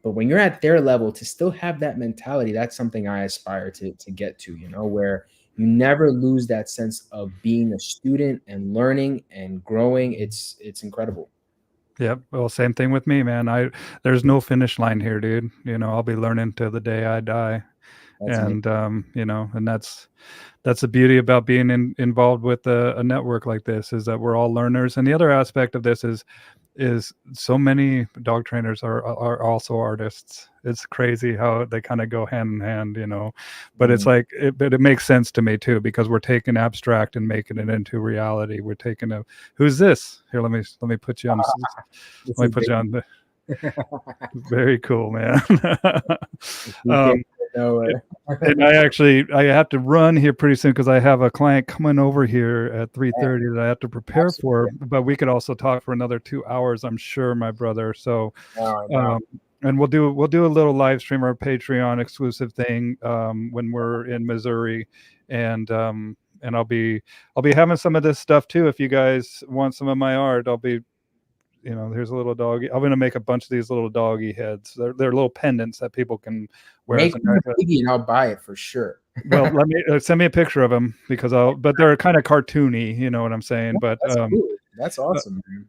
but when you're at their level, to still have that mentality, that's something I aspire to get to, where you never lose that sense of being a student and learning and growing. It's incredible. Yep. Well, same thing with me, man. There's no finish line here, dude. You know, I'll be learning till the day I die. That's amazing. And you know, and that's the beauty about being involved with a network like this, is that we're all learners. And the other aspect of this is so many dog trainers are also artists. It's crazy how they kind of go hand in hand, you know. But it's like but it makes sense to me too, because we're taking abstract and making it into reality. We're taking a, who's this? Here, let me put you on. Let me put you on the. Very cool, man. And I have to run here pretty soon because I have a client coming over here at 3:30 that I have to prepare for. But we could also talk for another 2 hours, I'm sure, my brother. So, and we'll do a little live stream or Patreon exclusive thing when we're in Missouri, and I'll be having some of this stuff too. If you guys want some of my art, I'll be. You know, here's a little doggy. I'm gonna make a bunch of these little doggy heads. They're little pendants that people can wear. Make them biggie and I'll buy it for sure. Well, let me send me a picture of them, because but they're kind of cartoony, you know what I'm saying? But that's cool. That's awesome, man.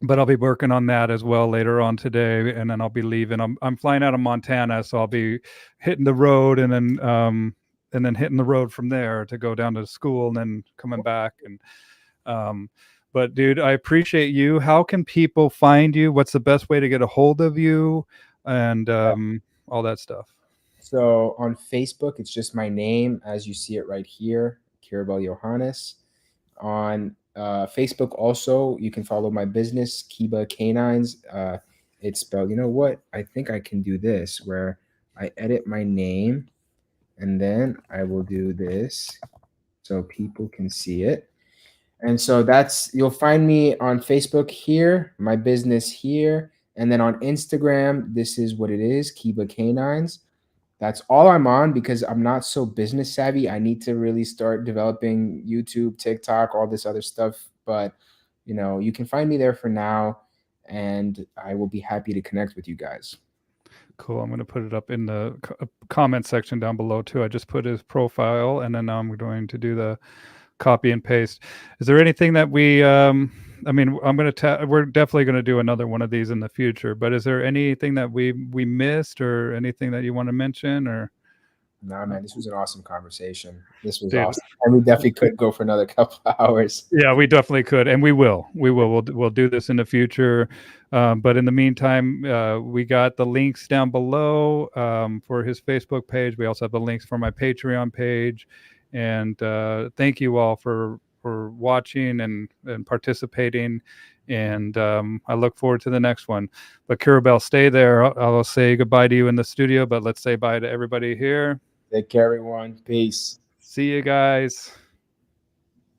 But I'll be working on that as well later on today, and then I'll be leaving. I'm flying out of Montana, so I'll be hitting the road, and then hitting the road from there to go down to school, and then coming back. And but dude, I appreciate you. How can people find you? What's the best way to get a hold of you, and all that stuff? So on Facebook, it's just my name as you see it right here, Kirubell Yohannes. On Facebook also, you can follow my business, KIBA K9s. It's spelled, you know what? I think I can do this, where I edit my name and then I will do this so people can see it. And so you'll find me on Facebook here, my business here, and then on Instagram, this is what it is, KIBA K9s. That's all I'm on, because I'm not so business savvy. I need to really start developing YouTube, TikTok, all this other stuff. But, you know, you can find me there for now, and I will be happy to connect with you guys. Cool. I'm going to put it up in the comment section down below too. I just put his profile, and then now I'm going to do the copy and paste. Is there anything that we I mean, we're definitely going to do another one of these in the future, but is there anything that we missed, or anything that you want to mention? Or no, man, this was an awesome conversation. This was awesome, and we definitely could go for another couple of hours. Yeah, we definitely could, and we'll do this in the future. But in the meantime, we got the links down below for his Facebook page. We also have the links for my Patreon page. And thank you all for watching and participating. And I look forward to the next one. But Kirubell, stay there. I'll say goodbye to you in the studio, but let's say bye to everybody here. Take care, everyone. Peace. See you guys.